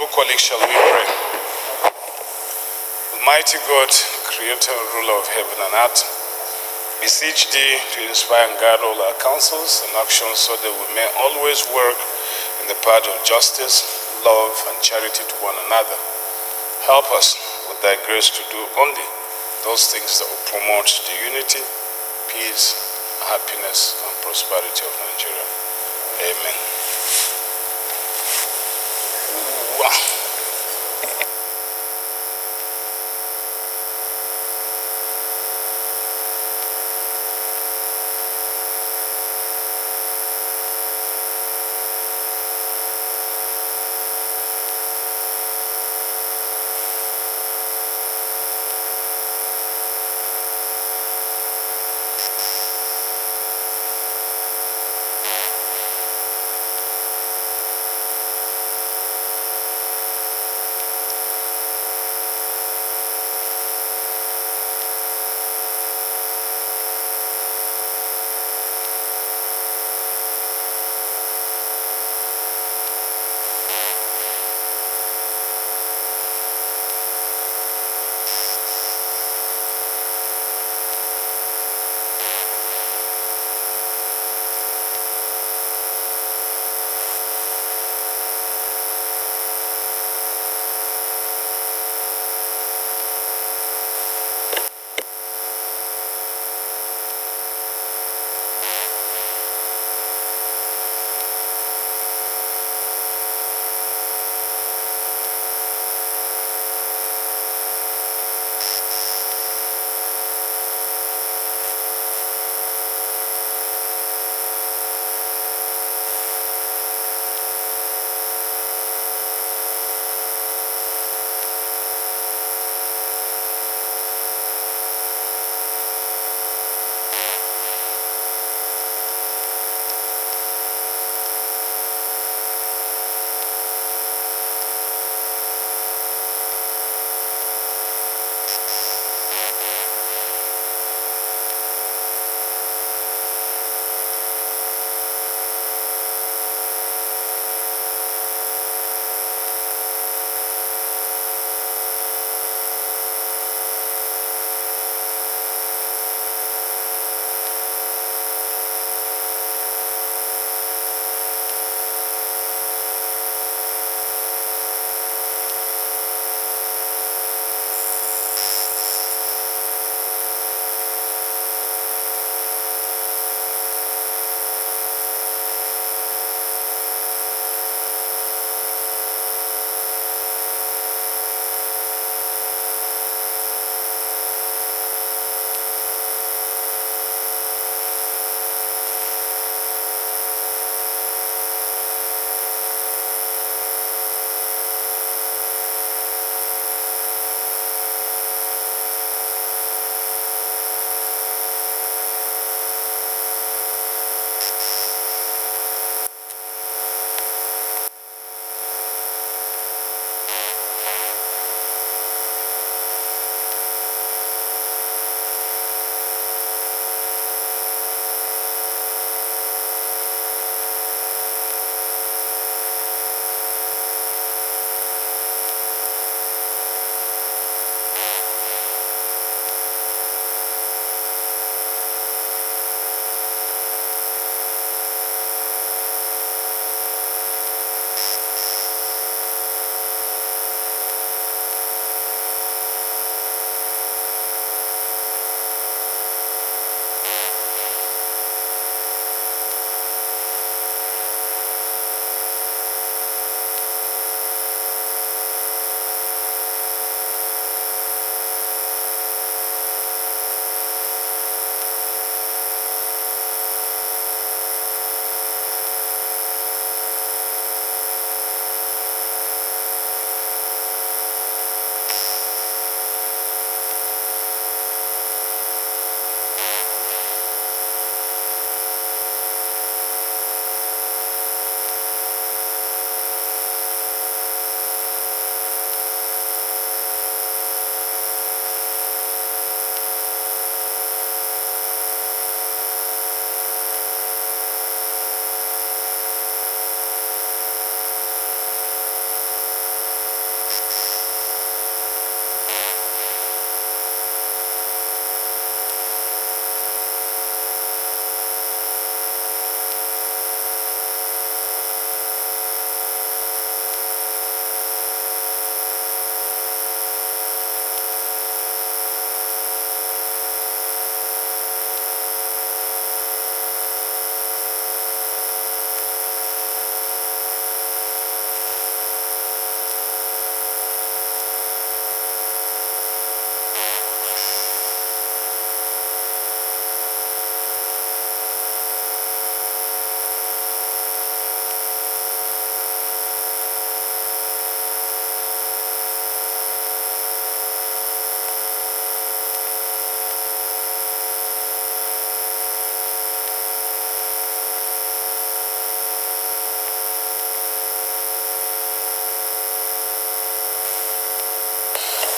Beloved colleagues, shall we pray? Almighty God, creator and ruler of heaven and earth, beseech thee to inspire and guide all our counsels and actions so that we may always work in the path of justice, love, and charity to one another. Help us with thy grace to do only those things that will promote the unity, peace, happiness, and prosperity of Nigeria. Amen. Wow.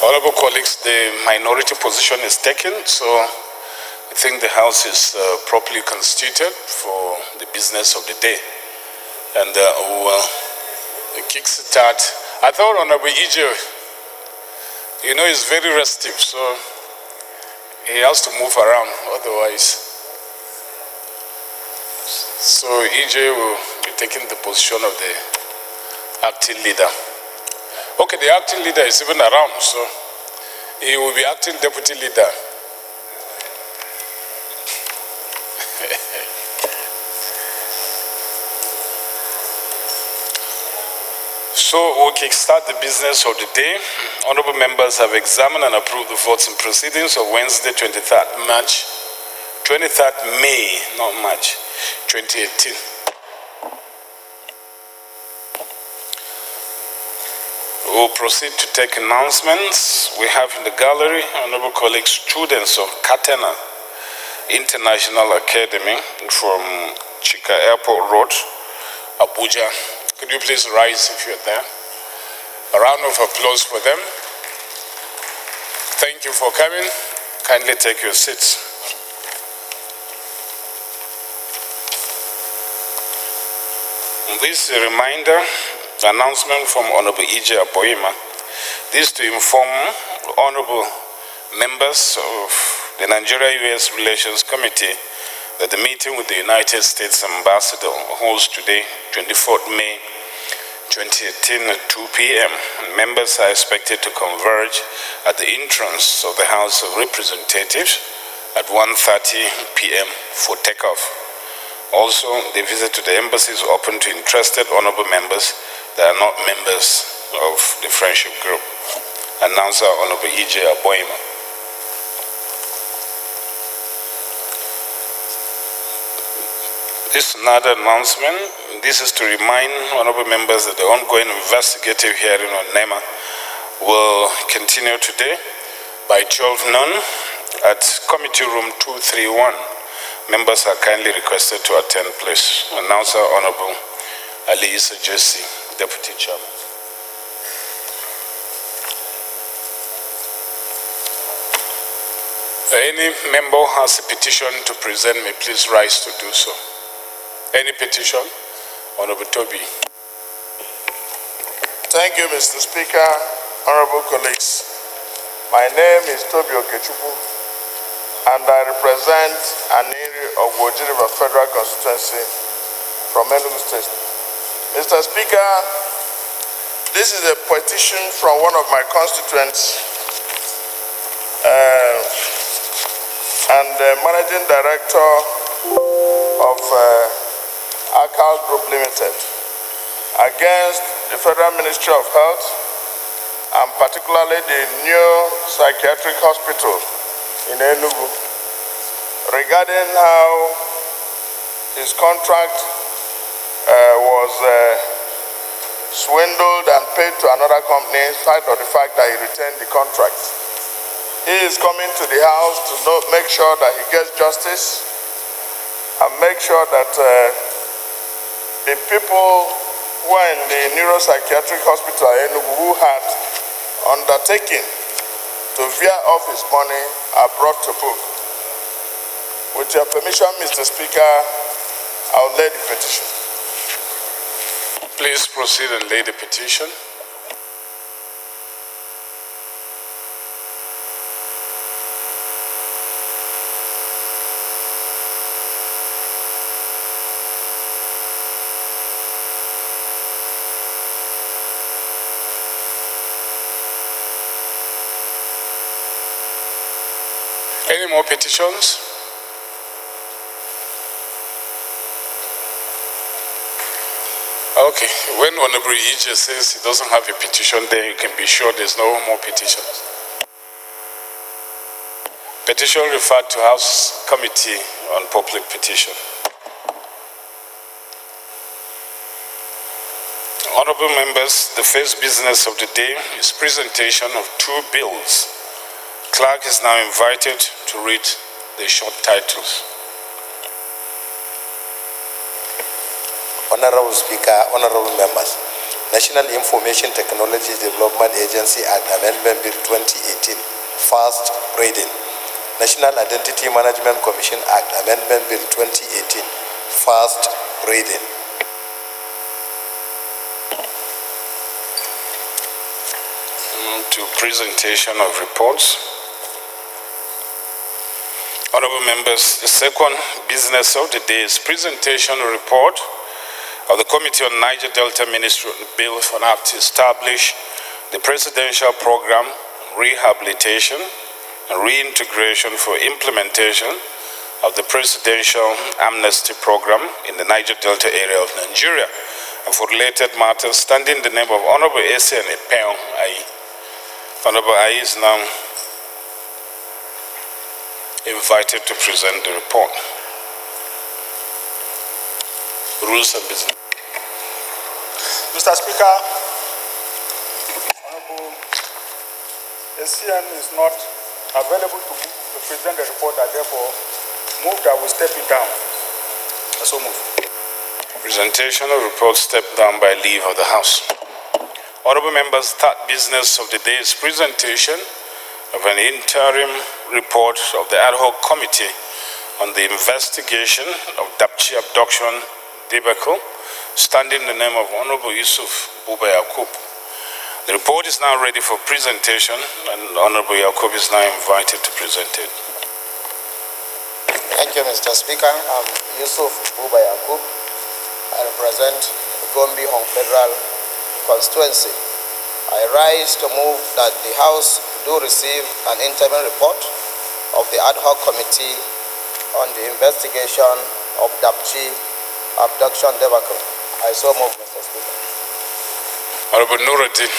Honorable colleagues, the minority position is taken, so I think the House is properly constituted for the business of the day. And we'll kickstart. I thought Honorable EJ, you know, is very restive, so he has to move around, otherwise. So EJ will be taking the position of the acting leader. Okay, the acting leader is even around, so he will be acting deputy leader. So we'll kickstart the business of the day. Honorable members have examined and approved the votes and proceedings of Wednesday, 23rd May, not March, 2018. We'll proceed to take announcements. We have in the gallery, honorable colleagues, students of Katena International Academy from Chika Airport Road, Abuja. Could you please rise if you're there? A round of applause for them. Thank you for coming. Kindly take your seats. This is a reminder, announcement from Honorable EJ Aboyima. This is to inform honorable members of the Nigeria-US Relations Committee that the meeting with the United States Ambassador holds today, 24th May 2018 at 2 p.m. Members are expected to converge at the entrance of the House of Representatives at 1:30 p.m. for takeoff. Also, the visit to the embassy is open to interested honorable members that are not members of the friendship group. Announcer Honorable EJ Aboyima. This is another announcement. This is to remind honorable members that the ongoing investigative hearing on NEMA will continue today by 12 noon at Committee Room 231. Members are kindly requested to attend, please. Announcer Honorable Ali Issa Jesse, Deputy Chairman. Any member who has a petition to present may please rise to do so. Any petition? Honorable Toby. Thank you, Mr. Speaker, honorable colleagues. My name is Toby Okechukwu, and I represent an area of Woji River Federal Constituency from Enugu State. Mr. Speaker, this is a petition from one of my constituents and the Managing Director of Akal Group Limited against the Federal Ministry of Health and particularly the new psychiatric hospital in Enugu regarding how his contract was swindled and paid to another company in spite of the fact that he retained the contract. He is coming to the house to make sure that he gets justice and make sure that the people who are in the neuropsychiatric hospital in Enugu who had undertaken to veer off his money are brought to book. With your permission, Mr. Speaker, I'll lay the petition. Please proceed and lay the petition. Any more petitions? Okay, when Honorable EJ says he doesn't have a petition, then you can be sure there's no more petitions. Petition referred to House Committee on Public Petition. Honorable members, the first business of the day is presentation of two bills. Clerk is now invited to read the short titles. Honorable Speaker, honorable members, National Information Technology Development Agency Act Amendment Bill 2018, first reading. National Identity Management Commission Act Amendment Bill 2018, first reading. To presentation of reports. Honorable members, the second business of the day is presentation of report of the Committee on Niger Delta Ministry Bill for an Act to establish the Presidential Program Rehabilitation and Reintegration for implementation of the Presidential Amnesty Program in the Niger Delta area of Nigeria, and for related matters, standing in the name of Honorable A.C. and Epeo Ayi. Honorable Ayi is now invited to present the report. Rules of business. Mr. Speaker, Honorable ACN is not available to present the report. I therefore move that we step it down. I so move. Presentation of report stepped down by leave of the House. Honorable members, third business of the day is presentation of an interim report of the ad hoc committee on the investigation of Dapchi abduction debacle, standing in the name of Honorable Yusuf Buba Yakub. The report is now ready for presentation, and Honorable Yakub is now invited to present it. Thank you, Mr. Speaker. I'm Yusuf Buba Yakub. I represent Gombe Home Federal Constituency. I rise to move that the House do receive an interim report of the ad hoc committee on the investigation of Dapchi abduction debacle. I so move, Mr. Speaker. Honorable Nuruddin.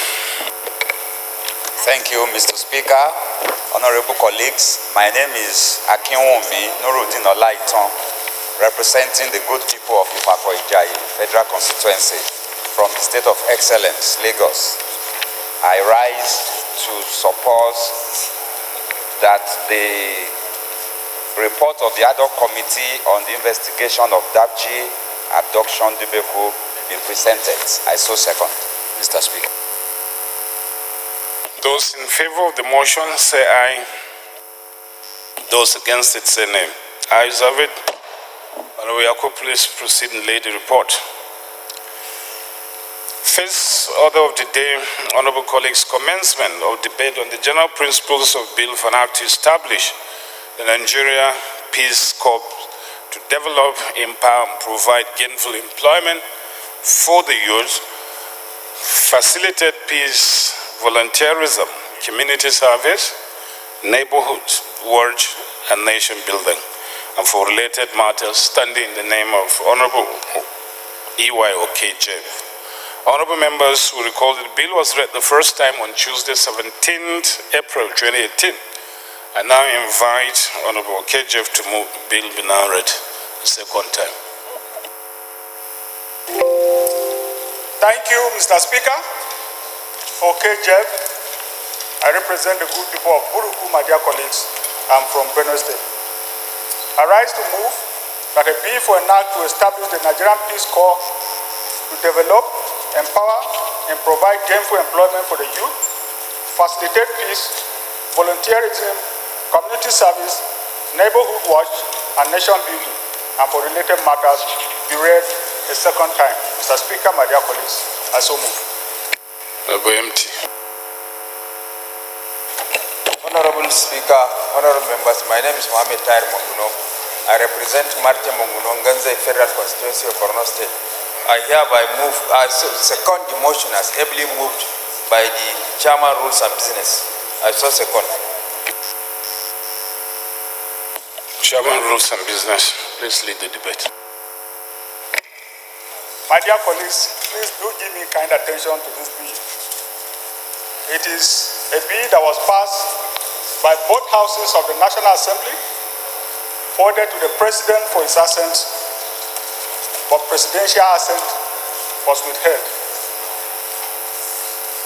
Thank you, Mr. Speaker. Honorable colleagues, my name is Akinwumi Nuruddin Olaitan, representing the good people of Ipapo Ijayi Federal Constituency from the State of Excellence, Lagos. I rise to support that the report of the ad hoc committee on the investigation of Dapchi abduction debacle be presented. I so second, Mr. Speaker. Those in favor of the motion say aye. Those against it say nay. Ayes have it. Honorable Yakub, please proceed and lay the report. First order of the day, honorable colleagues, commencement of debate on the general principles of Bill for an Act to establish the Nigeria Peace Corps to develop, empower, and provide gainful employment for the youth, facilitate peace, volunteerism, community service, neighborhood work, and nation building, and for related matters, standing in the name of Honorable E.Y. Okejeb. Honorable members will recall that the bill was read the first time on Tuesday, 17th April 2018. I now invite Honorable Okejeb to move the bill be now read the second time. Thank you, Mr. Speaker. Okejeb, I represent the good people of Buruku, my dear colleagues. I'm from Benue State. I rise to move that a bill for an act to establish the Nigerian Peace Corps to develop, empower, and provide gainful employment for the youth, facilitate peace, volunteerism, community service, neighborhood watch, and nation building, and for related matters, be read a second time. Mr. Speaker, my dear colleagues, I so move. Honorable Speaker, honorable members, my name is Mohamed Tair Monguno. I represent Martin Monguno, Nganze Federal Constituency of Borno State. I hereby move, I second the motion as ably moved by the Chairman Rules and Business. I so second. Chairman Rules and Business, please lead the debate. My dear colleagues, please do give me kind attention to this bill. It is a bill that was passed by both houses of the National Assembly, forwarded to the President for his assent, but presidential assent was withheld.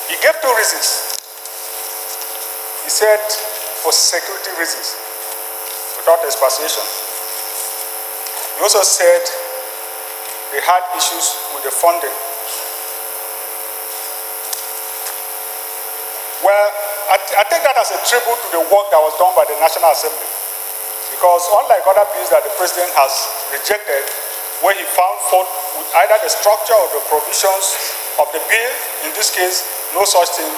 He gave two reasons. He said for security reasons, without expatiation. He also said they had issues with the funding. I take that as a tribute to the work that was done by the National Assembly. Because unlike other bills that the president has rejected, where he found fault with either the structure or the provisions of the bill, in this case, no such thing.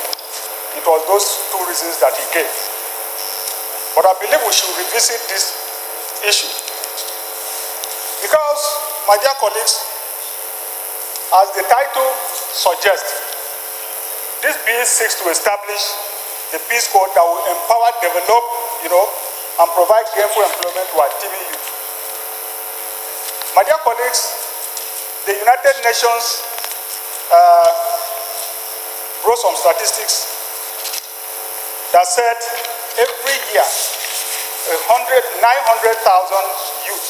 It was those two reasons that he gave. But I believe we should revisit this issue. Because, my dear colleagues, as the title suggests, this bill seeks to establish the Peace Corps that will empower, develop, and provide gainful employment to our teeming youth. My dear colleagues, the United Nations brought some statistics that said every year 900,000 youth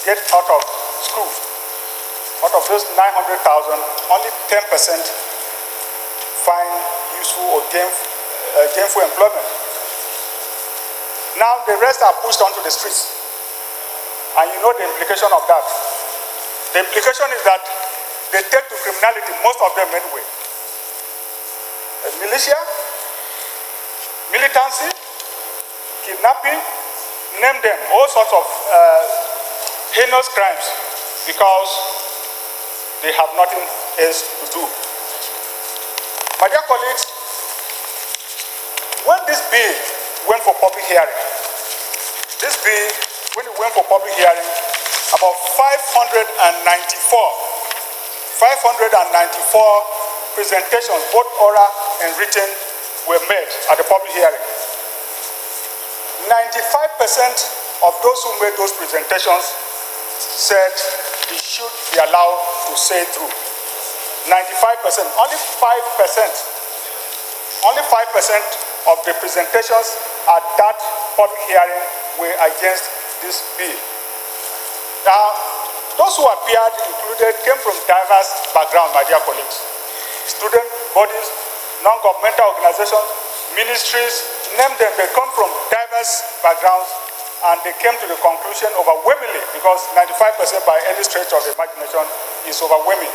get out of school. Out of those 900,000, only 10% find useful or gainful employment. Now the rest are pushed onto the streets. And you know the implication of that. The implication is that they take to criminality, most of them anyway. Militia, militancy, kidnapping, name them, all sorts of heinous crimes because they have nothing else to do. My dear colleagues, when this bill went for public hearing, about 594 presentations, both oral and written, were made at the public hearing. 95% of those who made those presentations said it should be allowed to say through. 95%, only 5% of the presentations at that public hearing were against this bill. Now, those who appeared came from diverse backgrounds, my dear colleagues. Student bodies, non-governmental organizations, ministries, name them, they come from diverse backgrounds, and they came to the conclusion overwhelmingly, because 95% by any stretch of the imagination is overwhelming.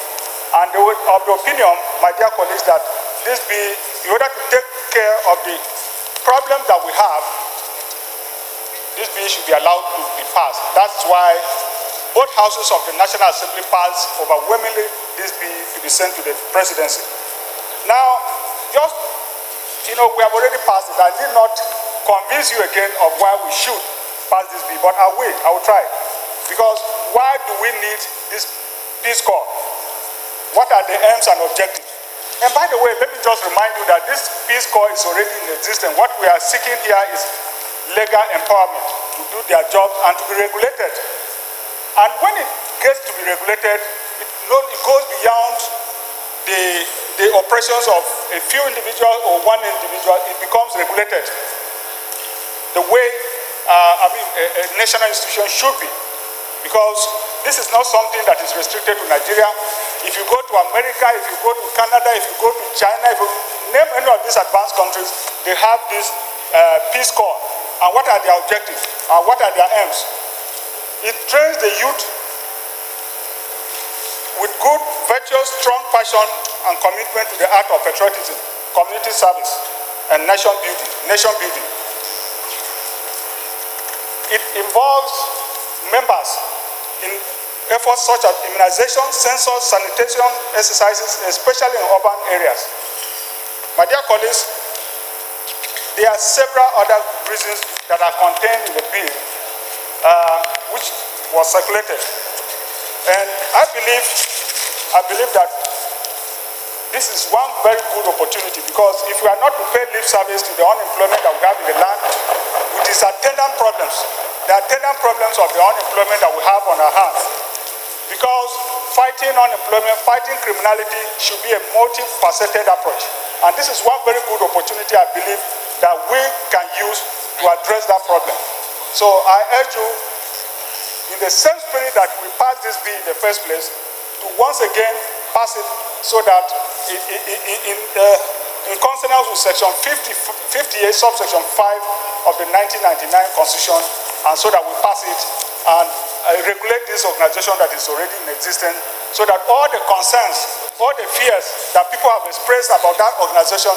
And they were of the opinion, my dear colleagues, that this bill, in order to take care of the problems that we have, this bill should be allowed to be passed. That's why both houses of the National Assembly passed overwhelmingly this bill to be sent to the presidency. Now, just, we have already passed it. I need not convince you again of why we should pass this bill, but I will try. Because why do we need this Peace Corps? What are the aims and objectives? And by the way, let me just remind you that this Peace Corps is already in existence. What we are seeking here is legal empowerment to do their job and to be regulated. And when it gets to be regulated, it goes beyond the operations of a few individuals or one individual. It becomes regulated the way a national institution should be. Because this is not something that is restricted to Nigeria. If you go to America, if you go to Canada, if you go to China, if you name any of these advanced countries, they have this Peace Corps. And what are their objectives? And what are their aims? It trains the youth with good, virtuous, strong passion and commitment to the art of patriotism, community service, and nation building. It involves members in efforts such as immunization, census, sanitation exercises, especially in urban areas. My dear colleagues, there are several other reasons that are contained in the bill which was circulated. And I believe that this is one very good opportunity, because if we are not to pay lip service to the unemployment that we have in the land, with its attendant problems, the attendant problems of the unemployment that we have on our hands, because fighting unemployment, fighting criminality should be a multifaceted approach. And this is one very good opportunity, I believe, that we can use to address that problem. So I urge you, in the same spirit that we passed this bill in the first place, to once again pass it so that in consonance with section 58, subsection 5 of the 1999 Constitution, and so that we pass it and regulate this organization that is already in existence, so that all the concerns, all the fears that people have expressed about that organization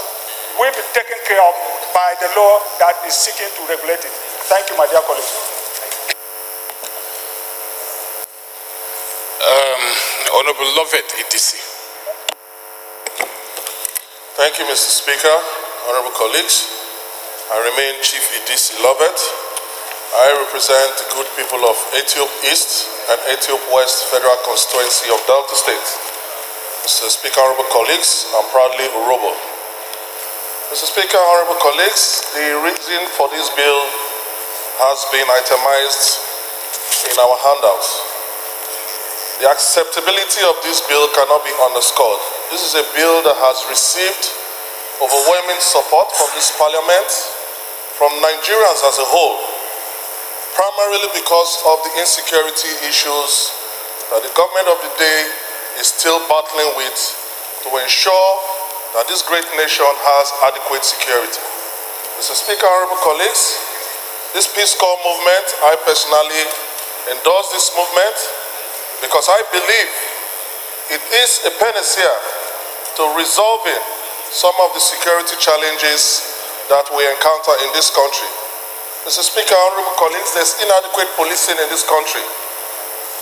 will be taken care of by the law that is seeking to regulate it. Thank you, my dear colleagues. Honorable Lovett, ETC. Thank you, Mr. Speaker. Honorable colleagues, I remain Chief EDC Lovett. I represent the good people of Ethiop East and Ethiop West Federal Constituency of Delta State. Mr. Speaker, honorable colleagues, I'm proudly Urobo. Mr. Speaker, honorable colleagues, the reason for this bill has been itemized in our handouts. The acceptability of this bill cannot be underscored. This is a bill that has received overwhelming support from this parliament, from Nigerians as a whole, primarily because of the insecurity issues that the government of the day is still battling with to ensure that this great nation has adequate security. Mr. Speaker, honorable colleagues, this Peace Corps movement, I personally endorse this movement because I believe it is a panacea to resolving some of the security challenges that we encounter in this country. Mr. Speaker, honorable colleagues, there's inadequate policing in this country.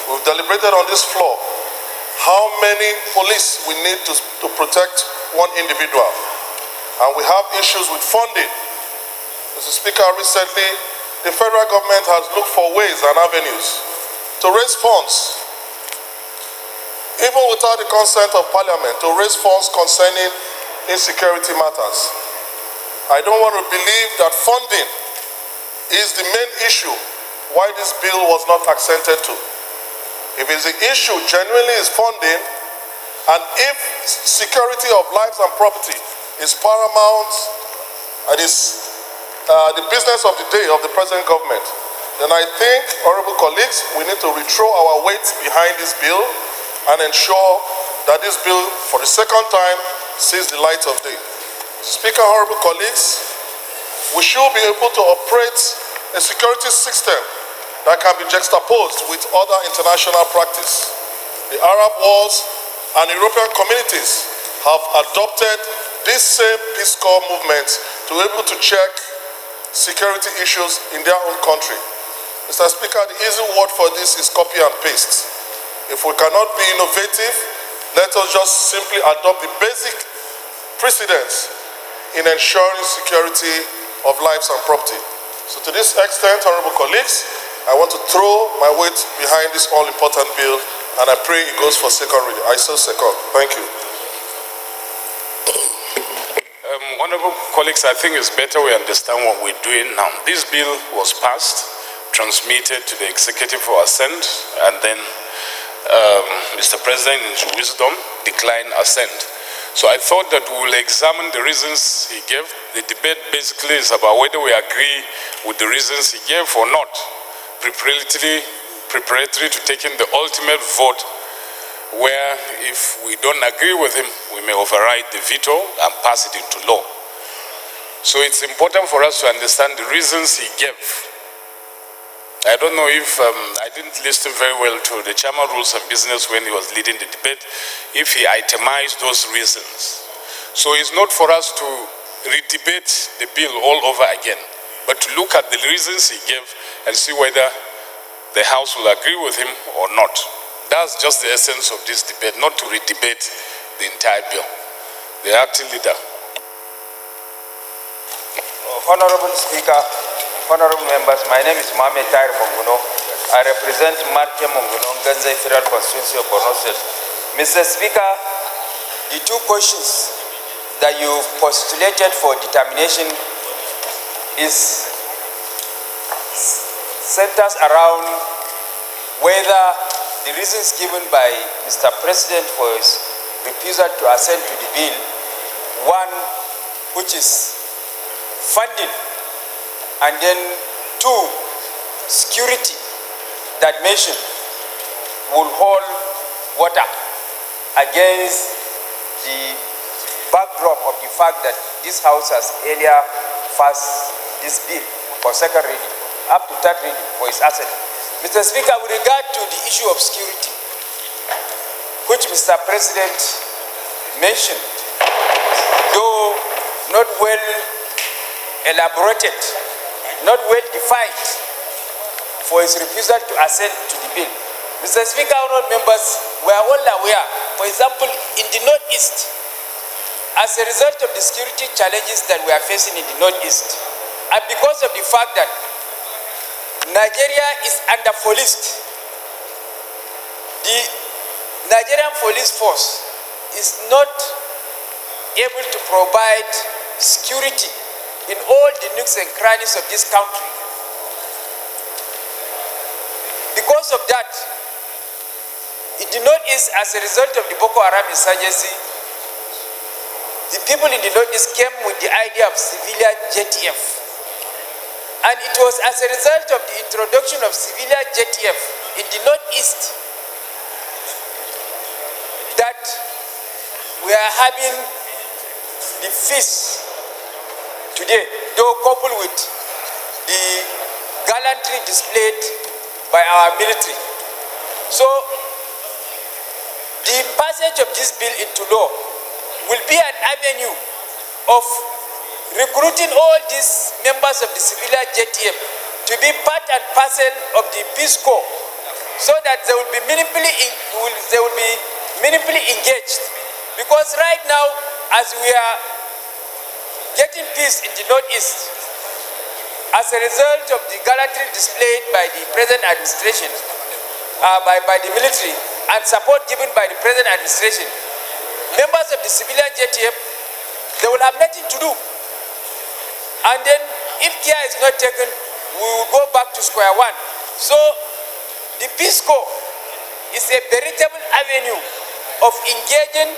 We've deliberated on this floor how many police we need to protect one individual. And we have issues with funding. Mr. Speaker, recently, the federal government has looked for ways and avenues to raise funds, even without the consent of Parliament, to raise funds concerning insecurity matters. I don't want to believe that funding is the main issue why this bill was not accented to. If it's the issue genuinely is funding, and if security of lives and property is paramount and is the business of the day of the present government, then I think, honorable colleagues, we need to rethrow our weight behind this bill and ensure that this bill, for the second time, sees the light of day. Speaker, honorable colleagues, we should be able to operate a security system that can be juxtaposed with other international practice. The Arab wars and European communities have adopted this same Peace Corps movement to be able to check security issues in their own country. Mr. Speaker, the easy word for this is copy and paste. If we cannot be innovative, let us just simply adopt the basic precedents in ensuring security of lives and property. So to this extent, honorable colleagues, I want to throw my weight behind this all-important bill, and I pray it goes for second reading. I so second. Thank you. Honorable colleagues, I think it's better we understand what we're doing now. This bill was passed, transmitted to the executive for assent, and then Mr. President, in his wisdom, declined assent. So I thought that we will examine the reasons he gave. The debate basically is about whether we agree with the reasons he gave or not, preparatory to taking the ultimate vote, where if we don't agree with him, we may override the veto and pass it into law. So it's important for us to understand the reasons he gave. I don't know if I didn't listen very well to the Chairman Rules and Business when he was leading the debate, if he itemized those reasons. So it's not for us to re-debate the bill all over again, but to look at the reasons he gave and see whether the House will agree with him or not. That's just the essence of this debate, not to re-debate the entire bill. The acting leader. Honorable Speaker, honorable members, my name is Mohamed Tahir Monguno. I represent Marke Monguno, Ganzai Federal Constituency of Borno State. Mr. Speaker, the two questions that you postulated for determination is centers around whether the reasons given by Mr. President for his refusal to assent to the bill, one, which is funding, and then two, security that nation will hold water against the backdrop of the fact that this House has earlier passed this bill for second reading, up to third reading for its assent. Mr. Speaker, with regard to the issue of security, which Mr. President mentioned, though not well elaborated, not well defined for his refusal to assent to the bill. Mr. Speaker, honorable members, we are all aware, for example, in the Northeast, as a result of the security challenges that we are facing in the Northeast, and because of the fact that Nigeria is under-policed, the Nigerian police force is not able to provide security in all the nooks and crannies of this country. Because of that, in the Northeast, as a result of the Boko Haram insurgency, the people in the Northeast came with the idea of civilian JTF. And it was as a result of the introduction of civilian JTF in the Northeast that we are having the feast today, though coupled with the gallantry displayed by our military. So, the passage of this bill into law will be an avenue of recruiting all these members of the civilian JTF to be part and parcel of the Peace Corps, so that they will be meaningfully engaged. Because right now, as we are getting peace in the Northeast, as a result of the gallantry displayed by the present administration, by the military, and support given by the present administration, members of the civilian JTF, they will have nothing to do. And then, if care is not taken, we will go back to square one. So, the Peace Corps is a veritable avenue of engaging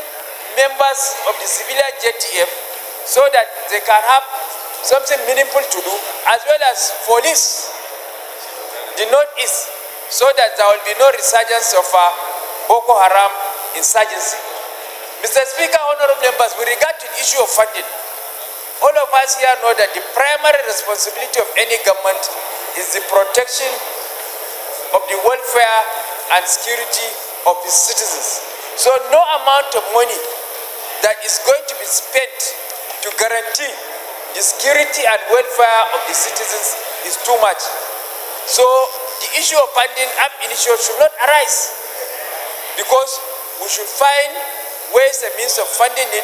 members of the civilian JTF so that they can have something meaningful to do, as well as police the Northeast, so that there will be no resurgence of Boko Haram insurgency. Mr. Speaker, honorable members, with regard to the issue of funding, all of us here know that the primary responsibility of any government is the protection of the welfare and security of its citizens. So no amount of money that is going to be spent to guarantee the security and welfare of the citizens is too much. So the issue of funding ab initio should not arise, because we should find ways and means of funding it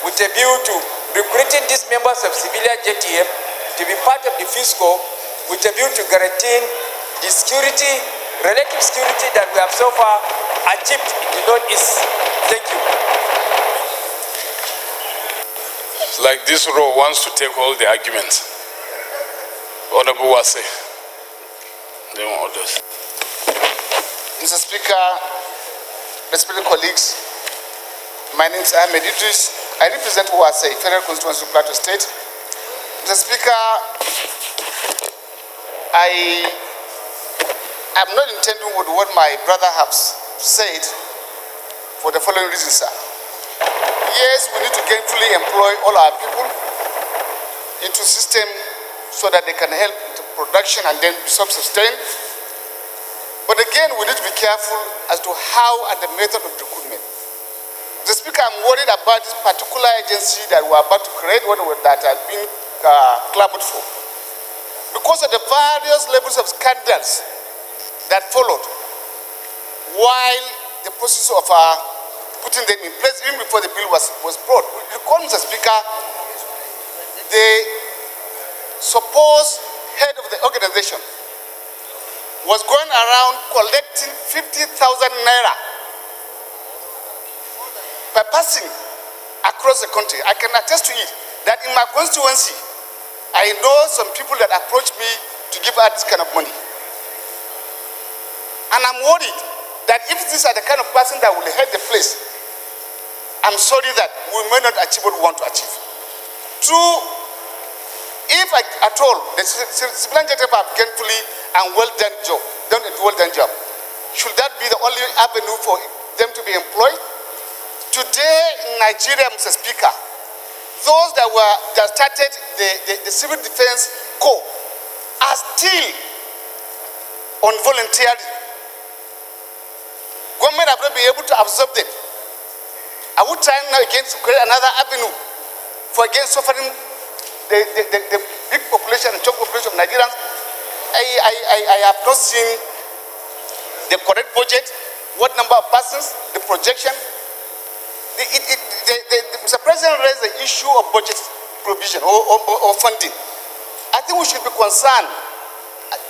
with a view to recruiting these members of civilian JTF to be part of the Peace Corps, with a view to guaranteeing the security, relative security that we have so far achieved in the Northeast. Thank you. Like this row wants to take all the arguments. Honorable Wase. They want others. Mr. Speaker, respected colleagues, my name is Ahmed Idris. I represent Wase, Federal Constituency of Plateau State. Mr. Speaker, I am not intending with what my brother has said for the following reasons, sir. Yes, we need to gainfully employ all our people into system so that they can help the production and then be self-sustained. But again, we need to be careful as to how and the method of recruitment. Mr. Speaker, I'm worried about this particular agency that we're about to create, that has been clamored for. Because of the various levels of scandals that followed while the process of putting them in place, even before the bill was brought. Recall, Mr. Speaker, the supposed head of the organization was going around collecting 50,000 naira by passing across the country. I can attest to it that in my constituency, I know some people that approach me to give out this kind of money. And I'm worried that if these are the kind of person that will head the place, I'm sorry that we may not achieve what we want to achieve. Two, if at all the civilian JTF have carefully and well done job, should that be the only avenue for them to be employed? Today in Nigeria, Mr. Speaker, those that started the Civil Defense Corps are still on volunteering. Government have not been able to absorb them. Are we trying now again to create another avenue for again suffering the big population and chunk population of Nigerians. I have not seen the correct budget, what number of persons, the projection. Mr. President raised the issue of budget provision or funding. I think we should be concerned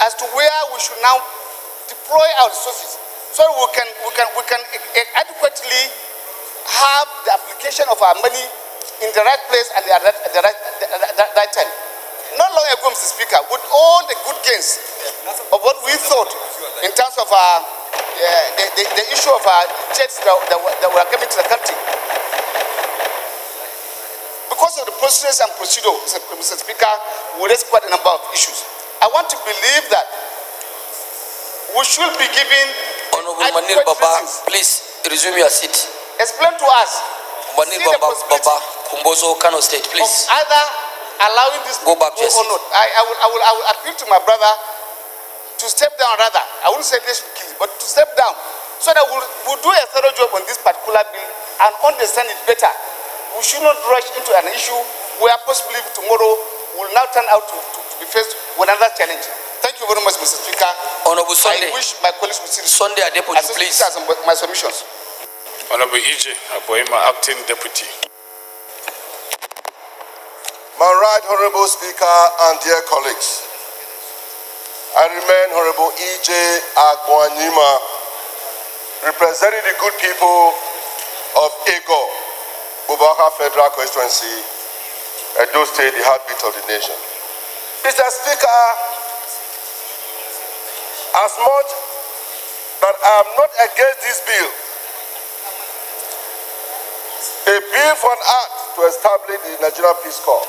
as to where we should now deploy our resources so we can adequately have the application of our money in the right place and the right time. Not long ago, Mr. Speaker, with all the good gains of what we thought in terms of the issue of our jets that were coming to the country, because of the process and procedure, Mr. Speaker, we raised quite a number of issues. I want to believe that we should be giving Honorable Manir Baba, please resume your seat. Explain to us. Manir Baba, Kumbozo, Kano State, please. Either allowing this go back to or not. I will appeal to my brother to step down rather. I wouldn't say they should kill, but to step down so that we'll do a thorough job on this particular bill and understand it better. We should not rush into an issue where possibly tomorrow will now turn out to be faced with another challenge. Thank you very much, Mr. Speaker. Honorable Sunday. I wish my colleagues would see Sunday Adepoju, please. My submissions. Honorable E.J. Aboima, Acting Deputy. My right, Honorable Speaker and dear colleagues, I remain Honorable E.J. Agboanyima, representing the good people of Ego, Bubaka Federal Constituency, Edo State, the heartbeat of the nation. Mr. Speaker, as much that I am not against this bill, a bill for an act to establish the Nigerian Peace Corps.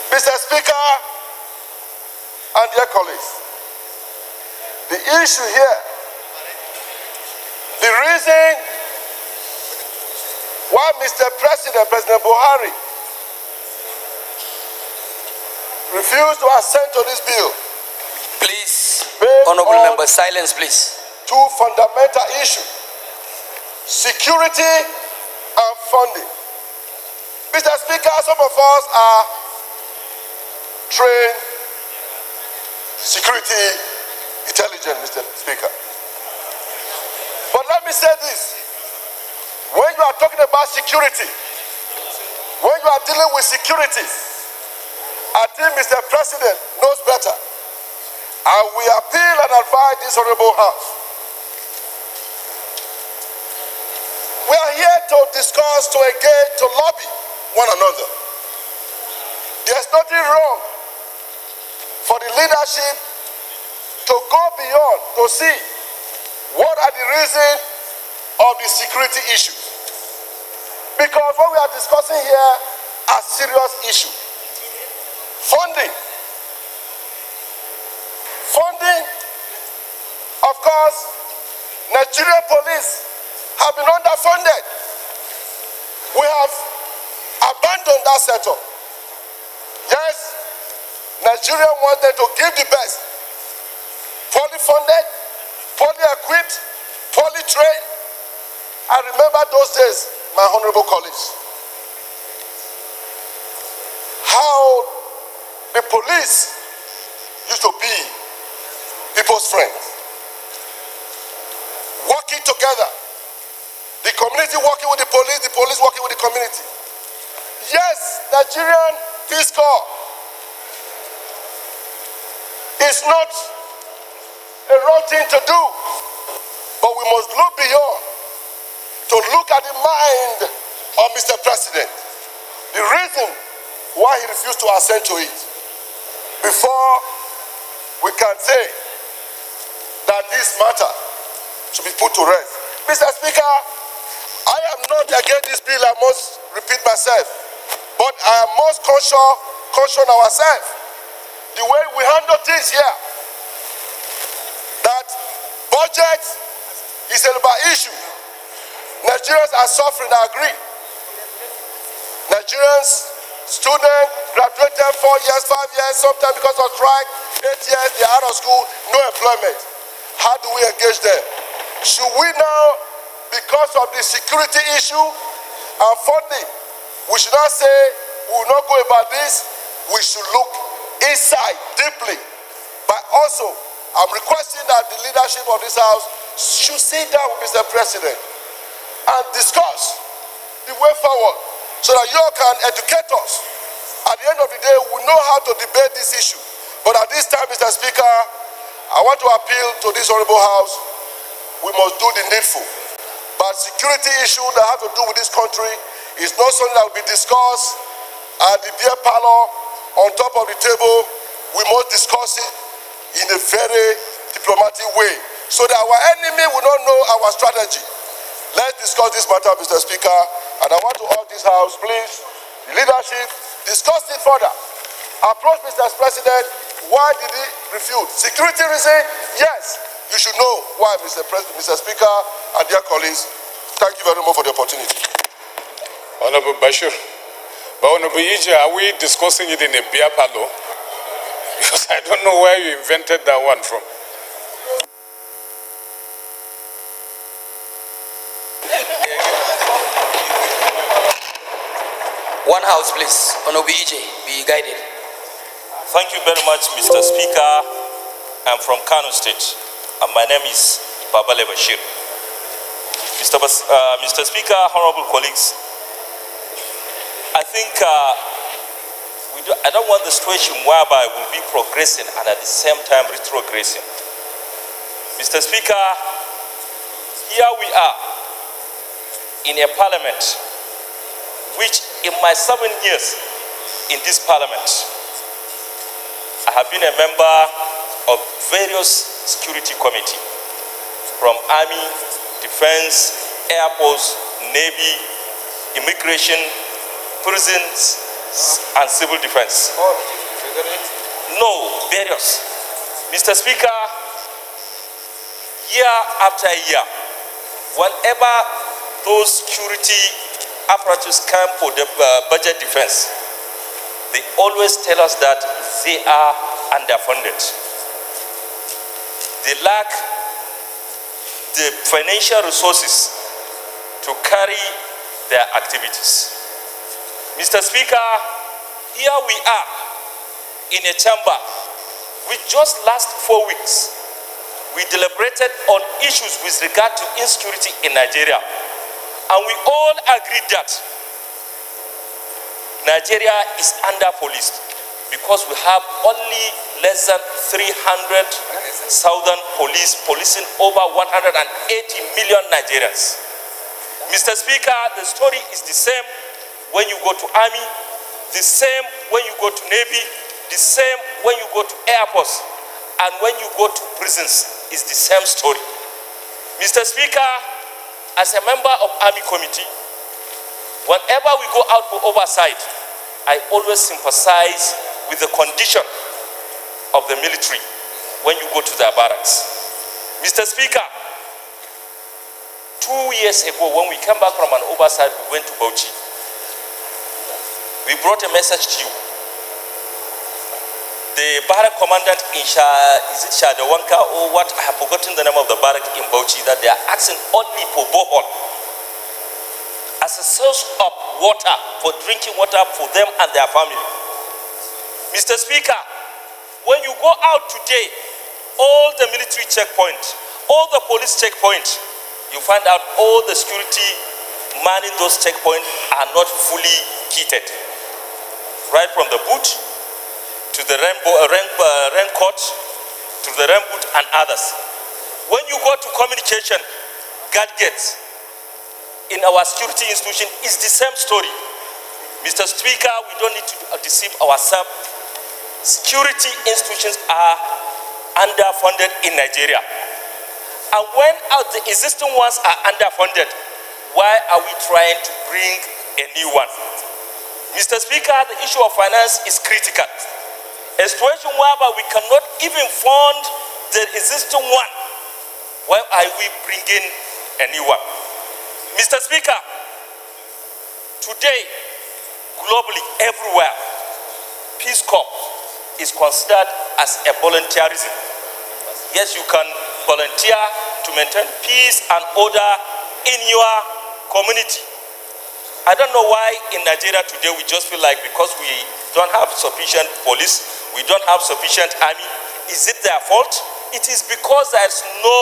Mr. Speaker and dear colleagues, the issue here, the reason why President Buhari refused to assent to this bill. Please, honorable member, silence, please. Two fundamental issues: security and funding. Mr. Speaker, some of us are trained security intelligence, Mr. Speaker. But let me say this: when you are talking about security, when you are dealing with security, I think Mr. President knows better. And we appeal and advise this honorable house. We are here to discuss, to engage, to lobby one another. There's nothing wrong for the leadership to go beyond, to see what are the reasons of the security issues. Because what we are discussing here are serious issues. Funding. Funding, of course, Nigerian police have been underfunded. We have abandoned that setup. Yes, Nigeria wanted to give the best. Fully funded, fully equipped, fully trained. I remember those days, my honorable colleagues, how the police used to be people's friends. Working together. The community working with the police working with the community. Yes, Nigerian Peace Corps is not a wrong thing to do, but we must look beyond to look at the mind of Mr. President. The reason why he refused to assent to it, before we can say that this matter should be put to rest. Mr. Speaker, I am not against this bill, I must repeat myself, but I must caution ourselves. The way we handle things here, that budget is about issue. Nigerians are suffering, I agree. Nigerians, students graduated 4 years, 5 years, sometimes because of strike, 8 years, they're out of school, no employment. How do we engage them? Should we now, because of the security issue, And fourthly, we should not say we will not go about this. We should look inside deeply. But also, I'm requesting that the leadership of this house should sit down with Mr. President and discuss the way forward so that you all can educate us. At the end of the day, we know how to debate this issue. But at this time, Mr. Speaker, I want to appeal to this honorable house. We must do the needful. But security issue that have to do with this country is not something that will be discussed at the beer parlor on top of the table. We must discuss it in a very diplomatic way so that our enemy will not know our strategy. Let's discuss this matter, Mr. Speaker, and I want to urge this house, please, the leadership, discuss it further. Approach Mr. President. Why did he refuse? Security reason? Yes. You should know why, Mr. Speaker and dear colleagues. Thank you very much for the opportunity. Honorable Bashir, but Honorable Ije, are we discussing it in a beer parlor? Because I don't know where you invented that one from. One house, please. Honorable Ije, be guided. Thank you very much, Mr. Speaker. I'm from Kano State, and my name is Babale Bashir. Mr. Speaker, honorable colleagues, I think I don't want the situation whereby we'll be progressing and at the same time retrogressing. Mr. Speaker, here we are in a parliament which in my 7 years in this parliament, I have been a member of various security committees from Army, Defense, Air Force, Navy, Immigration, Prisons, and Civil Defense. No, various. Mr. Speaker, year after year, whenever those security apparatus come for the budget defense, they always tell us that they are underfunded. They lack the financial resources to carry their activities. Mr. Speaker, here we are in a chamber which just last 4 weeks, we deliberated on issues with regard to insecurity in Nigeria. And we all agreed that Nigeria is under-policed because we have only less than 300,000 police policing over 180 million Nigerians. Mr. Speaker, the story is the same when you go to Army, the same when you go to Navy, the same when you go to Air Force, and when you go to prisons, is the same story. Mr. Speaker, as a member of Army Committee, whenever we go out for oversight, I always sympathize with the condition of the military when you go to their barracks. Mr. Speaker, 2 years ago when we came back from an oversight, we went to Bauchi. We brought a message to you. The barrack commandant in Shadawanka or what, I have forgotten the name of the barrack in Bauchi, that they are asking only for borehole as a source of water, for drinking water for them and their family. Mr. Speaker, when you go out today, all the military checkpoints, all the police checkpoints, you find out all the security manning those checkpoints are not fully kitted. Right from the boot to the raincoat, to the rain boot and others. When you go to communication, guard gates, in our security institution is the same story. Mr. Speaker, we don't need to deceive ourselves. Security institutions are underfunded in Nigeria. And when the existing ones are underfunded, why are we trying to bring a new one? Mr. Speaker, the issue of finance is critical. A situation whereby we cannot even fund the existing one. Why are we bringing a new one? Mr. Speaker, today, globally, everywhere, Peace Corps is considered as a volunteerism. Yes, you can volunteer to maintain peace and order in your community. I don't know why in Nigeria today we just feel like because we don't have sufficient police, we don't have sufficient army, is it their fault? It is because there's no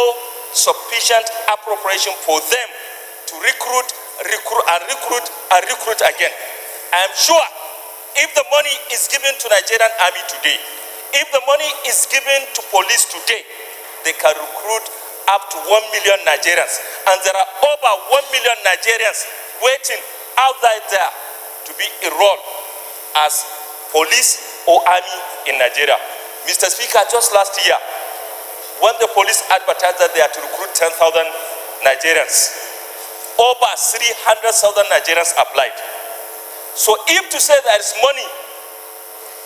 sufficient appropriation for them to recruit again. I am sure if the money is given to Nigerian army today, if the money is given to police today, they can recruit up to 1 million Nigerians. And there are over 1 million Nigerians waiting outside there to be enrolled as police or army in Nigeria. Mr. Speaker, just last year, when the police advertised that they are to recruit 10,000 Nigerians, over 300,000 Nigerians applied. So if to say there is money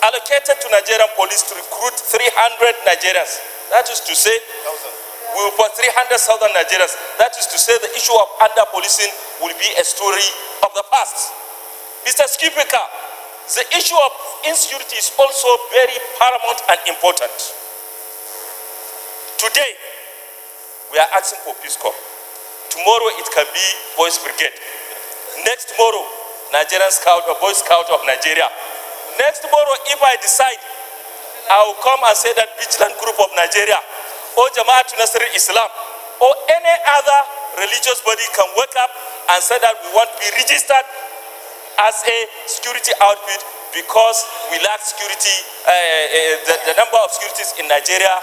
allocated to Nigerian police to recruit 300 Nigerians, that is to say, we will put 300,000 Nigerians. That is to say the issue of under-policing will be a story of the past. Mr. Speaker, the issue of insecurity is also very paramount and important. Today, we are asking for Peace Corps. Tomorrow it can be Boys Brigade. Next tomorrow, Nigerian Scout or Boy Scout of Nigeria. Next tomorrow, if I decide, I will come and say that Vigilant Group of Nigeria or Jama'at Nasr Islam or any other religious body can wake up and say that we want to be registered as a security outfit because we lack security, the number of securities in Nigeria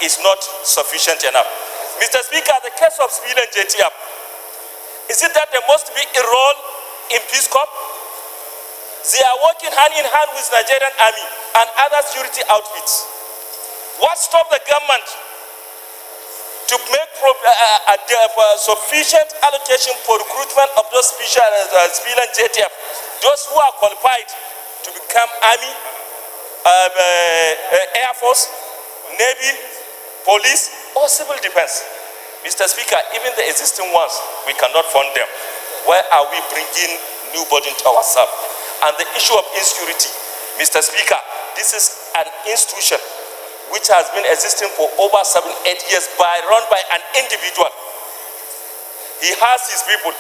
is not sufficient enough. Mr. Speaker, the case of civilian JTF, is it that they must be enrolled in Peace Corps? They are working hand in hand with Nigerian army and other security outfits. What stopped the government to make sufficient allocation for recruitment of those civilian JTF, those who are qualified to become army, air force, navy, police, or civil defense? Mr. Speaker, even the existing ones, we cannot fund them. Why are we bringing new burden to ourselves? And the issue of insecurity, Mr. Speaker, this is an institution which has been existing for over 7-8 years run by an individual. He has his people.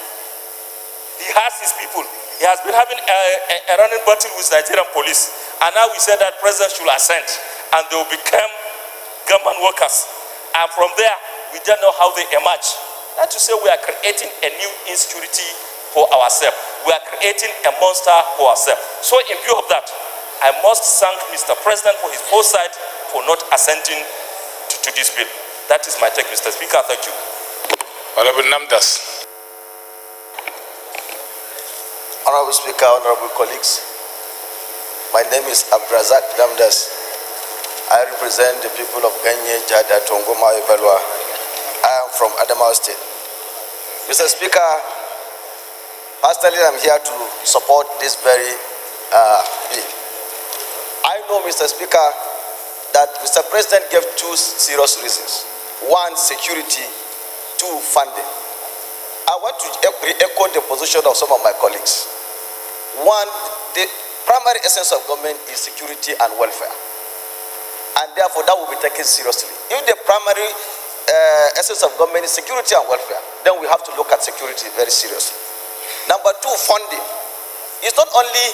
He has his people. He has been having a running battle with Nigerian police. And now we say that President should assent and they will become government workers. And from there, we don't know how they emerge. That to say we are creating a new insecurity for ourselves. We are creating a monster for ourselves. So in view of that, I must thank Mr. President for his foresight for not assenting to this bill. That is my take, Mr. Speaker. Thank you. Honorable Namdas. Honorable Speaker, honorable colleagues, my name is Abrazak Namdas. I represent the people of Ganye, Jada, Tongoma, Ibalwa. I am from Adamawa State. Mr. Speaker, personally, I'm here to support this very bill. I know, Mr. Speaker, that Mr. President gave two serious reasons. One, security. Two, funding. I want to echo the position of some of my colleagues. One, the primary essence of government is security and welfare. And therefore, that will be taken seriously. If the primary essence of government is security and welfare, then we have to look at security very seriously. Number two, funding. It's not only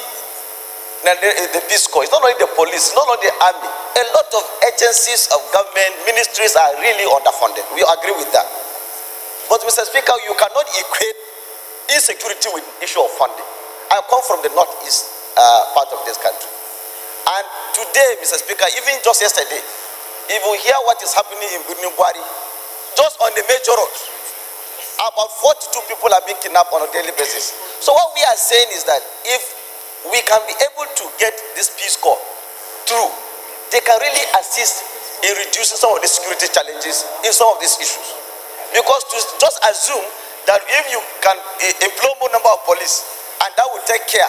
the Peace Corps, it's not only the police, it's not only the army. A lot of agencies of government, ministries are really underfunded. We agree with that. But Mr. Speaker, you cannot equate insecurity with issue of funding. I come from the northeast part of this country. And today, Mr. Speaker, even just yesterday, if we hear what is happening in Buari, just on the major road, about 42 people are being kidnapped on a daily basis. So what we are saying is that if we can be able to get this Peace Corps through, they can really assist in reducing some of the security challenges in some of these issues. Because to just assume that if you can employ more number of police, and that will take care,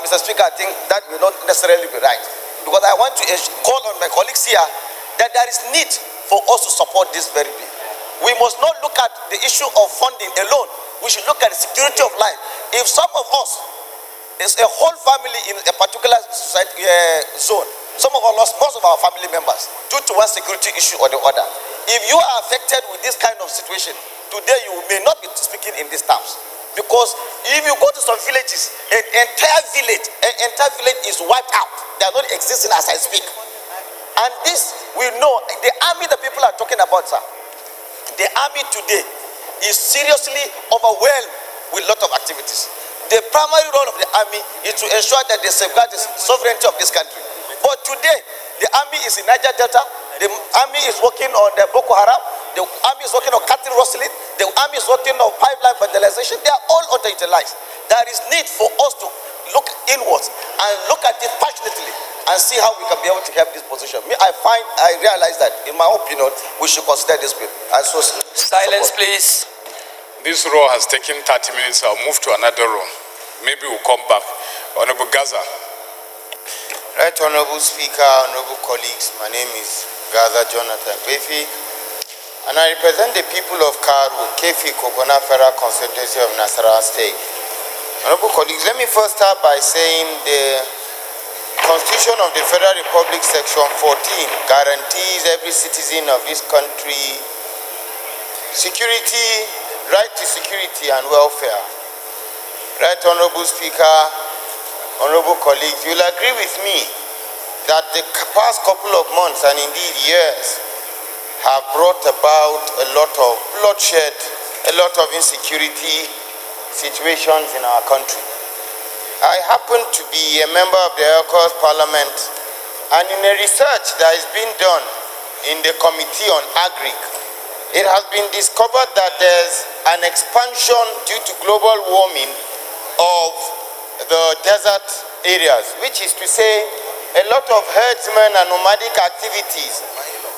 Mr. Speaker, I think that will not necessarily be right. Because I want to call on my colleagues here that there is need for us to support this very bill. We must not look at the issue of funding alone. We should look at the security of life. If some of us, is a whole family in a particular society, zone, some of us lost most of our family members due to one security issue or the other. If you are affected with this kind of situation, today you may not be speaking in these terms. Because if you go to some villages, an entire village is wiped out. They are not existing as I speak. And this we know, the army that people are talking about, sir, the army today is seriously overwhelmed with a lot of activities. The primary role of the army is to ensure that they safeguard the sovereignty of this country. But today, the army is in Niger Delta, the army is working on the Boko Haram, the army is working on cattle rustling, the army is working on pipeline fertilization. They are all underutilized. There is need for us to look inwards and look at it passionately and see how we can be able to help this position. I realize that, in my opinion, we should consider this bill. And so, silence, please. This row has taken 30 minutes. I'll move to another row. Maybe we'll come back. Honorable Gaza. Right, Honorable Speaker, Honorable colleagues, my name is Gaza Jonathan Befi, and I represent the people of Karu, Kefi, Kokona Federal Constituency of Nasarawa State. Honorable colleagues, let me first start by saying the Constitution of the Federal Republic, Section 14, guarantees every citizen of this country security, right to security and welfare. Right, Honorable Speaker, Honorable colleagues, you'll agree with me that the past couple of months and indeed years have brought about a lot of bloodshed, a lot of insecurity situations in our country. I happen to be a member of the Air Corps Parliament, and in a research that is being done in the Committee on Agric, it has been discovered that there's an expansion due to global warming of the desert areas, which is to say a lot of herdsmen and nomadic activities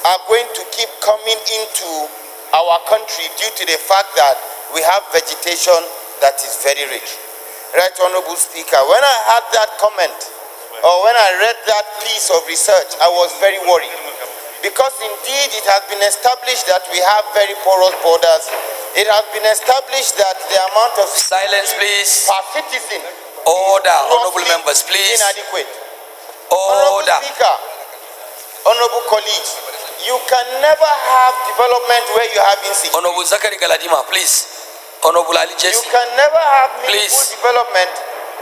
are going to keep coming into our country due to the fact that we have vegetation that is very rich. Right, Honorable Speaker, when I had that comment, or when I read that piece of research, I was very worried. Because indeed it has been established that we have very porous borders. It has been established that the amount of silence, please, per citizen. Order, honorable members, please. Inadequate. Order. Honorable Speaker, honorable colleagues, you can never have development where you have insecurity. Honorable Zakari Galadima, please. Honorable Ali Jesse. You can never have meaningful development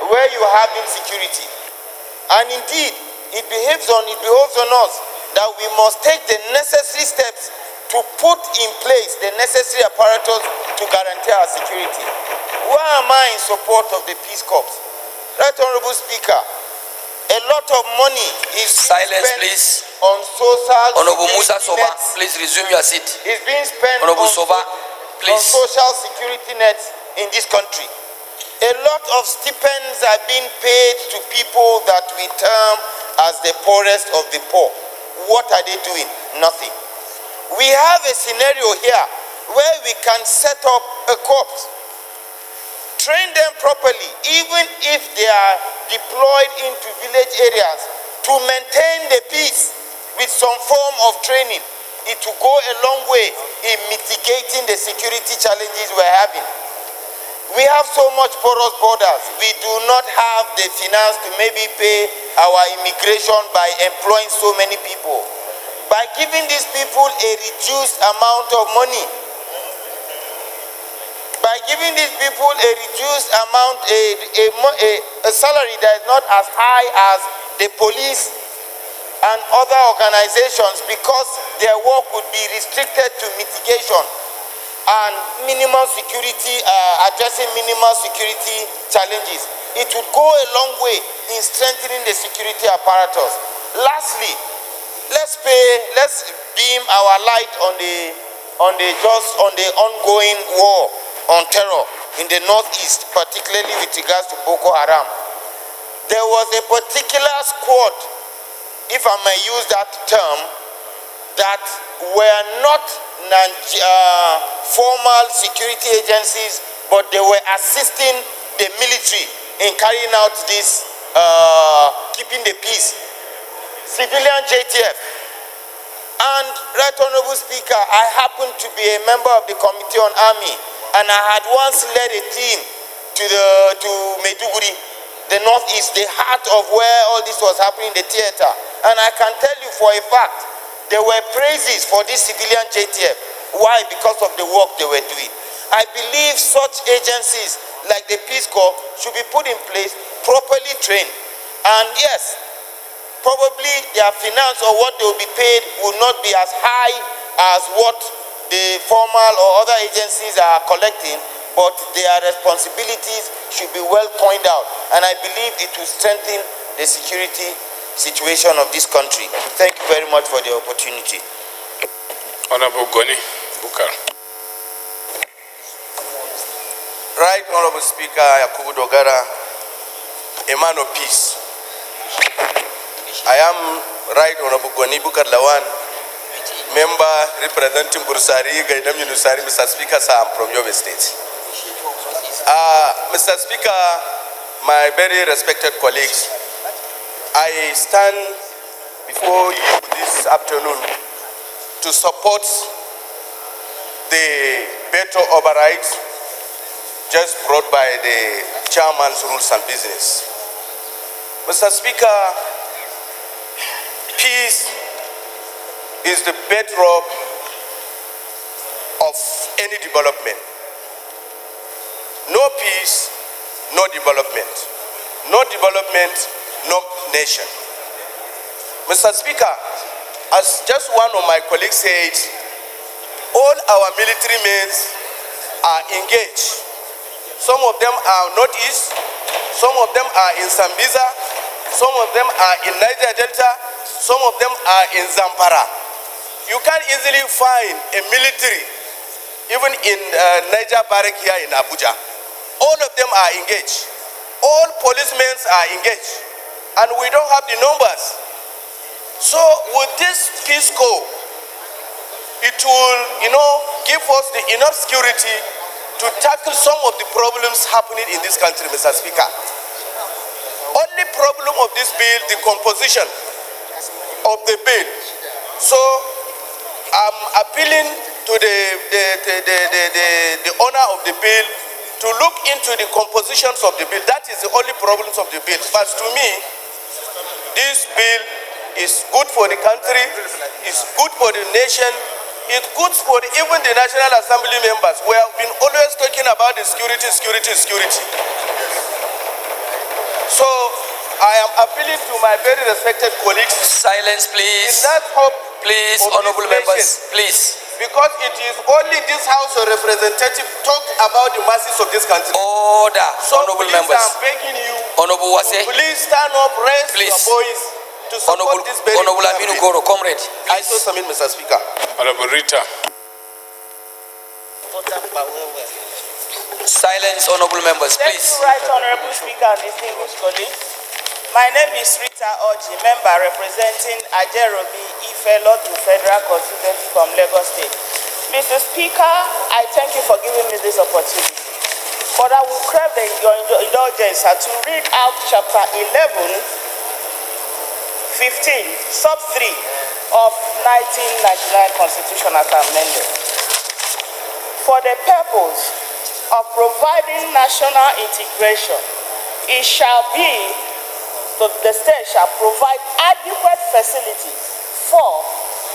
where you have insecurity. And indeed, it behoves on us that we must take the necessary steps to put in place the necessary apparatus to guarantee our security. Why am I in support of the Peace Corps? Right, Honorable Speaker, a lot of money is silence, spent please, on social Honorable Musa security Soba, nets. please resume your seat. It's being spent Honorable on, Soba, please. on social security nets in this country. A lot of stipends are being paid to people that we term as the poorest of the poor. What are they doing? Nothing. We have a scenario here where we can set up a corps, train them properly, even if they are deployed into village areas, to maintain the peace with some form of training. It will go a long way in mitigating the security challenges we're having. We have so much porous borders. We do not have the finance to maybe pay our immigration by employing so many people. By giving these people a reduced amount of money, by giving these people a reduced amount, a salary that is not as high as the police and other organizations, because their work would be restricted to mitigation and minimal security, addressing minimal security challenges. It would go a long way in strengthening the security apparatus. Lastly, let's beam our light on the ongoing war on terror in the northeast, particularly with regards to Boko Haram. There was a particular squad, if I may use that term, that were not formal security agencies, but they were assisting the military in carrying out this keeping the peace. Civilian JTF. And, Right Honorable Speaker, I happen to be a member of the Committee on Army, and I had once led a team to Maiduguri, the northeast, the heart of where all this was happening in the theater. And I can tell you for a fact, there were praises for this civilian JTF. Why? Because of the work they were doing. I believe such agencies like the Peace Corps should be put in place, properly trained. And yes, probably their finance or what they will be paid will not be as high as what the formal or other agencies are collecting, but their responsibilities should be well pointed out. And I believe it will strengthen the security situation of this country. Thank you very much for the opportunity. Honorable Goni Bukar. Right Honorable Speaker Yakubu Dogara, a man of peace. I am Right Honorable Goni Bukar Lawan, member representing Bursari, Gaidam Yunusari, Mr. Speaker, sir, I'm from Yobe State. Mr. Speaker, my very respected colleagues, I stand before you this afternoon to support the veto override just brought by the Chairman's Rules and Business. Mr. Speaker, peace is the bedrock of any development. No peace, no development. No development, no nation. Mr. Speaker, as just one of my colleagues said, all our military men are engaged. Some of them are northeast, some of them are in Sambiza, some of them are in Niger Delta, some of them are in Zampara. You can't easily find a military, even in Niger Barrack here in Abuja. All of them are engaged. All policemen are engaged. And we don't have the numbers. So with this Peace Corps, it will, give us the enough security to tackle some of the problems happening in this country, Mr. Speaker. Only problem of this bill, the composition of the bill. So I'm appealing to the owner of the bill to look into the compositions of the bill. That is the only problems of the bill. But to me, this bill is good for the country, it's good for the nation, it's good for even the National Assembly members. We have been always talking about the security. So I am appealing to my very respected colleagues. Silence, please. In that hope, please, honorable members, please. Because it is only this House of Representatives talk about the masses of this country. Order, so honorable please, members. I'm begging you. Honorable Wase. Please stand up, raise please. your voice to support this very Honorable Aminu Goro, comrade. I so submit, Mr. Speaker. Honorable Rita. Silence, honorable members, please. Thank you, Right Honorable Speaker and distinguished colleagues. My name is Rita Oji, member representing Ajerobi Ifelodu Federal Constituency from Lagos State. Mr. Speaker, I thank you for giving me this opportunity. But I will crave your indulgence to read out chapter 11, 15, sub 3 of 1999 Constitution as amended. For the purpose of providing national integration, it shall be the state shall provide adequate facilities for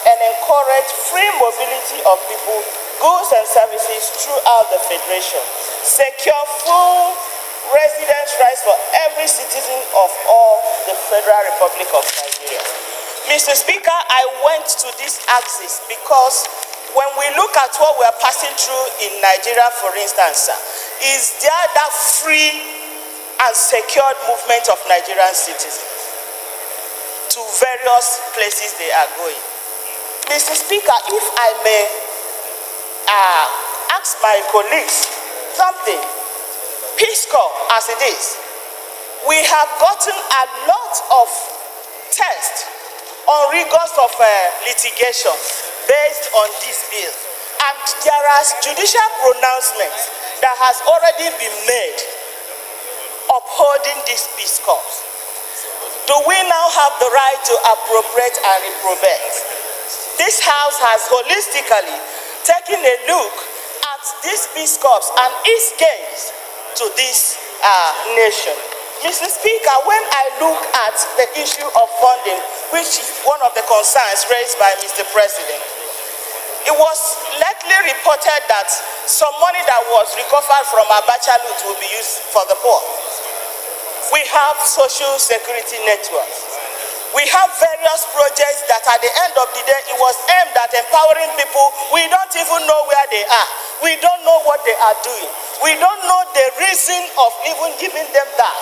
and encourage free mobility of people, goods and services throughout the Federation. Secure full residence rights for every citizen of all the Federal Republic of Nigeria. Mr. Speaker, I went to this axis because when we look at what we are passing through in Nigeria, for instance, is there that free and secured movement of Nigerian citizens to various places they are going? Mr. Speaker, if I may ask my colleagues something, Peace Corps as it is, we have gotten a lot of tests on rigors of litigation based on this bill. And there are judicial pronouncements that has already been made upholding these Peace Corps. Do we now have the right to appropriate and reprobate? This House has holistically taken a look at these Peace Corps and its gains to this nation. Mr. Speaker, when I look at the issue of funding, which is one of the concerns raised by Mr. President, it was allegedly reported that some money that was recovered from Abacha loot will be used for the poor. We have social security networks. We have various projects that at the end of the day, it was aimed at empowering people. We don't even know where they are. We don't know what they are doing. We don't know the reason of even giving them that.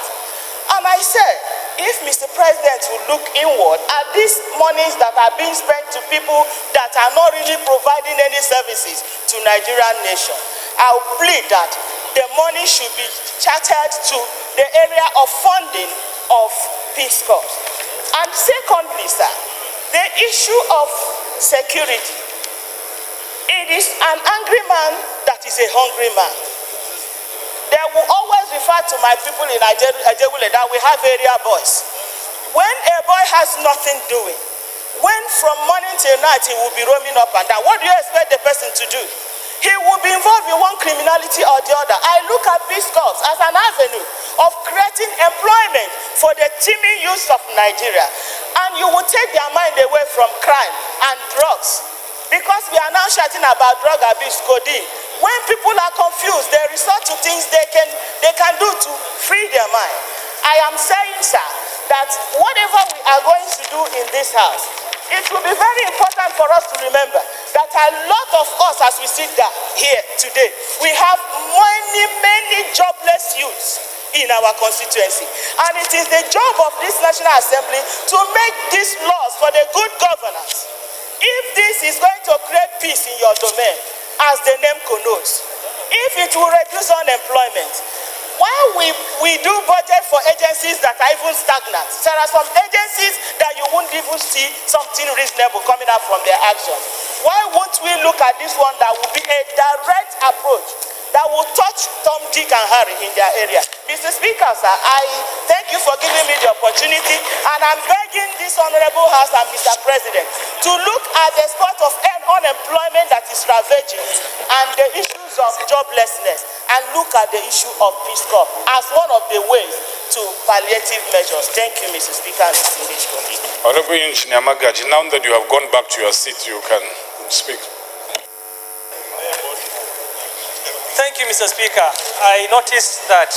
And I said, if Mr. President will look inward at these monies that are being spent to people that are not really providing any services to Nigerian nation, I will plead that the money should be chartered to the area of funding of Peace Corps. And secondly, sir, the issue of security. It is an angry man that is a hungry man. They will always refer to my people in Ajewule that we have area boys. When a boy has nothing doing, when from morning till night he will be roaming up and down, what do you expect the person to do? He will be involved in one criminality or the other. I look at Peace Corps as an avenue of creating employment for the teeming youth of Nigeria. And you will take their mind away from crime and drugs. Because we are now shouting about drug abuse, codeine. When people are confused, they resort to things they can do to free their mind. I am saying, sir, that whatever we are going to do in this house, it will be very important for us to remember that a lot of us, as we sit down here today, we have many jobless youths in our constituency. And it is the job of this National Assembly to make these laws for the good governance. If this is going to create peace in your domain, as the name connotes, if it will reduce unemployment, while we do budget for agencies that are even stagnant, there are some agencies that you won't even see something reasonable coming up from their actions. Why won't we look at this one that will be a direct approach that will touch Tom, Dick, and Harry in their area? Mr. Speaker, sir, I thank you for giving me the opportunity, and I'm begging this Honorable House and Mr. President to look at the spot of unemployment that is ravaging and the issues of joblessness, and look at the issue of Peace Corps as one of the ways to palliative measures. Thank you, Mr. Speaker and distinguished colleagues. Honorable Engineer Magaji, now that you have gone back to your seat, you can speak. Thank you, Mr. Speaker. I noticed that,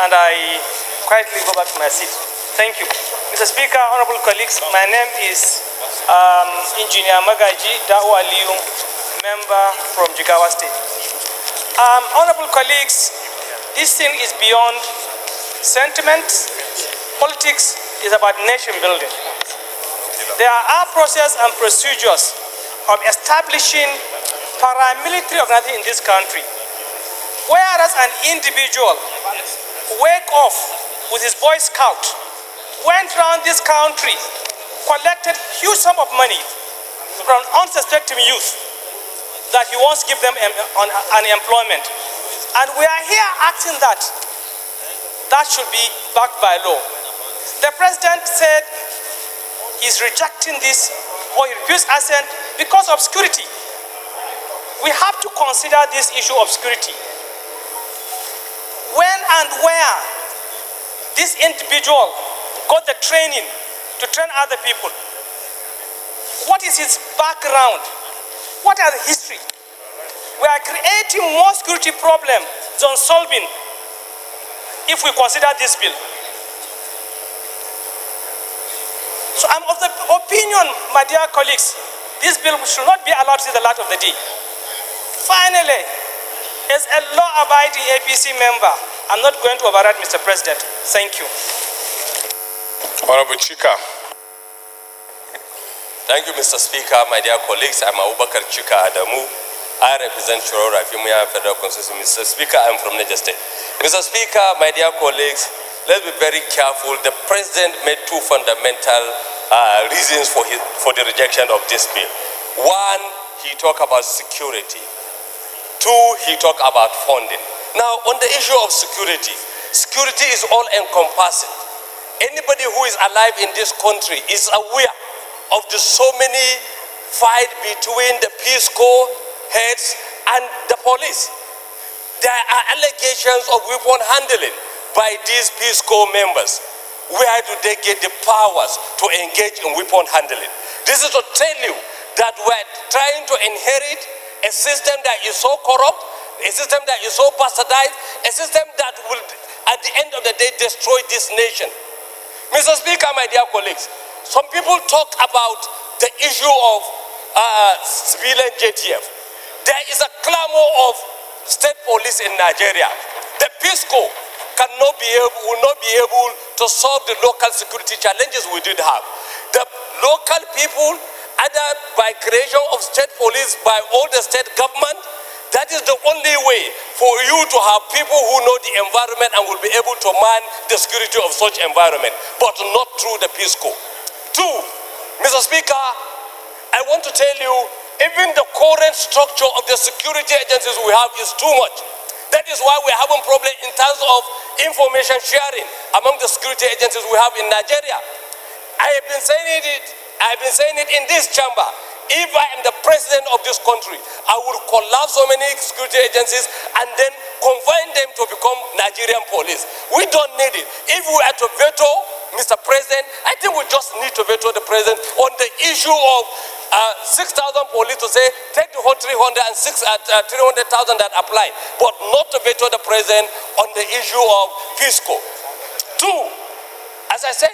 and I quietly go back to my seat. Thank you. Mr. Speaker, honorable colleagues, my name is Engineer Magaji Dao Aliu, member from Jigawa State. Honorable colleagues, this thing is beyond sentiment. Politics is about nation building. There are processes and procedures of establishing paramilitary organization in this country. Whereas an individual wake off with his Boy Scout, went around this country, collected huge sum of money from unsuspecting youth that he wants to give them unemployment. And we are here acting that should be backed by law. The president said he's rejecting this, or he refused assent because of security. We have to consider this issue of security. When and where this individual got the training to train other people? What is his background? What are the history? We are creating more security problems than solving if we consider this bill. So I'm of the opinion, my dear colleagues, this bill should not be allowed to see the light of the day. Finally, as a law-abiding APC member, I'm not going to override Mr. President. Thank you. Honorable Chika. Thank you, Mr. Speaker. My dear colleagues, I'm Abubakar Chika Adamu. I represent Chorora Fimia Federal Constituency. Mr. Speaker, I'm from Niger State. Mr. Speaker, my dear colleagues, let's be very careful. The President made two fundamental reasons for the rejection of this bill. One, he talked about security. Two, he talked about funding. Now, on the issue of security, security is all-encompassing. Anybody who is alive in this country is aware of the so many fight between the Peace Corps heads and the police. There are allegations of weapon handling by these Peace Corps members. Where do they get the powers to engage in weapon handling? This is to tell you that we're trying to inherit a system that is so corrupt, a system that is so bastardized, a system that will, at the end of the day, destroy this nation. Mr. Speaker, my dear colleagues, some people talk about the issue of civilian JTF. There is a clamor of state police in Nigeria. The PISCO will not be able to solve the local security challenges we did have. The local people, either by creation of state police by all the state government, that is the only way for you to have people who know the environment and will be able to man the security of such environment, but not through the PISCO. Two, Mr. Speaker, I want to tell you, even the current structure of the security agencies we have is too much. That is why we're having problems in terms of information sharing among the security agencies we have in Nigeria. I have been saying it in this chamber. If I am the president of this country, I would collapse so many security agencies and then confine them to become Nigerian police. We don't need it. If we are to veto Mr. President, I think we just need to veto the president on the issue of 6,000 police to say, take the whole 300,000 that apply, but not to veto the president on the issue of PISCO. Two, as I said,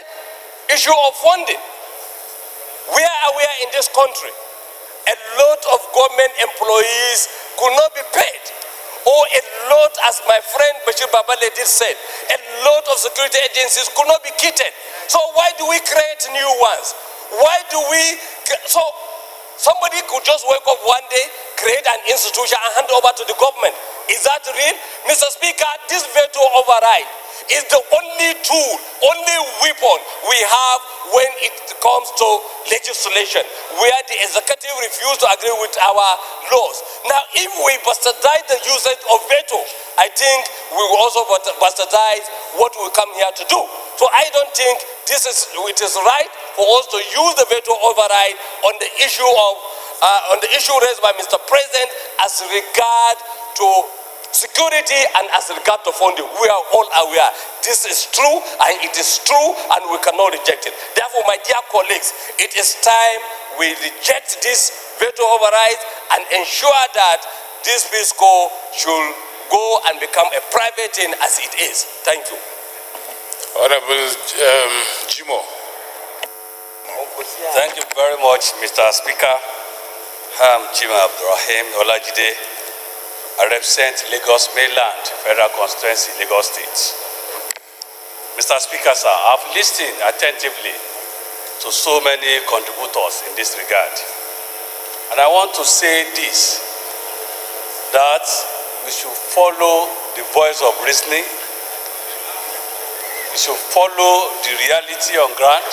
issue of funding. Where are we in this country? A lot of government employees could not be paid. Or a lot, as my friend Bashir Babale did said, a lot of security agencies could not be kitted. So why do we create new ones? Why do we... So somebody could just wake up one day, create an institution and hand over to the government. Is that real? Mr. Speaker, this veto override is the only tool, only weapon we have when it comes to legislation, where the executive refuse to agree with our laws. Now, if we bastardize the usage of veto, I think we will also bastardize what we come here to do. So I don't think it is right for us to use the veto override on the issue raised by Mr. President as regard to security and as regard to funding. We are all aware this is true and it is true and we cannot reject it. Therefore, my dear colleagues, it is time we reject this veto override and ensure that this PISCO should go and become a private thing as it is. Thank you. Honorable Jimo. Thank you very much, Mr. Speaker. I'm Jimo Abdurrahim Olajide. I represent Lagos Mainland, Federal Constituency, Lagos State. Mr. Speaker, sir, I've listened attentively to so many contributors in this regard. And I want to say this, that we should follow the voice of reasoning. We should follow the reality on ground.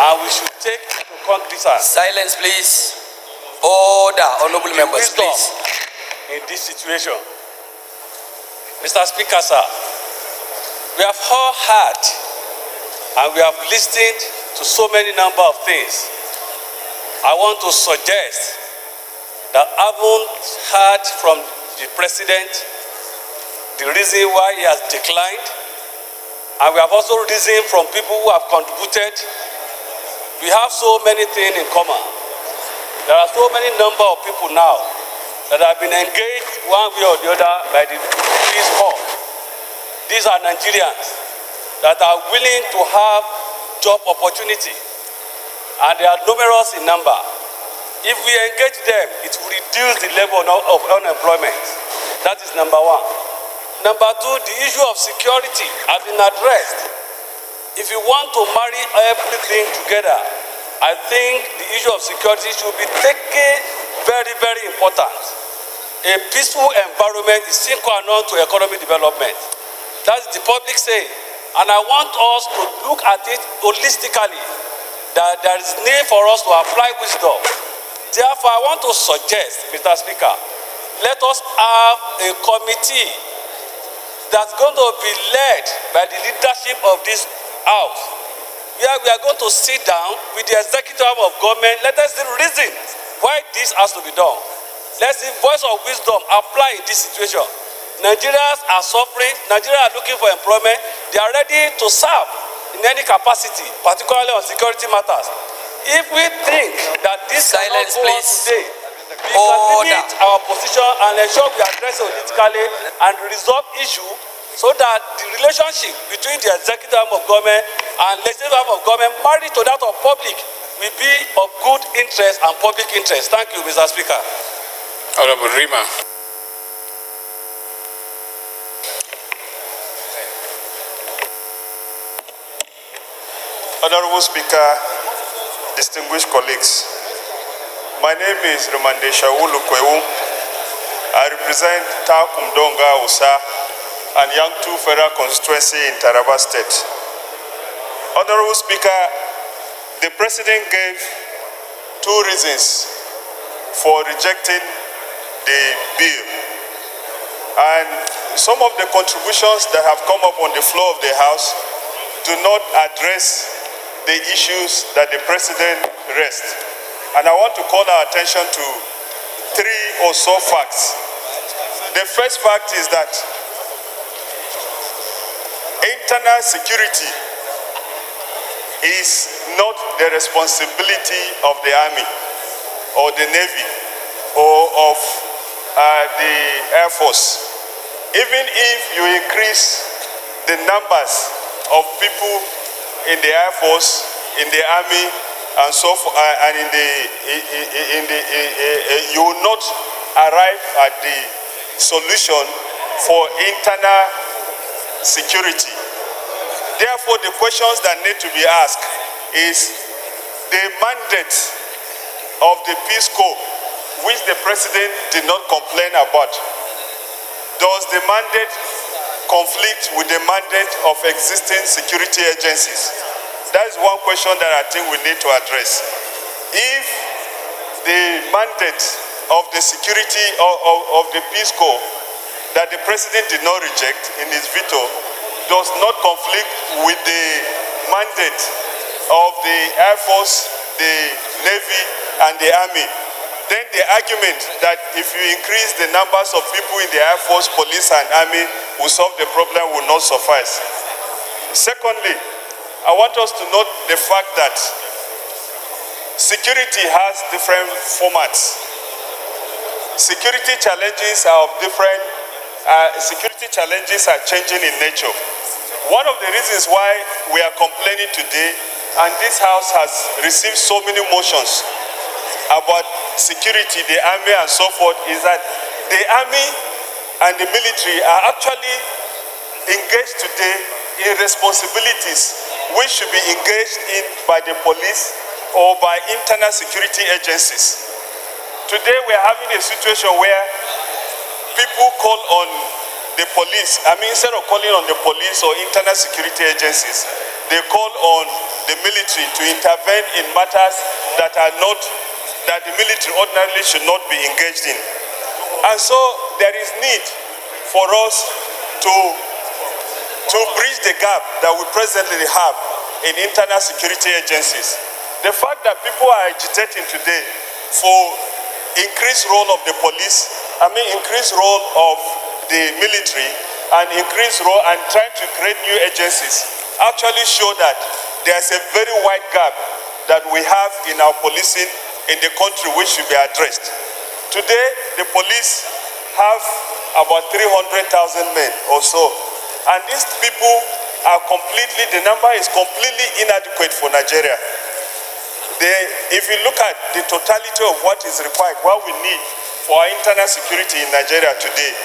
And we should take into cognizance. Silence, please. Order, honorable members, please. In this situation, Mr. Speaker, sir, we have all heard and we have listened to so many number of things. I want to suggest that I haven't heard from the president the reason why he has declined, and we have also reasoned from people who have contributed. We have so many things in common. There are so many number of people now that have been engaged one way or the other by the peace corps. These are Nigerians that are willing to have job opportunity, and they are numerous in number. If we engage them, it will reduce the level of unemployment. That is number one. Number two, the issue of security has been addressed. If you want to marry everything together, I think the issue of security should be taken very, very important. A peaceful environment is sine qua non to economic development. That's the public saying. And I want us to look at it holistically, that there is need for us to apply wisdom. Therefore, I want to suggest, Mr. Speaker, let us have a committee that's going to be led by the leadership of this House, where we are going to sit down with the executive arm of government. Let us reason why this has to be done. Let's see voice of wisdom apply in this situation. Nigerians are suffering. Nigerians are looking for employment. They are ready to serve in any capacity, particularly on security matters. If we think that this silence, please. Today, we can limit our position and ensure we address it politically and resolve issue so that the relationship between the executive arm of government and legislative arm of government married to that of public will be of good interest and public interest. Thank you, Mr. Speaker. Honorable Rima. Honorable Speaker, distinguished colleagues, my name is Remande Shawulu-Kwewu. I represent Takumdonga Usa and Yangtu Federal Constituency in Taraba State. Honorable Speaker, the President gave two reasons for rejecting the bill. And some of the contributions that have come up on the floor of the House do not address the issues that the President raised. And I want to call our attention to three or so facts. The first fact is that internal security is not the responsibility of the Army or the Navy or of the Air Force. Even if you increase the numbers of people in the Air Force, in the Army, and so forth, and you will not arrive at the solution for internal security. Therefore, the questions that need to be asked is the mandate of the Peace Corps, which the President did not complain about. Does the mandate conflict with the mandate of existing security agencies? That is one question that I think we need to address. If the mandate of the security of the Peace Corps that the President did not reject in his veto does not conflict with the mandate of the Air Force, the Navy, and the Army, then the argument that if you increase the numbers of people in the Air Force, Police, and Army will solve the problem will not suffice. Secondly, I want us to note the fact that security has different formats. Security challenges are of different, security challenges are changing in nature. One of the reasons why we are complaining today, and this House has received so many motions about security, the Army and so forth, is that the Army and the military are actually engaged today in responsibilities which should be engaged in by the police or by internal security agencies. Today we are having a situation where people call on the police, instead of calling on the police or internal security agencies, they call on the military to intervene in matters that are not, that the military ordinarily should not be engaged in. And so there is need for us to bridge the gap that we presently have in internal security agencies. The fact that people are agitating today for increased role of the police, increased role of the military, and increased role and trying to create new agencies actually show that there's a very wide gap that we have in our policing in the country which should be addressed. Today, the police have about 300,000 men or so. And these people are completely, the number is completely inadequate for Nigeria. If you look at the totality of what is required, what we need for our internal security in Nigeria today,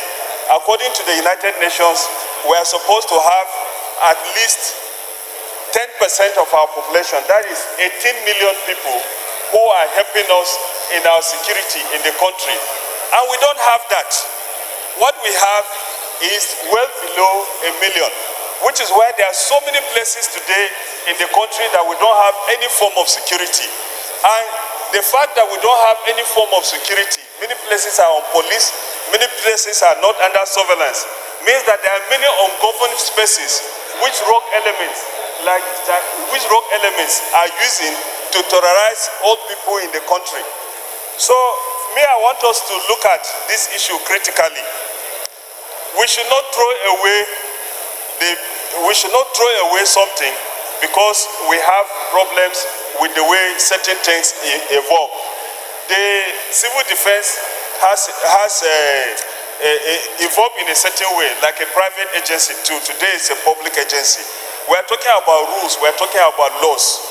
according to the United Nations, we are supposed to have at least 10% of our population, that is 18 million people, who are helping us in our security in the country. And we don't have that. What we have is well below 1 million, which is why there are so many places today in the country that we don't have any form of security. And the fact that we don't have any form of security, many places are on police, many places are not under surveillance, means that there are many ungoverned spaces which rogue elements are using to terrorize all people in the country. So, I want us to look at this issue critically. We should not throw away something because we have problems with the way certain things evolve. The civil defense has evolved in a certain way, like a private agency too. Today it's a public agency. We are talking about rules, we are talking about laws.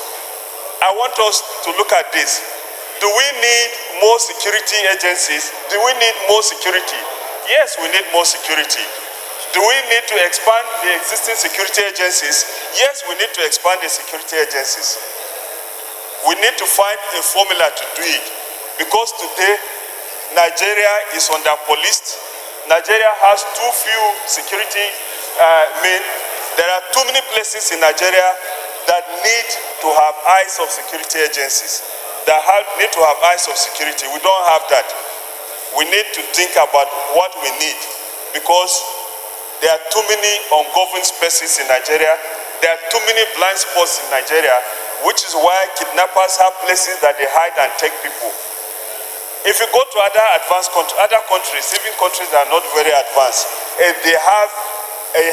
I want us to look at this. Do we need more security agencies? Do we need more security? Yes, we need more security. Do we need to expand the existing security agencies? Yes, we need to expand the security agencies. We need to find a formula to do it. Because today, Nigeria is under-policed. Nigeria has too few security men. There are too many places in Nigeria that need to have eyes of security agencies, that need to have eyes of security. We don't have that. We need to think about what we need, because there are too many ungoverned spaces in Nigeria. There are too many blind spots in Nigeria, which is why kidnappers have places that they hide and take people. If you go to other advanced countries, other countries, even countries that are not very advanced, they have a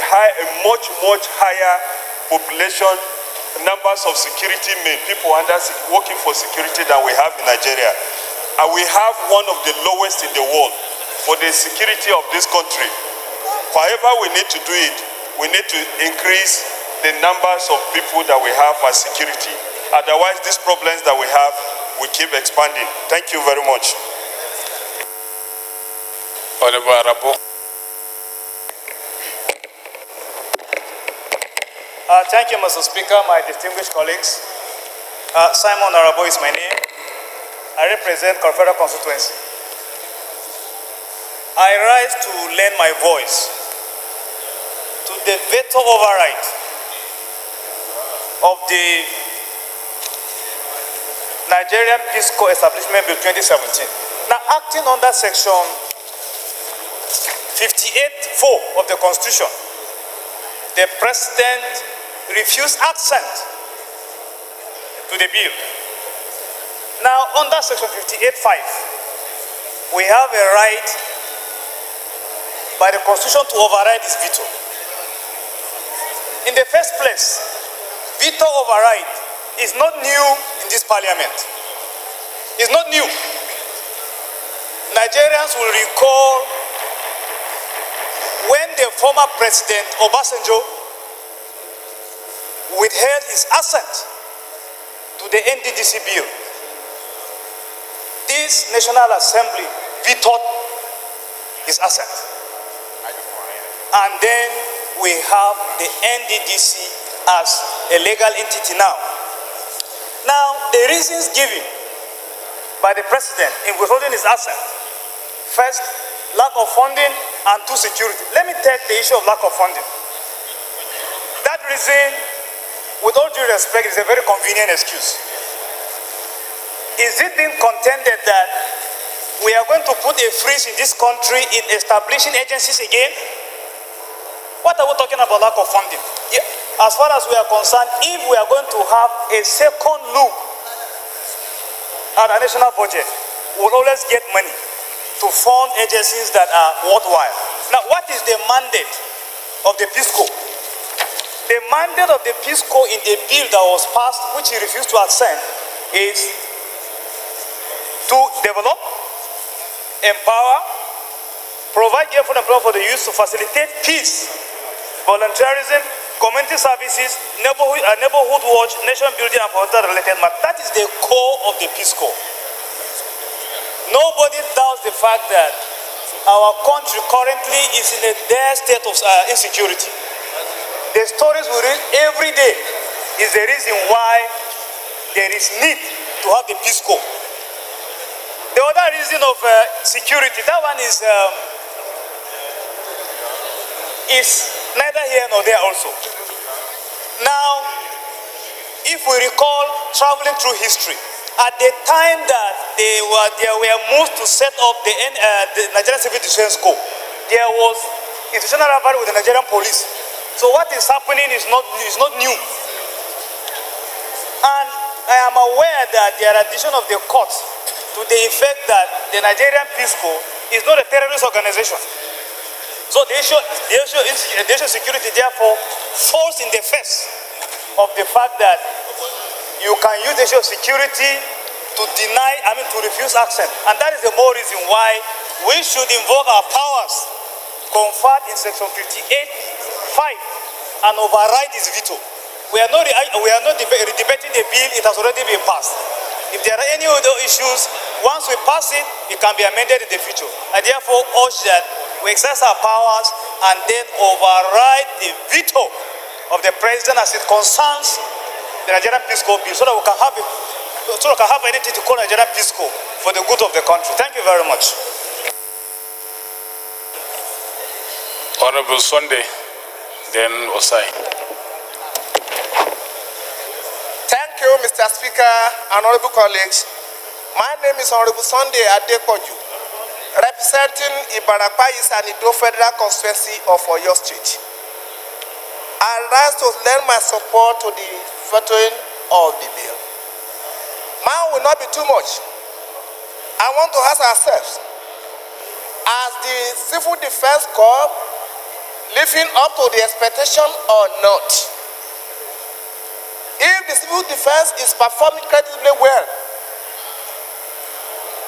much higher population, numbers of security men, people working for security than we have in Nigeria. And we have one of the lowest in the world for the security of this country. However we need to do it, we need to increase the numbers of people that we have as security. Otherwise, these problems that we have will keep expanding. Thank you very much. Honorable Arabo. Thank you, Mr. Speaker, my distinguished colleagues. Simon Arabo is my name. I represent Confederal constituency. I rise to lend my voice to the veto override of the Nigerian Peace Corps Establishment Bill 2017. Now, acting under section 58(4) of the Constitution, the President refused assent to the bill. Now, under section 58(5), we have a right by the Constitution to override this veto. In the first place, veto override is not new in this parliament. It's not new. Nigerians will recall when the former President Obasanjo withheld his assent to the NDDC bill. This National Assembly vetoed his assent. And then we have the NDDC as a legal entity now. Now, the reasons given by the President in withholding his assent: first, lack of funding, and two, security. Let me take the issue of lack of funding. That reason, with all due respect, is a very convenient excuse. Is it being contended that we are going to put a freeze in this country in establishing agencies again? What are we talking about lack of funding? Yeah, as far as we are concerned, if we are going to have a second look at our national budget, we'll always get money to fund agencies that are worthwhile. Now, what is the mandate of the Peace Corps? The mandate of the Peace Corps in a bill that was passed, which he refused to assent, is to develop, empower, provide gainful employment for the youth to facilitate peace, volunteerism, community services, neighborhood watch, nation building, and related matters. That is the core of the Peace Corps. Nobody doubts the fact that our country currently is in a dire state of insecurity. The stories we read every day is the reason why there is need to have the Peace Corps. The other reason of security, that one is neither here nor there also. Now, if we recall traveling through history, at the time that there were moves to set up the Nigerian Civil Defense Corps, there was institutional rivalry with the Nigerian police. So what is happening is not new. And I am aware that there are addition of the courts to the effect that the Nigerian Peace Corps is not a terrorist organization. So the issue of security, therefore, falls in the face of the fact that you can use the issue of security to to refuse action. And that is the more reason why we should invoke our powers conferred in Section 58(5) and override his veto. We are not debating the bill, it has already been passed. If there are any other issues, once we pass it, it can be amended in the future. I therefore urge that we exercise our powers and then override the veto of the president as it concerns the Nigerian Peace Corps bill, so that we can have anything to call Nigerian Peace Corps for the good of the country. Thank you very much. Honorable Sunday, then Osai. Thank you, Mr. Speaker and honorable colleagues. My name is Honorable Sunday Adepoju, representing Ibarapa East and Ido Federal Constituency of Oyo State. I rise to lend my support to the vetoing of the bill. Mine will not be too much. I want to ask ourselves, as the Civil Defense Corps living up to the expectation or not? If the civil defense is performing credibly well,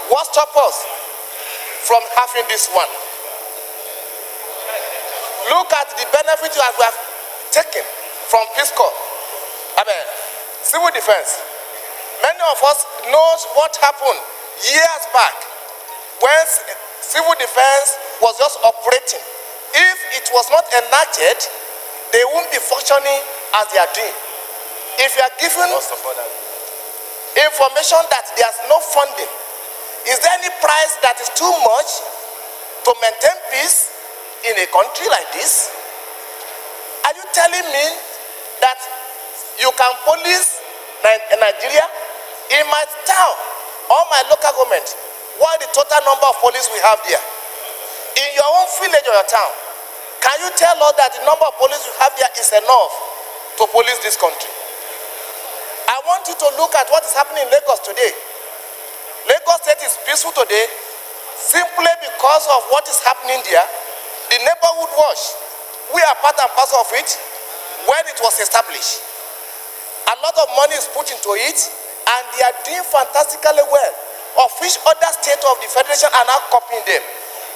what stops us from having this one? Look at the benefit that we have taken from Peace Corps. Civil defense. Many of us know what happened years back when civil defense was just operating. If it was not enacted, they won't be functioning as they are doing. If you are given information that there's no funding, is there any price that is too much to maintain peace in a country like this? Are you telling me that you can police Nigeria? In my town or my local government, what is the total number of police we have there? In your own village or your town, can you tell us that the number of police you have there is enough to police this country? I want you to look at what is happening in Lagos today. Lagos State is peaceful today simply because of what is happening there. The neighborhood watch, we are part and parcel of it when it was established. A lot of money is put into it and they are doing fantastically well, of which other states of the federation are now copying them.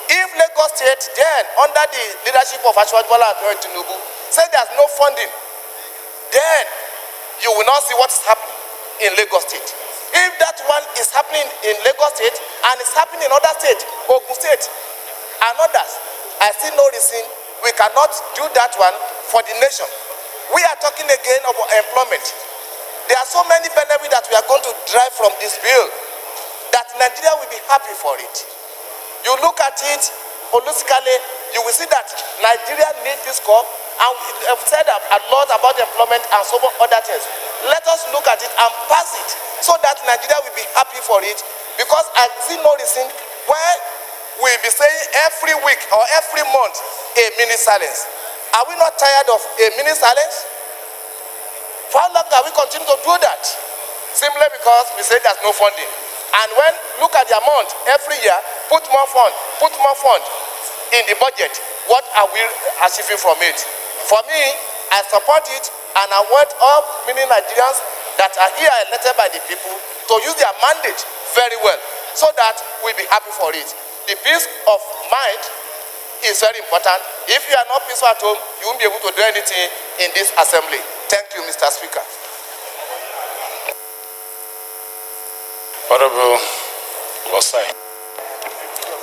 If Lagos State then, under the leadership of Ashwaji Bola Tinubu, say there's no funding, then you will not see what is happening in Lagos State. If that one is happening in Lagos State and it's happening in other states, Ogun State and others, I see no reason we cannot do that one for the nation. We are talking again about employment. There are so many benefits that we are going to derive from this bill that Nigeria will be happy for it. You look at it holistically, you will see that Nigeria needs this corps, and we have said a lot about employment and so many other things. Let us look at it and pass it so that Nigeria will be happy for it, because I see no reason why we'll be saying every week or every month a mini silence. Are we not tired of a mini silence? For how long can we continue to do that? Simply because we say there's no funding. And when look at the amount every year, put more fund in the budget. What are we achieving from it? For me, I support it, and I want all many Nigerians that are here elected by the people to use their mandate very well, so that we'll be happy for it. The peace of mind is very important. If you are not peaceful at home, you won't be able to do anything in this assembly. Thank you, Mr. Speaker. Honorable Osai.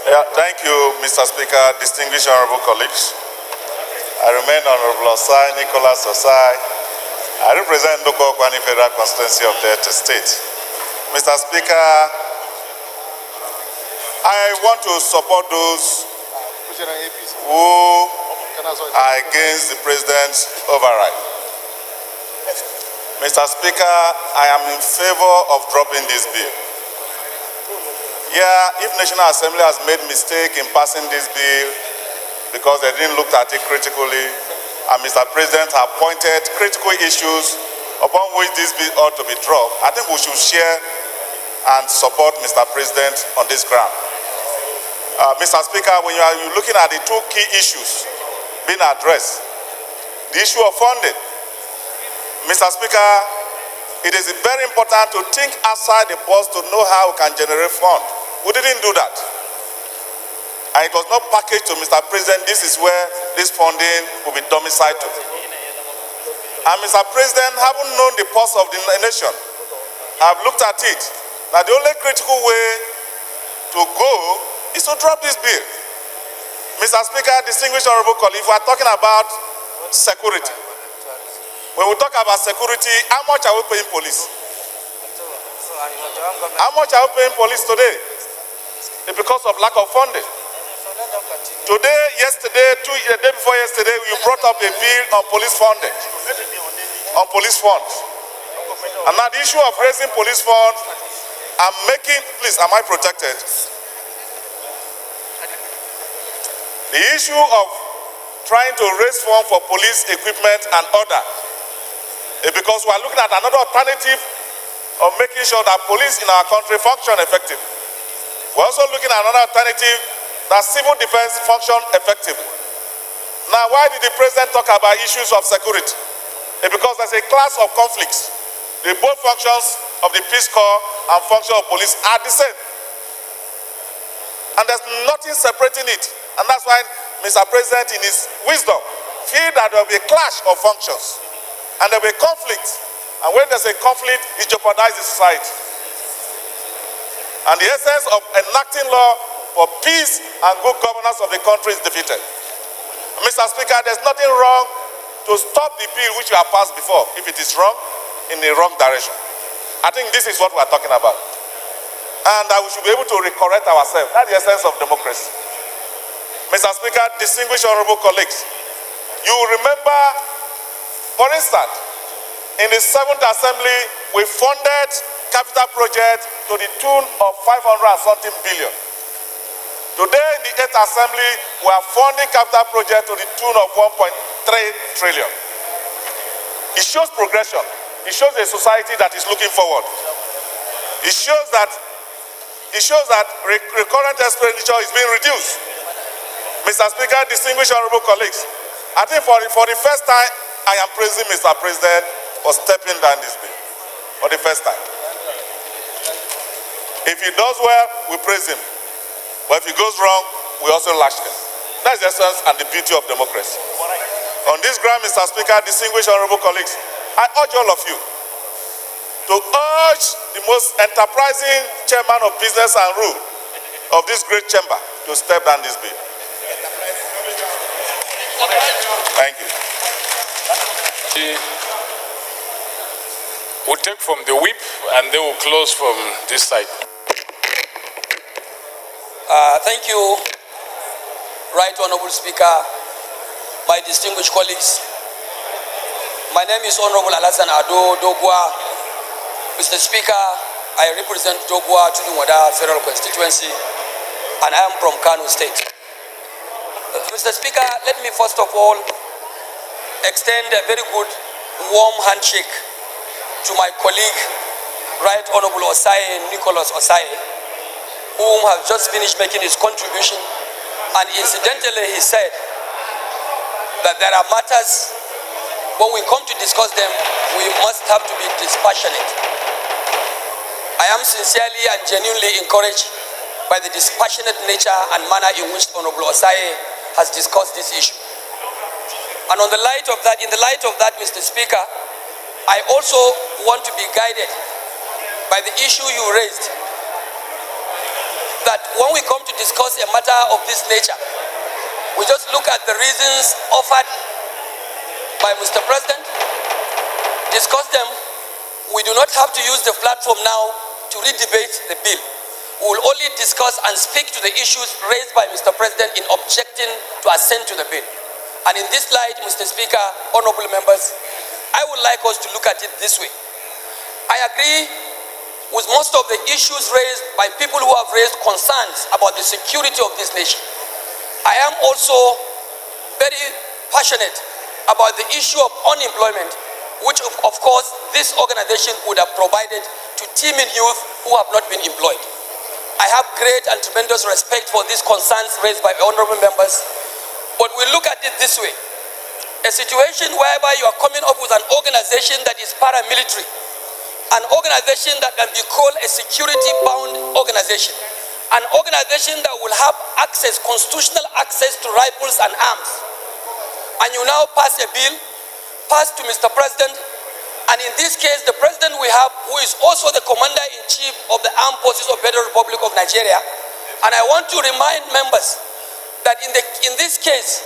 Yeah, thank you, Mr. Speaker, distinguished honorable colleagues. I remain Honorable Osai, Nicholas Osai. I represent Ndoko Okwani Federal Constituency of Delta State. Mr. Speaker, I want to support those who are against the president's override. Mr. Speaker, I am in favor of dropping this bill. Yeah, if National Assembly has made mistake in passing this bill because they didn't look at it critically, and Mr. President have pointed critical issues upon which this bill ought to be dropped, I think we should share and support Mr. President on this ground. Mr. Speaker, when you're looking at the two key issues being addressed, the issue of funding. Mr. Speaker, it is very important to think outside the box to know how we can generate funds. We didn't do that. And it was not packaged to Mr. President, this is where this funding will be domiciled to. And Mr. President, having known the pulse of the nation, I've looked at it, that the only critical way to go is to drop this bill. Mr. Speaker, distinguished honorable colleague, we are talking about security. When we talk about security, how much are we paying police? How much are we paying police today? It's because of lack of funding. Today, yesterday, the day before yesterday, you brought up a bill on police funding, on police funds. And now the issue of raising police funds and making, please, am I protected? The issue of trying to raise funds for police equipment and order is because we are looking at another alternative of making sure that police in our country function effectively. We're also looking at another alternative that civil defense function effectively. Now, why did the president talk about issues of security? It's because there's a class of conflicts. The both functions of the Peace Corps and function of police are the same. And there's nothing separating it. And that's why Mr. President, in his wisdom, feel that there will be a clash of functions. And there will be a conflict. And when there's a conflict, it jeopardizes society. And the essence of enacting law for peace and good governance of the country is defeated. Mr. Speaker, there's nothing wrong to stop the bill which you have passed before, if it is wrong, in the wrong direction. I think this is what we are talking about. And we should be able to recorrect ourselves. That's the essence of democracy. Mr. Speaker, distinguished honorable colleagues, you remember, for instance, in the 7th Assembly, we funded capital projects to the tune of 500-something billion. Today, in the 8th Assembly, we are funding capital projects to the tune of 1.3 trillion. It shows progression. It shows a society that is looking forward. It shows that recurrent expenditure is being reduced. Mr. Speaker, distinguished honorable colleagues, I think for the first time, I am praising Mr. President for stepping down this bill. For the first time. If he does well, we praise him. But if he goes wrong, we also lash him. That's the essence and the beauty of democracy. On this ground, Mr. Speaker, distinguished honorable colleagues, I urge all of you to urge the most enterprising chairman of business and rule of this great chamber to step down this bill. Thank you. We'll take from the whip and they will close from this side. Thank you, Right Honorable Speaker, my distinguished colleagues. My name is Honorable Alassane Ado Dogwa. Mr. Speaker, I represent Dogwa Tudunwada Federal Constituency and I am from Kano State. Mr. Speaker, let me first of all extend a very good warm handshake to my colleague, Right Honorable Nicholas Osai, whom has just finished making his contribution, and incidentally he said that there are matters, when we come to discuss them, we must have to be dispassionate. I am sincerely and genuinely encouraged by the dispassionate nature and manner in which Honorable Osai has discussed this issue. And in the light of that, Mr. Speaker, I also want to be guided by the issue you raised, that when we come to discuss a matter of this nature, we just look at the reasons offered by Mr. President, discuss them. We do not have to use the platform now to re-debate the bill. We will only discuss and speak to the issues raised by Mr. President in objecting to assent to the bill. And in this light, Mr. Speaker, honorable members, I would like us to look at it this way. I agree with most of the issues raised by people who have raised concerns about the security of this nation. I am also very passionate about the issue of unemployment, which of course this organization would have provided to teeming youth who have not been employed. I have great and tremendous respect for these concerns raised by honorable members, but we look at it this way. A situation whereby you are coming up with an organization that is paramilitary, an organization that can be called a security-bound organization, an organization that will have access, constitutional access to rifles and arms. And you now pass a bill, passed to Mr. President, and in this case, the president we have, who is also the commander-in-chief of the Armed Forces of the Federal Republic of Nigeria, and I want to remind members that in this case,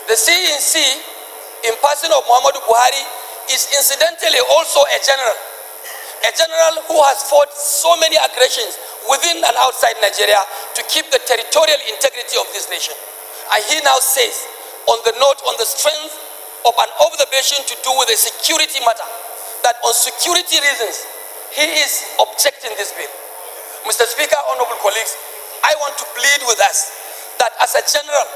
the CNC, in person of Muhammadu Buhari, is incidentally also a general who has fought so many aggressions within and outside Nigeria to keep the territorial integrity of this nation. And he now says, on the strength of an observation to do with a security matter, that on security reasons, he is objecting this bill. Mr. Speaker, honorable colleagues, I want to plead with us that as a general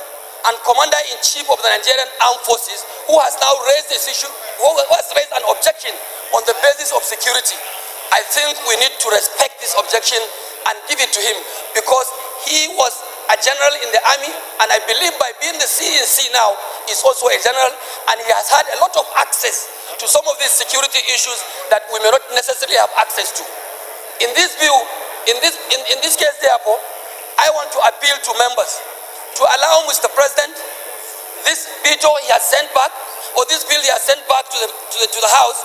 and commander-in-chief of the Nigerian Armed Forces, who has now raised this issue, who has raised an objection on the basis of security, I think we need to respect this objection and give it to him, because he was a general in the army, and I believe by being the CNC now, is also a general, and he has had a lot of access to some of these security issues that we may not necessarily have access to. In this view, in this case, therefore, I want to appeal to members to allow Mr. President this veto he has sent back, or this bill he has sent back to the House,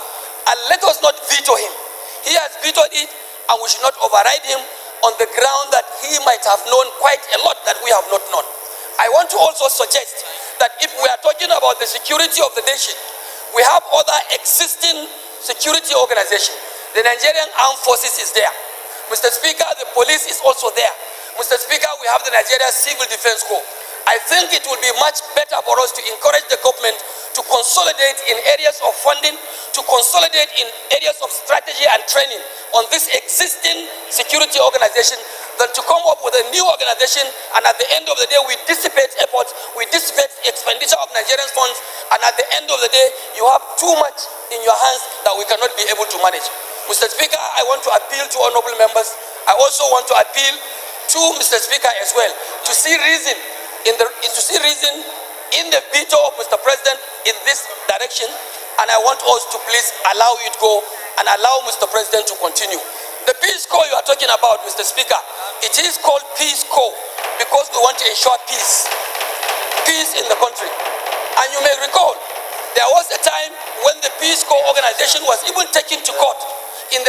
and let us not veto him. He has vetoed it, and we should not override him on the ground that he might have known quite a lot that we have not known. I want to also suggest that if we are talking about the security of the nation, we have other existing security organizations. The Nigerian Armed Forces is there. Mr. Speaker, the police is also there. Mr. Speaker, we have the Nigeria Civil Defense Corps. I think it will be much better for us to encourage the government to consolidate in areas of funding, to consolidate in areas of strategy and training on this existing security organization, than to come up with a new organization, and at the end of the day we dissipate efforts, we dissipate expenditure of Nigerian funds, and at the end of the day you have too much in your hands that we cannot be able to manage. Mr. Speaker, I want to appeal to honorable members. I also want to appeal to Mr. Speaker as well to see reason in the veto of Mr. President in this direction, and I want us to please allow it go and allow Mr. President to continue. The Peace Corps you are talking about, Mr. Speaker, it is called Peace Corps because we want to ensure peace in the country. And you may recall, there was a time when the Peace Corps organization was even taken to court in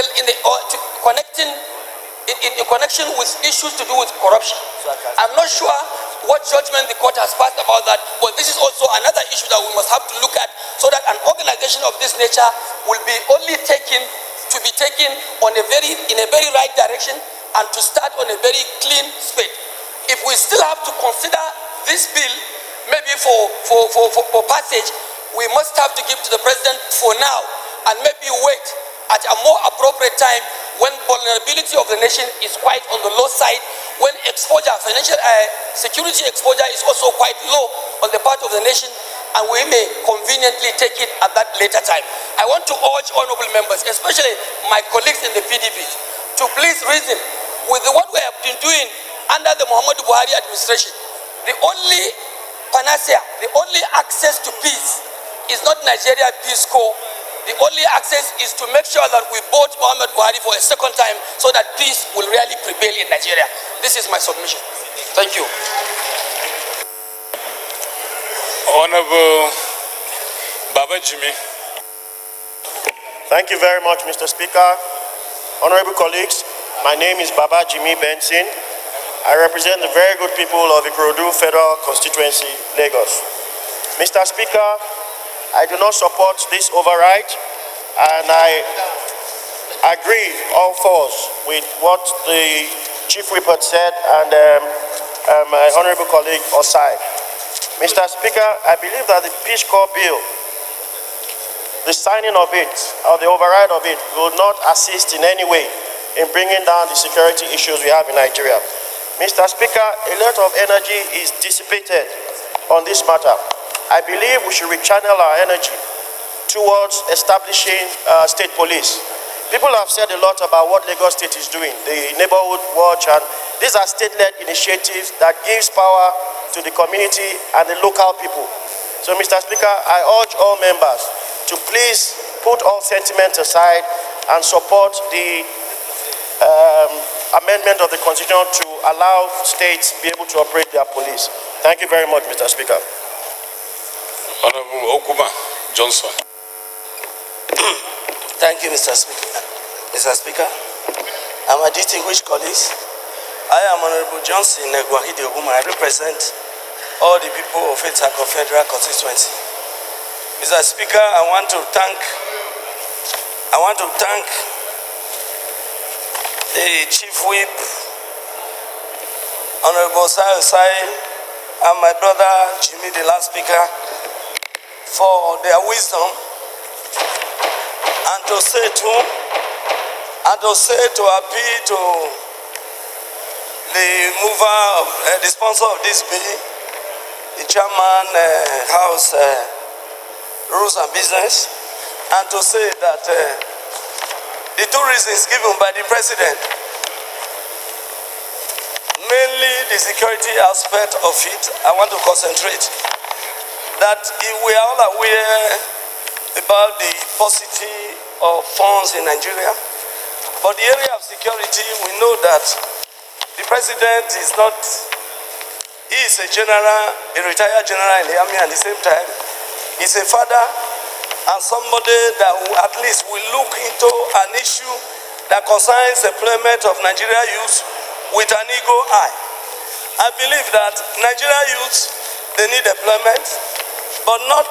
connection with issues to do with corruption. I'm not sure what judgment the court has passed about that, but this is also another issue that we must have to look at, so that an organization of this nature will be only taken in a very right direction, and to start on a very clean slate. If we still have to consider this bill, maybe for passage, we must have to give to the president for now, and maybe wait at a more appropriate time when vulnerability of the nation is quite on the low side, when exposure, financial security exposure is also quite low on the part of the nation, and we may conveniently take it at that later time. I want to urge honorable members, especially my colleagues in the PDP, to please reason with what we have been doing under the Muhammadu Buhari administration. The only panacea, the only access to peace is not Nigeria Peace Corps. The only access is to make sure that we vote Muhammadu Buhari for a second time, so that peace will really prevail in Nigeria. This is my submission. Thank you. Honorable Baba Jimmy. Thank you very much, Mr. Speaker. Honorable colleagues, my name is Baba Jimmy Benson. I represent the very good people of Ikorodu Federal Constituency, Lagos. Mr. Speaker, I do not support this override, and I agree all fours with what the Chief Whip had said and my honorable colleague Osai. Mr. Speaker, I believe that the Peace Corps bill, the signing of it, or the override of it, will not assist in any way in bringing down the security issues we have in Nigeria. Mr. Speaker, a lot of energy is dissipated on this matter. I believe we should rechannel our energy towards establishing state police. People have said a lot about what Lagos State is doing, the neighborhood watch, and these are state-led initiatives that gives power to the community and the local people. So, Mr. Speaker, I urge all members to please put all sentiments aside and support the amendment of the Constitution to allow states be able to operate their police. Thank you very much, Mr. Speaker. Honorable Okuma Johnson. Thank you, Mr. Speaker. Mr. Speaker, and my distinguished colleagues, I am Honorable Johnson Negwahide Oguma. I represent all the people of Etako Federal Constituency. Mr. Speaker, I want to thank the Chief Whip, Honorable Osai, and my brother Jimmy, the last speaker, for their wisdom, and to say to appeal to the mover of the sponsor of this bill, the chairman House Rules and Business, and to say that the two reasons given by the president, mainly the security aspect of it, I want to concentrate. That we are all aware about the paucity of funds in Nigeria, but the area of security, we know that the president is not, he is a general, a retired general in the army, and at the same time, he's a father and somebody that will, at least will look into an issue that concerns employment of Nigeria youth with an eagle eye. I believe that Nigeria youth, they need employment, but not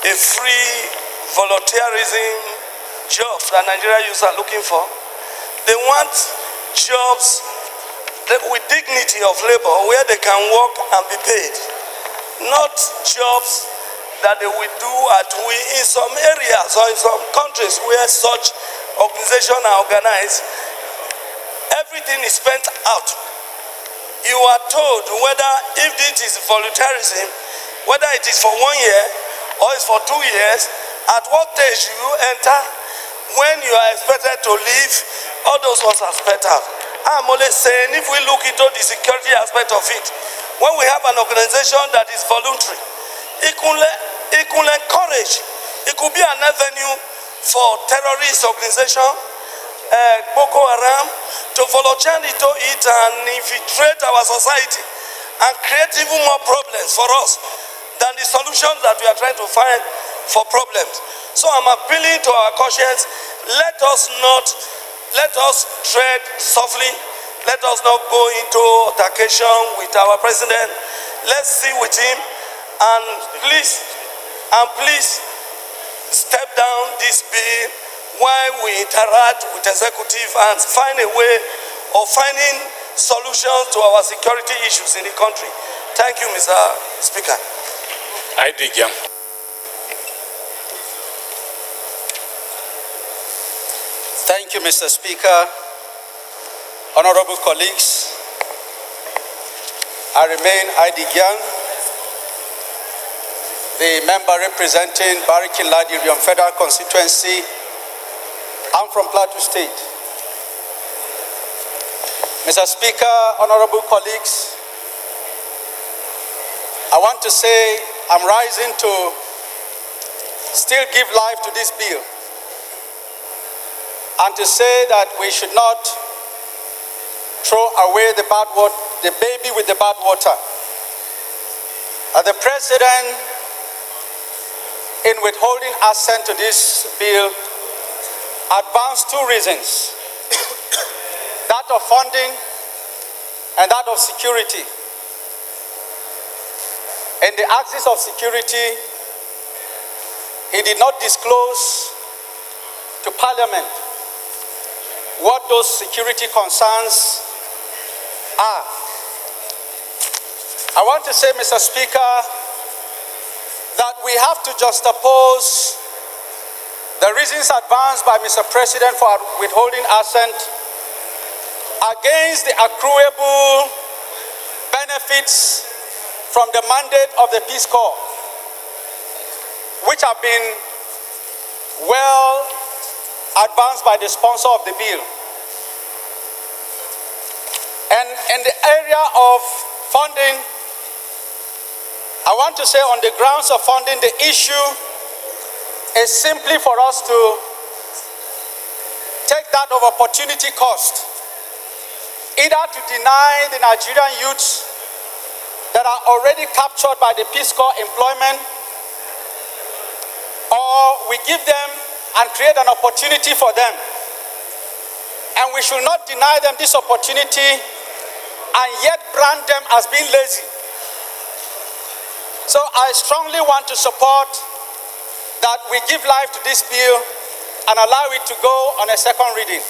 a free volunteerism jobs that Nigeria youths are looking for. They want jobs with dignity of labor where they can work and be paid, not jobs that they will do in some areas or in some countries where such organizations are organized. Everything is spent out. You are told whether if it is volunteerism, whether it is for 1 year or it's for 2 years, at what stage you enter, when you are expected to leave, all those ones are spent out. I'm only saying if we look into the security aspect of it, when we have an organization that is voluntary, it could encourage, it could be an avenue for terrorist organization, Boko Haram, to volunteer into it and infiltrate our society and create even more problems for us than the solutions that we are trying to find for problems. So I'm appealing to our conscience, let us tread softly, let us not go into altercation with our president. Let's see with him, and please step down this bill while we interact with executive and find a way of finding solutions to our security issues in the country. Thank you, Mr. Speaker. I dig you. Thank you, Mr. Speaker. Honorable colleagues, I remain Aidi Gyang, the member representing Barikin Ladi Federal Constituency. I'm from Plateau State. Mr. Speaker, honorable colleagues, I want to say I'm rising to still give life to this bill and to say that we should not throw away the baby with the bad water. The president, in withholding assent to this bill, advanced two reasons, that of funding and that of security. In the axis of security, he did not disclose to Parliament what those security concerns are. I want to say, Mr. Speaker, that we have to juxtapose the reasons advanced by Mr. President for withholding assent against the accruable benefits from the mandate of the Peace Corps, which have been well advanced by the sponsor of the bill. And in the area of funding, I want to say on the grounds of funding, the issue is simply for us to that of opportunity cost, either to deny the Nigerian youths that are already captured by the Peace Corps employment, or we give them and create an opportunity for them. And we should not deny them this opportunity and yet brand them as being lazy. So I strongly want to support that we give life to this bill and allow it to go on a second reading.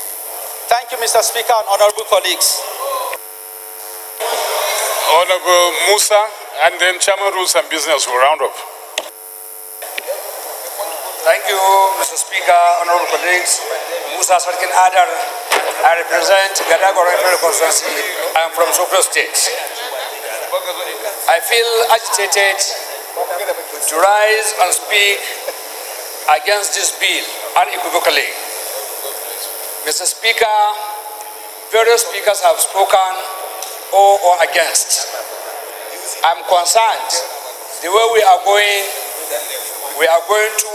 Thank you, Mr. Speaker and honorable colleagues. Honorable Musa, and then Chairman Rules and Business will round up. Thank you, Mr. Speaker, honorable colleagues. Musa Sarkin Adar, I represent Gadagoro constituency. I am from Sokoto State. I feel agitated to rise and speak against this bill unequivocally. Mr. Speaker, various speakers have spoken or against. I'm concerned the way we are going to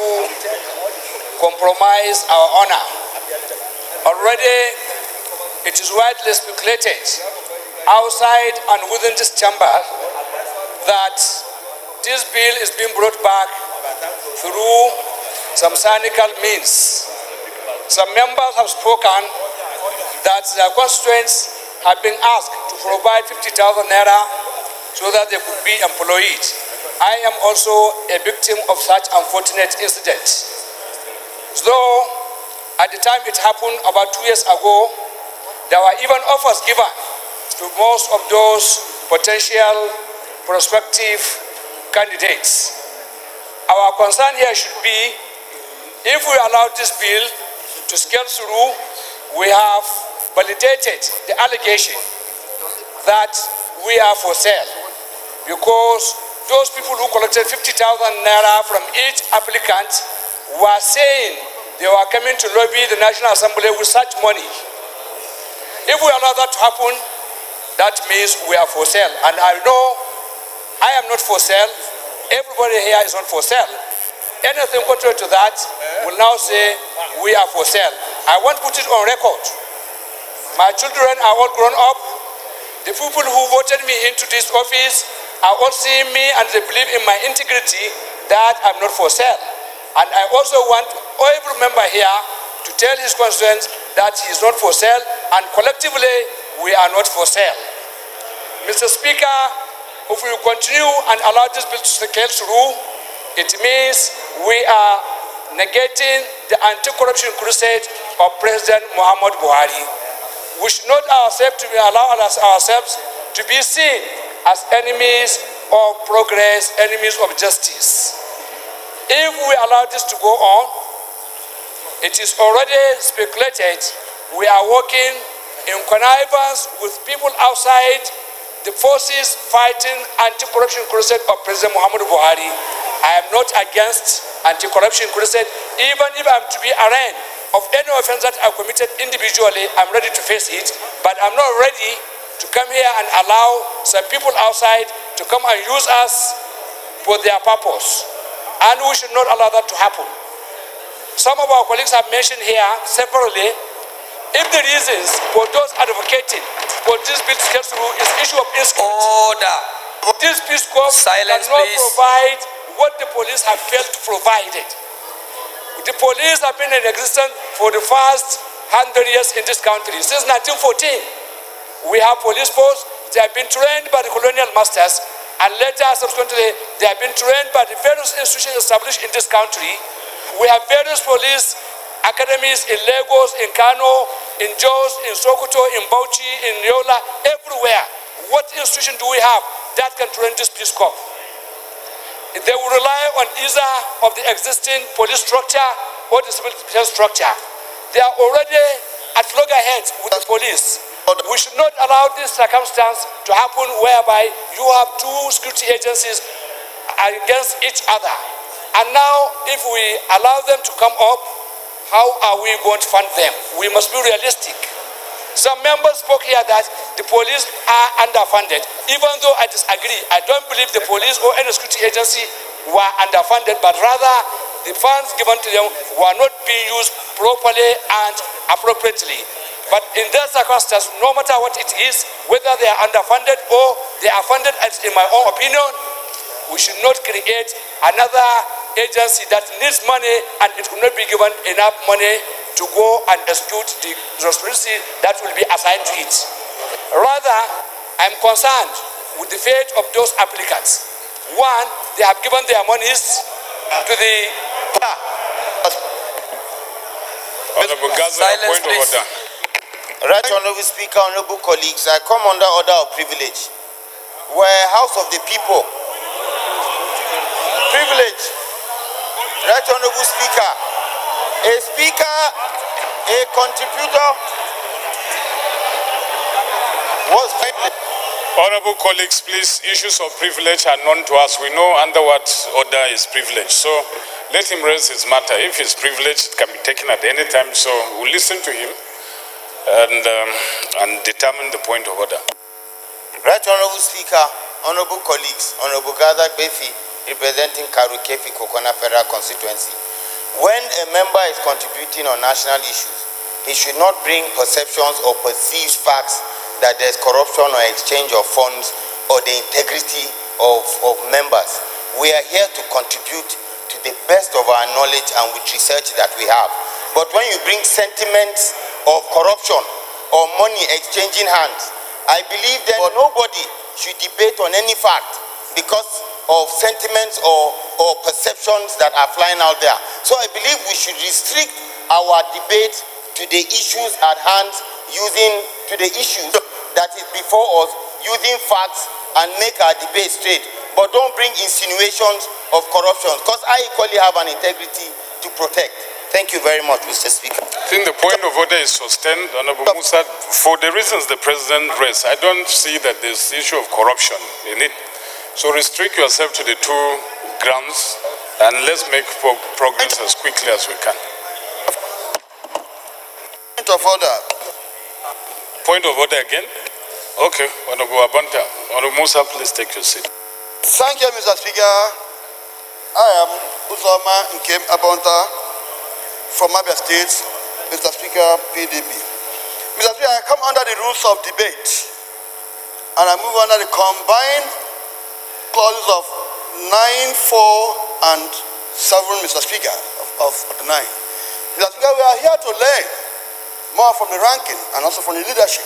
compromise our honor. Already it is widely speculated outside and within this chamber that this bill is being brought back through some cynical means. Some members have spoken that their constituents have been asked to provide 50,000 naira so that they could be employed. I am also a victim of such unfortunate incidents. Though at the time it happened about 2 years ago, there were even offers given to most of those potential prospective candidates. Our concern here should be, if we allow this bill to scale through, we have validated the allegation that we are for sale, because those people who collected 50,000 naira from each applicant were saying they were coming to lobby the National Assembly with such money. If we allow that to happen, that means we are for sale. And I know I am not for sale. Everybody here is not for sale. Anything contrary to that will now say we are for sale. I want to put it on record. My children are all grown up. The people who voted me into this office are all seeing me and they believe in my integrity that I'm not for sale. And I also want every member here to tell his constituents that he is not for sale, and collectively we are not for sale. Mr. Speaker, if we continue and allow this bill to scale through, it means we are negating the anti-corruption crusade of President Muhammad Buhari. We should not allow ourselves to be seen as enemies of progress, enemies of justice. If we allow this to go on, it is already speculated we are working in connivance with people outside the forces fighting anti-corruption crusade of President Muhammad Buhari. I am not against anti-corruption crusade. Even if I'm to be arraigned of any offense that I committed individually, I'm ready to face it, but I'm not ready to come here and allow some people outside to come and use us for their purpose. And we should not allow that to happen. Some of our colleagues have mentioned here separately, if the reasons for those advocating for this bill to get through is issue of insecurity. Order. This Peace Corps cannot provide what the police have failed to provide it. The police have been in existence for the first 100 years in this country, since 1914. We have police posts. They have been trained by the colonial masters, and later, subsequently, they have been trained by the various institutions established in this country. We have various police academies in Lagos, in Kano, in Jos, in Sokoto, in Bauchi, in Yola, everywhere. What institution do we have that can train this Peace Corps? They will rely on either of the existing police structure or the civil defense structure. They are already at loggerheads with the police. We should not allow this circumstance to happen whereby you have two security agencies against each other. And now, if we allow them to come up, how are we going to fund them? We must be realistic. Some members spoke here that the police are underfunded. Even though I disagree, I don't believe the police or any security agency were underfunded, but rather the funds given to them were not being used properly and appropriately. But in that circumstance, no matter what it is, whether they are underfunded or they are funded, as in my own opinion, we should not create another agency that needs money and it could not be given enough money to go and execute the responsibility that will be assigned to it. Rather, I'm concerned with the fate of those applicants. One, they have given their monies to the... Honorable Gaza, point of order. Right, Honorable Speaker, Honorable colleagues, I come under order of privilege. We're House of the People. Privilege. Right, Honorable Speaker. A speaker, a contributor was... Honorable colleagues, please, issues of privilege are known to us. We know under what order is privilege. So let him raise his matter. If his privilege can be taken at any time, so we'll listen to him and determine the point of order. Right, Honorable Speaker, Honorable colleagues, Honorable Gaza Befi, representing Karukefi Kokona Federal Constituency. When a member is contributing on national issues, he should not bring perceptions or perceived facts that there's corruption or exchange of funds or the integrity of members. We are here to contribute to the best of our knowledge and with research that we have. But when you bring sentiments of corruption or money exchanging hands, I believe that nobody should debate on any fact because of sentiments or perceptions that are flying out there. So I believe we should restrict our debate to the issues at hand, to the issues that is before us, using facts and make our debate straight. But don't bring insinuations of corruption, because I equally have an integrity to protect. Thank you very much, Mr. Speaker. I think the point of order is sustained, Honorable Musa. For the reasons the President raised, I don't see that there's issue of corruption in it. So restrict yourself to the two grounds and let's make progress as quickly as we can. Point of order. Point of order again? Okay, Honorable Abanta. Honorable Musa, please take your seat. Thank you, Mr. Speaker. I am Uzoma Nkem Abanta from Abia State, Mr. Speaker, PDP. Mr. Speaker, I come under the rules of debate and I move under the combined clauses of 9, 4, and 7, Mr. Speaker, of the 9. Mr. Speaker, we are here to learn more from the ranking and also from the leadership.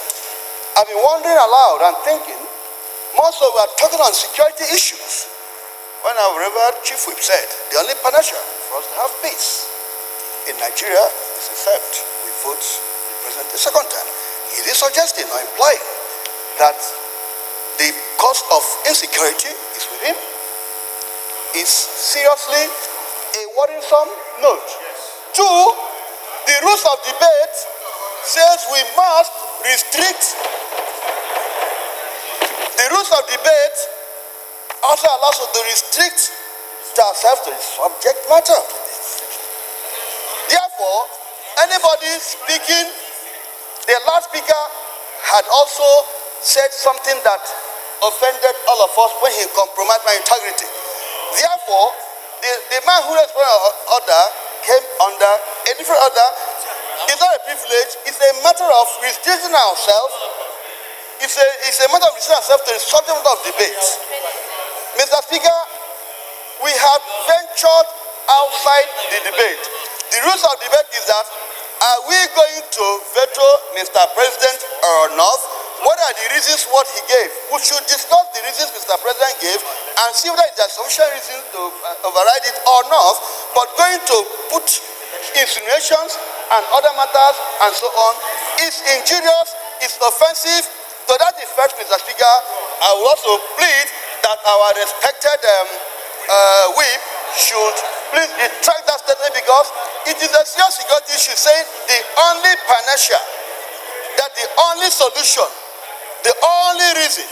I've been wondering aloud and thinking, most of we are talking on security issues. When our Reverend Chief Whip said, the only panacea for us to have peace in Nigeria is the fact we vote the president the second time. Is he suggesting or implying that the cause of insecurity is with him? Is seriously a worrisome note. Two, the rules of debate says we must restrict. The rules of debate also allows us to restrict ourselves to the subject matter. Therefore, anybody speaking, the last speaker had also said something that offended all of us when he compromised my integrity. Therefore, the man who responded order came under a different order. It's not a privilege, it's a matter of restricting ourselves. It's a matter of restricting ourselves to the subject matter of debate. Mr. Speaker, we have ventured outside the debate. The rules of debate is that, are we going to veto Mr. President or not? What are the reasons what he gave? We should discuss the reasons Mr. President gave and see whether there are sufficient reasons to override it or not. But going to put insinuations and other matters and so on is injurious, is offensive. To that effect, Mr. Speaker, I will also plead that our respected whip should please retract that statement, because it is a serious security issue, saying the only panacea, that the only solution, the only reason,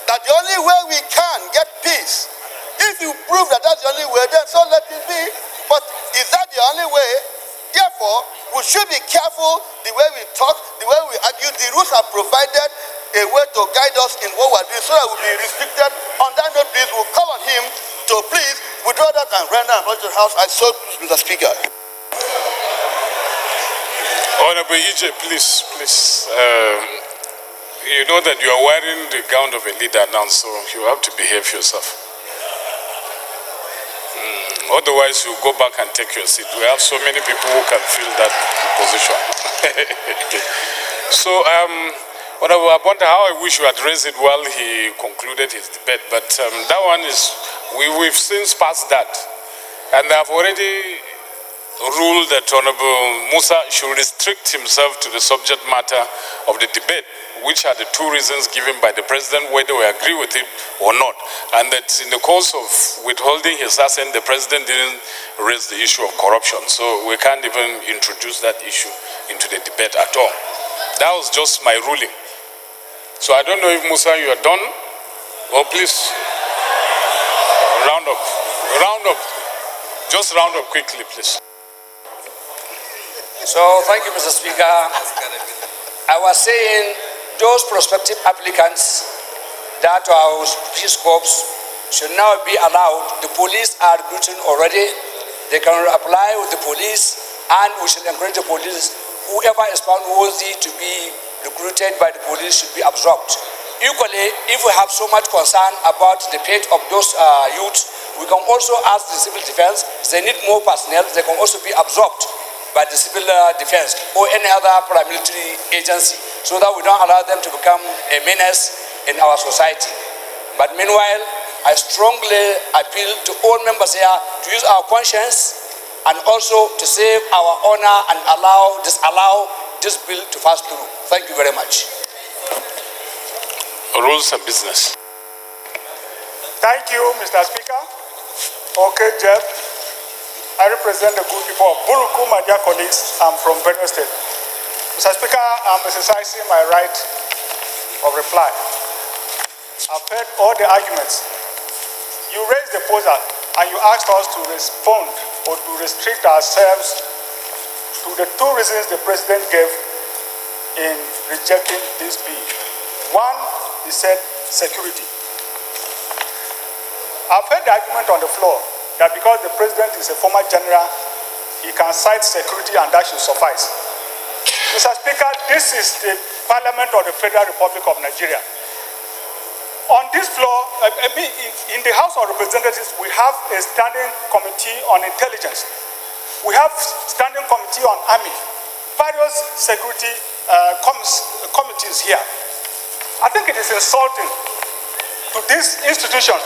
that the only way we can get peace, if you prove that that's the only way, then so let it be. But is that the only way? Therefore, we should be careful the way we talk, the way we argue. The rules are provided a way to guide us in what we're doing, so that we'll be restricted. On that note, please, we'll call on him to please withdraw that and render and to the House. I so, Mr. Speaker. Honorable EJ, please. You know that you are wearing the gown of a leader now, so you have to behave yourself. Otherwise, you go back and take your seat. We have so many people who can fill that position. So, Honorable Abonda, how I wish you had raised it while he concluded his debate, but that one is, we've since passed that. And I've already ruled that Honorable Musa should restrict himself to the subject matter of the debate, which are the two reasons given by the President, whether we agree with it or not. And that in the course of withholding his assent, the President didn't raise the issue of corruption. So we can't even introduce that issue into the debate at all. That was just my ruling. So I don't know if Musa, you are done? Oh, please, round up. Round up. Just round up quickly, please. So, thank you, Mr. Speaker. I was saying those prospective applicants that are Peace Corps should now be allowed. The police are recruiting already. They can apply with the police, and we should encourage the police. Whoever is found worthy to be recruited by the police should be absorbed. Equally, if we have so much concern about the fate of those youths, we can also ask the civil defense. If they need more personnel, they can also be absorbed by the civil defense or any other paramilitary agency, so that we don't allow them to become a menace in our society. But meanwhile, I strongly appeal to all members here to use our conscience and also to save our honor and disallow this bill to pass through. Thank you very much. Rules of business. Thank you, Mr. Speaker. Okay, Jeff. I represent the good people of Buruku, my dear colleagues. I'm from Benue State. Mr. Speaker, I'm exercising my right of reply. I've heard all the arguments. You raised the proposal and you asked us to respond or to restrict ourselves to the two reasons the President gave in rejecting this bill. One, he said security. I've heard the argument on the floor that because the President is a former general, he can cite security and that should suffice. Mr. Speaker, this is the Parliament of the Federal Republic of Nigeria. On this floor, in the House of Representatives, we have a standing committee on intelligence. We have standing committee on army, various security committees here. I think it is insulting to this institution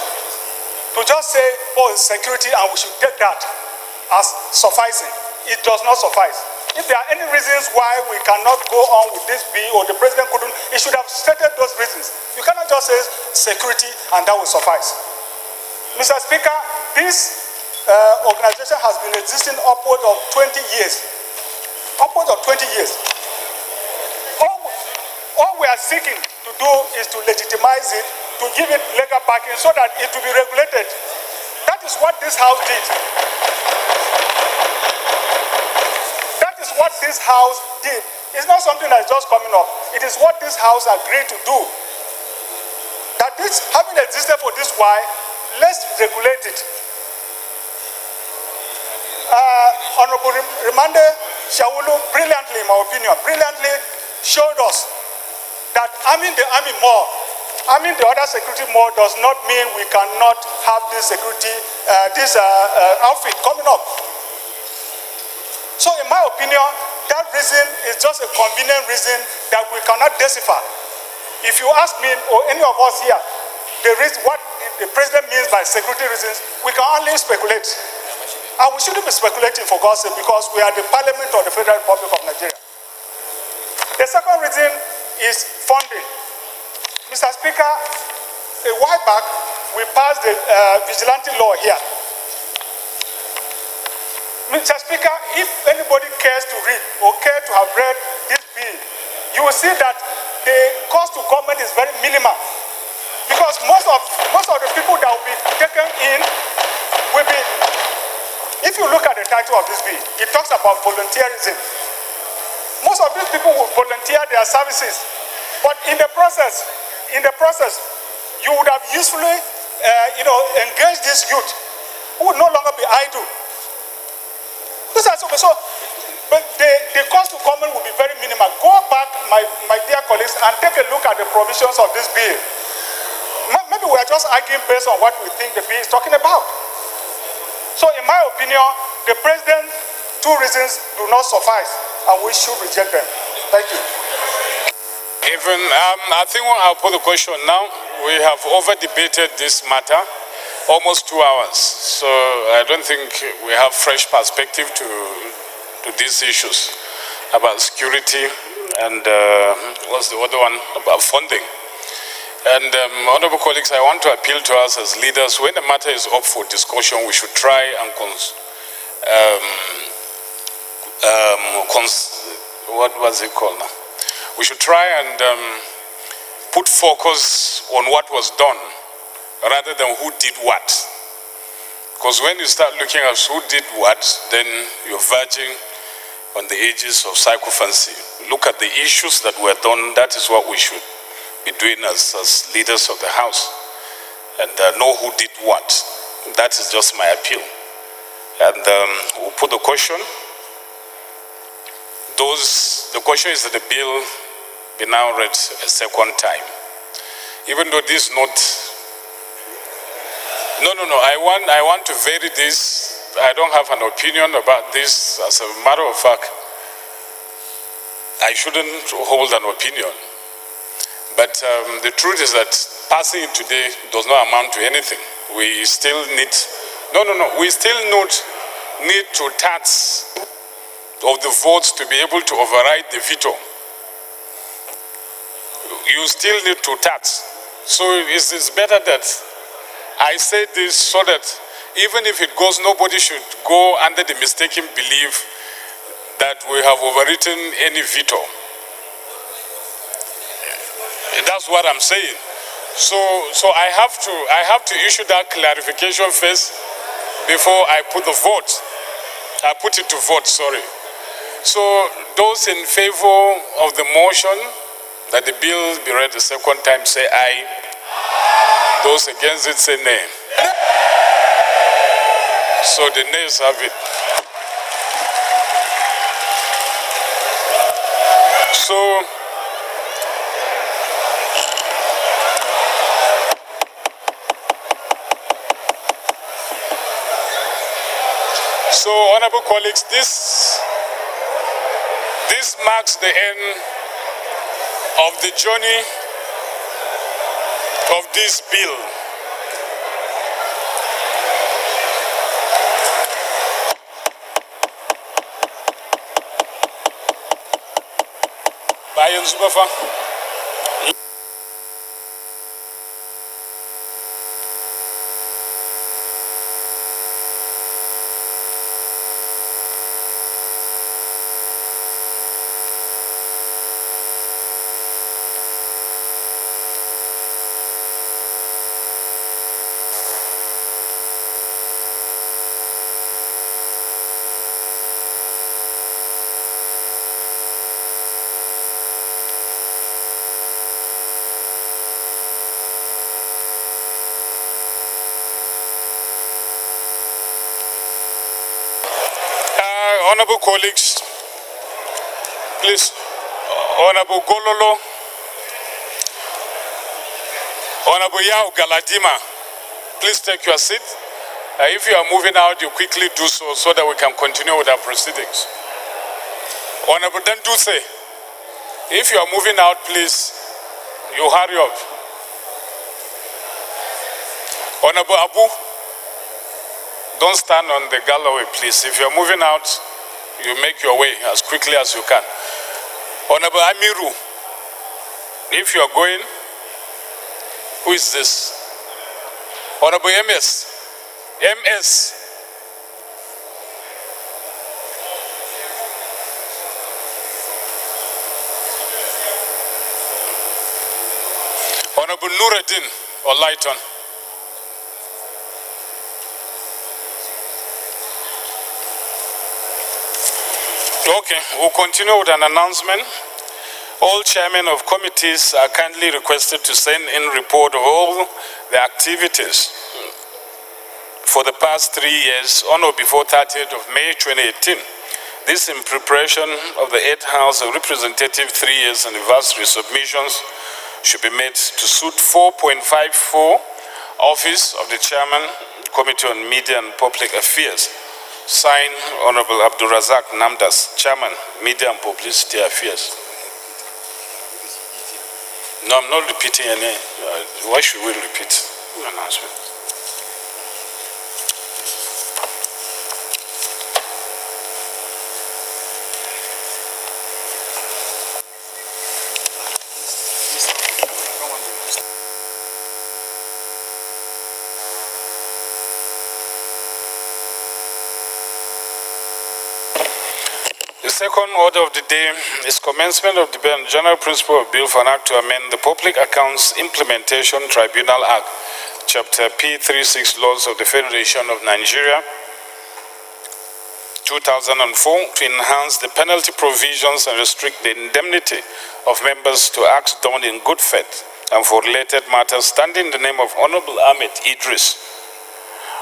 to just say, oh, it's security and we should take that as sufficing. It does not suffice. If there are any reasons why we cannot go on with this bill or the President couldn't, he should have stated those reasons. You cannot just say security and that will suffice. Mr. Speaker, this organization has been existing upwards of 20 years. Upwards of 20 years. All we are seeking to do is to legitimize it, to give it legal backing so that it will be regulated. That is what this House did. That is what this House did. It's not something that is just coming up. It is what this House agreed to do. That this, having existed for this while, let's regulate it. Honorable Remande Shawulu brilliantly, in my opinion, brilliantly showed us that arming the army more, arming the other security more does not mean we cannot have this security, outfit coming up. So in my opinion, that reason is just a convenient reason that we cannot decipher. If you ask me or any of us here, what the President means by security reasons, we can only speculate. And we shouldn't be speculating, for God's sake, because we are the Parliament of the Federal Republic of Nigeria. The second reason is funding. Mr. Speaker, a while back, we passed the vigilante law here. Mr. Speaker, if anybody cares to read or care to have read this bill, you will see that the cost to government is very minimal. Because most of the people that will be taken in will be, if you look at the title of this bill, it talks about volunteerism. Most of these people will volunteer their services, but in the process, you would have usefully, engaged this youth who would no longer be idle. So But the cost to government will be very minimal. Go back, my dear colleagues, and take a look at the provisions of this bill. Maybe we are just arguing based on what we think the bill is talking about. So in my opinion, the president, two reasons do not suffice, and we should reject them. Thank you. Even, I think I'll put the question now. We have over-debated this matter almost 2 hours. So I don't think we have fresh perspective to these issues about security and what's the other one, about funding. And honorable colleagues, I want to appeal to us as leaders, when the matter is up for discussion, we should try and what was it called now? We should try and put focus on what was done rather than who did what. Because when you start looking at who did what, then you're verging on the edges of psychophancy. Look at the issues that were done. That is what we should be doing as leaders of the House. And know who did what. That is just my appeal. And we'll put the question. The question is that the bill be now read a second time. Even though this not... No. I want to vary this. I don't have an opinion about this. As a matter of fact, I shouldn't hold an opinion. But the truth is that passing it today does not amount to anything. We still need... We still need to tax of the votes to be able to override the veto. You still need to tax. So it's better that I say this so that even if it goes, nobody should go under the mistaken belief that we have overwritten any veto. That's what I'm saying. So I have to issue that clarification first before I put the vote. I put it to vote, sorry. So those in favor of the motion that the bill be read the second time say aye. Those against it say nay. So the nays have it. So honorable colleagues, this marks the end of the journey of this bill. Bayan Zubafa. Honorable colleagues, please, Honorable Gololo, Honorable Yao Galadima, please take your seat. If you are moving out, you quickly do so that we can continue with our proceedings. Honorable Denduse, if you are moving out, please, you hurry up. Honorable Abu, don't stand on the gallery, please. If you're moving out, you make your way as quickly as you can. Honorable Amiru, if you're going, who is this? Honorable MS. MS. Honorable Nuruddin Olaiton. Okay, we'll continue with an announcement. All chairmen of committees are kindly requested to send in report of all the activities for the past 3 years on or before 30th of May 2018 This in preparation of the 8th House of Representative 3 years anniversary submissions should be made to suit 4.54 Office of the Chairman, Committee on Media and Public Affairs. Signed, Honorable Abdurazak Namdas, Chairman, Media and Publicity Affairs. No, I'm not repeating any. Why should we repeat the announcement? The second order of the day is commencement of debate on general principle of bill for an act to amend the Public Accounts Implementation Tribunal Act, Chapter P36, Laws of the Federation of Nigeria, 2004, to enhance the penalty provisions and restrict the indemnity of members to acts done in good faith and for related matters, standing in the name of Honorable Ahmed Idris.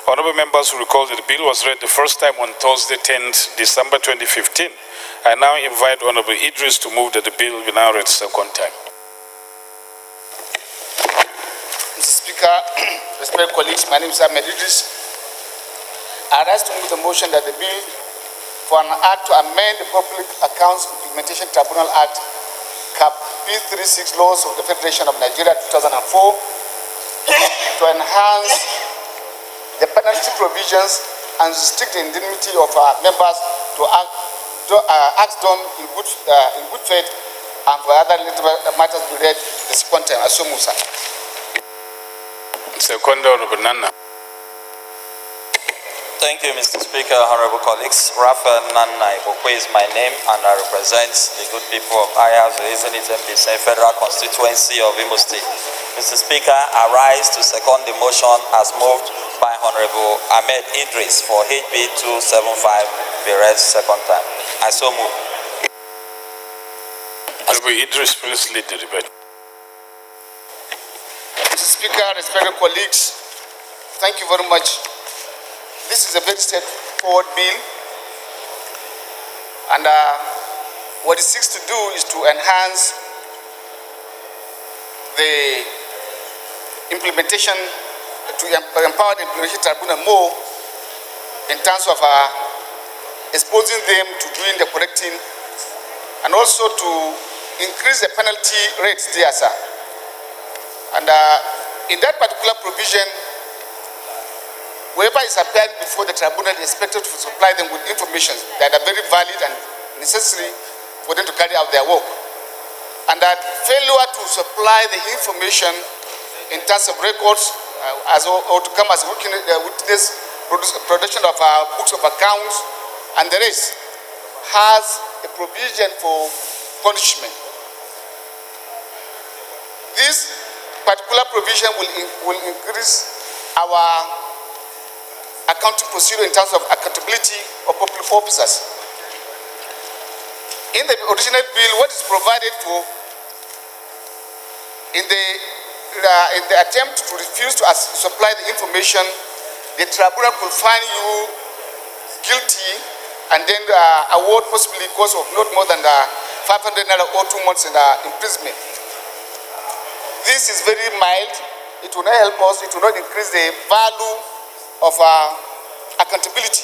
Honorable members will recall that the bill was read the first time on Thursday, 10th December 2015. I now invite Honorable Idris to move that the bill be now read second time. Mr. Speaker, respected colleagues, my name is Ahmed Idris. I rise to move the motion that the bill for an act to amend the Public Accounts Implementation Tribunal Act, Cap P36, Laws of the Federation of Nigeria 2004, to enhance the penalty provisions and restrict the indemnity of members to acts done in good faith and for other related matters be read the second time. Asumu, sir. Second, Honorable Nana. Thank you, Mr. Speaker, honorable colleagues. Rafa Nana Ibokwe is my name, and I represent the good people of Ayaz, Federal Constituency of Imo State. Mr. Speaker, I rise to second the motion as moved by Honorable Ahmed Idris for HB 275 be read second time. I so move. Honorable Idris, please lead the debate. Mr. Speaker, respected colleagues, thank you very much. This is a very straightforward bill, and what it seeks to do is to enhance the implementation, to empower the implementation tribunal more in terms of exposing them to doing the correcting, and also to increase the penalty rates there, sir. And in that particular provision, whoever is appearing before the tribunal is expected to supply them with information that are very valid and necessary for them to carry out their work. And that failure to supply the information in terms of records or to come as a witness, production of books of accounts, and the rest, has a provision for punishment. This particular provision will increase our accounting procedure in terms of accountability of public officers. In the original bill, what is provided for in the attempt to refuse to supply the information, the tribunal could find you guilty and then award possibly cost of not more than 500 naira or 2 months in imprisonment. This is very mild. It will not help us. It will not increase the value of accountability.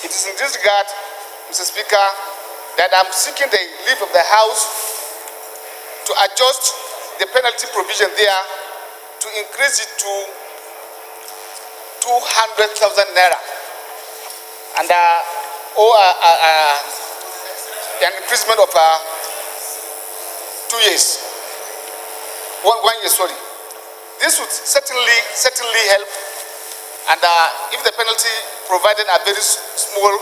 It is in this regard, Mr. Speaker, that I'm seeking the leave of the House to adjust the penalty provision there to increase it to 200,000 naira and an imprisonment of 2 years. 1 year, sorry. This would certainly help, and if the penalty provided are very small,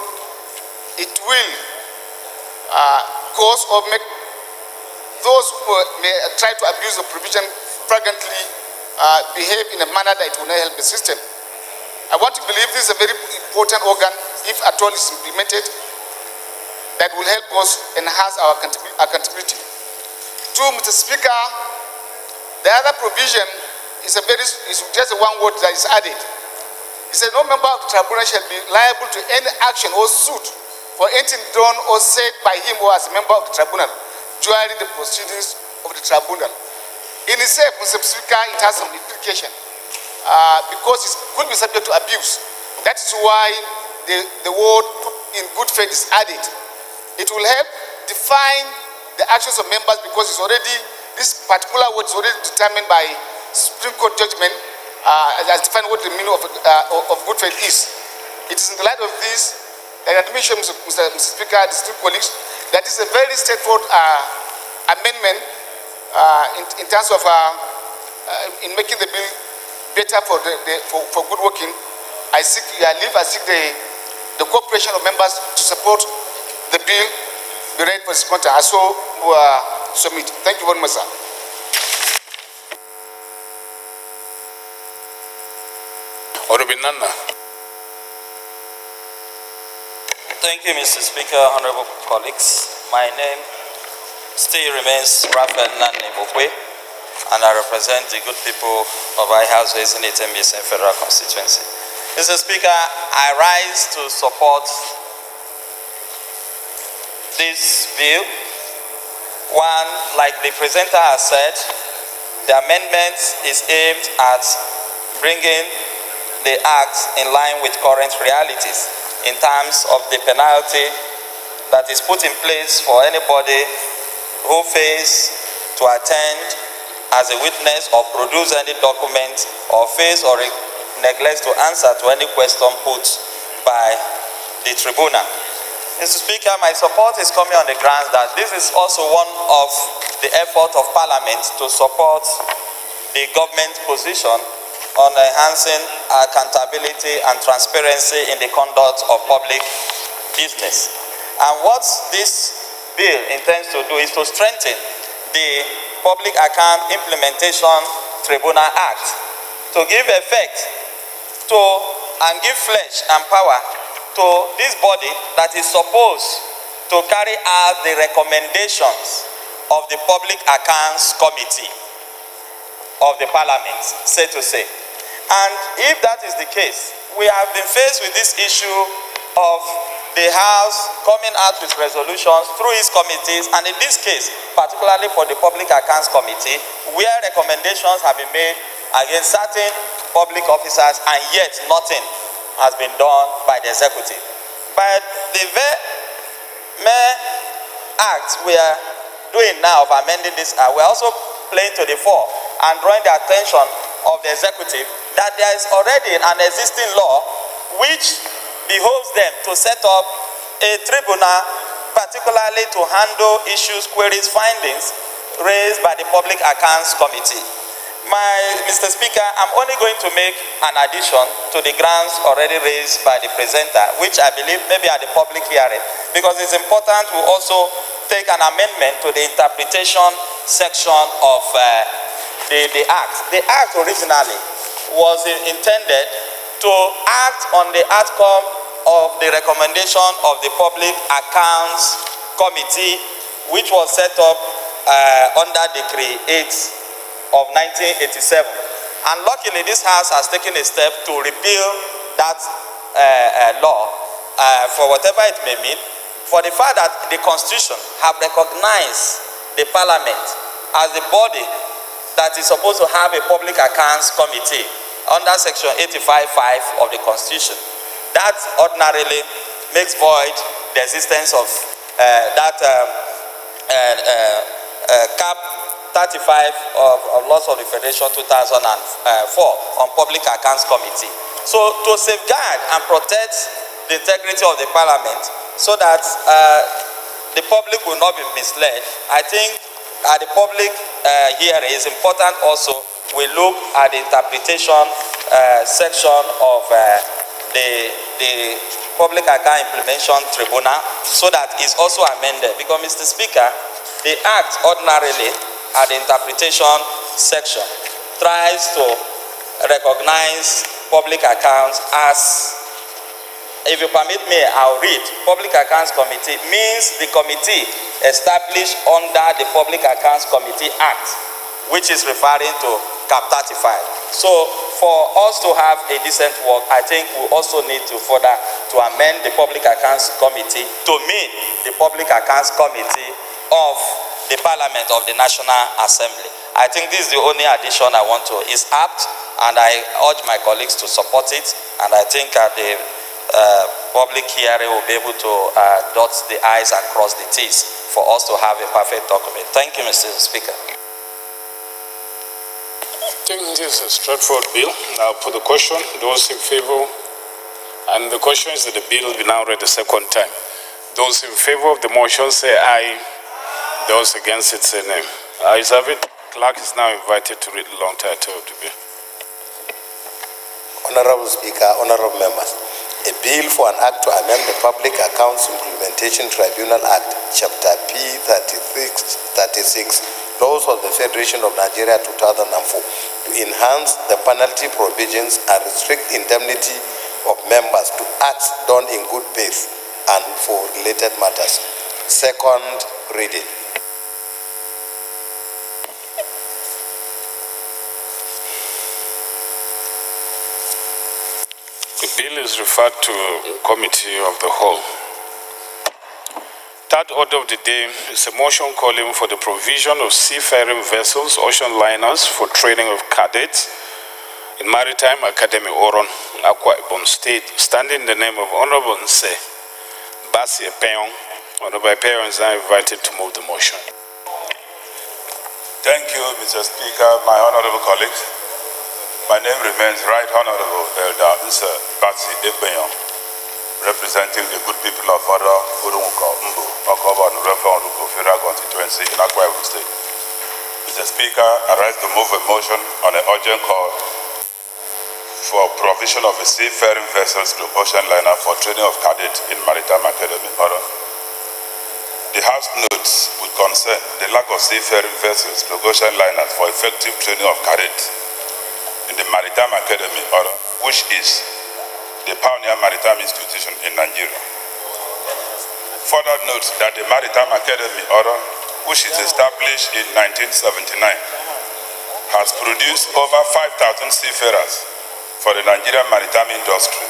it will cause or make those who may try to abuse the provision flagrantly behave in a manner that it will not help the system. I want to believe this is a very important organ, if at all is implemented, that will help us enhance our accountability. Two, Mr. Speaker, the other provision is just one word that is added. It says no member of the tribunal shall be liable to any action or suit for anything done or said by him or as a member of the tribunal during the proceedings of the tribunal. In itself, Mr. Speaker, it has some implication because it could be subject to abuse. That is why the word in good faith is added. It will help define the actions of members because it's already, this particular word is already determined by Supreme Court judgment as defined what the meaning of good faith is. It is in the light of this that I admission, Mr. Speaker, distinguished colleagues, that this is a very straightforward amendment in terms of in making the bill better for good working. I seek the cooperation of members to support the bill be ready for this content. I so submit. Thank you very much, sir. Honorable Nana. Thank you, Mr. Speaker, honorable colleagues. My name still remains Raphael Nane Bokwe, and I represent the good people of I House in it MBC Federal Constituency. Mr. Speaker, I rise to support this bill. One, like the presenter has said, the amendment is aimed at bringing the act in line with current realities in terms of the penalty that is put in place for anybody who fails to attend as a witness or produce any document or fails or neglects to answer to any question put by the tribunal. Mr. Speaker, my support is coming on the grounds that this is also one of the effort of Parliament to support the government position on enhancing accountability and transparency in the conduct of public business. And what this bill intends to do is to strengthen the Public Account Implementation Tribunal Act to give effect to and give flesh and power to this body that is supposed to carry out the recommendations of the Public Accounts Committee of the Parliament, so to say. And if that is the case, we have been faced with this issue of the House coming out with resolutions through its committees, and in this case, particularly for the Public Accounts Committee, where recommendations have been made against certain public officers, and yet nothing has been done by the executive. But the mere act we are doing now of amending this, we are also playing to the fore and drawing the attention of the executive that there is already an existing law which behoves them to set up a tribunal, particularly to handle issues, queries, findings raised by the Public Accounts Committee. Mr. Speaker, I'm only going to make an addition to the grounds already raised by the presenter, which I believe maybe at the public hearing, because it's important to also take an amendment to the interpretation section of the Act. The Act originally was intended to act on the outcome of the recommendation of the Public Accounts Committee, which was set up under Decree 8 of 1987. And luckily, this House has taken a step to repeal that law for whatever it may mean, for the fact that the Constitution have recognized the Parliament as the body that is supposed to have a Public Accounts Committee under Section 85(5) of the Constitution. That ordinarily makes void the existence of that Cap 35 of Laws of the Federation 2004 on Public Accounts Committee. So to safeguard and protect the integrity of the Parliament so that the public will not be misled, I think at the public hearing is important also we look at the interpretation section of the Public Account Implementation Tribunal so that it's also amended. Because, Mr. Speaker, the Act ordinarily at the interpretation section tries to recognize public accounts as, if you permit me, I'll read. Public Accounts Committee means the committee established under the Public Accounts Committee Act, which is referring to Cap 35. So for us to have a decent work, I think we also need to further to amend the Public Accounts Committee to mean the Public Accounts Committee of the Parliament of the National Assembly. I think this is the only addition I want to. It's apt, and I urge my colleagues to support it, and I think at the public hearing will be able to dot the I's and cross the T's for us to have a perfect document. Thank you, Mr. Speaker. I think this is a straightforward bill. I'll put the question. Those in favor, and the question is that the bill will be now read a second time. Those in favor of the motion say aye. Those against it say nay. Ayes have it. Clerk is now invited to read the long title of the bill. Honorable Speaker, honorable members, a bill for an act to amend the Public Accounts Implementation Tribunal Act, Chapter P36, Laws of the Federation of Nigeria 2004, to enhance the penalty provisions and restrict indemnity of members to acts done in good faith and for related matters. Second reading. The bill is referred to Committee of the Whole. Third order of the day is a motion calling for the provision of seafaring vessels, ocean liners, for training of cadets in Maritime Academy, Oron, Akwa Ibom State, standing in the name of Honorable Nse Basi Epeyon. Honorable Epeyon is now invited to move the motion. Thank you, Mr. Speaker, my honorable colleagues. My name remains Right Honorable Elder Nse Basi Epeyon, representing the good people of Fada Urunko Mbu, Okoba and Refa Uruko Federal Constituency in Akwa Ibom State. Mr. Speaker, I rise to move a motion on an urgent call for provision of a seafaring vessels to ocean liner for training of cadets in Maritime Academy. The House notes with concern the lack of seafaring vessels to ocean liners for effective training of cadets in the Maritime Academy, which is the pioneer maritime institution in Nigeria. Further notes that the Maritime Academy, which is established in 1979, has produced over 5,000 seafarers for the Nigerian maritime industry.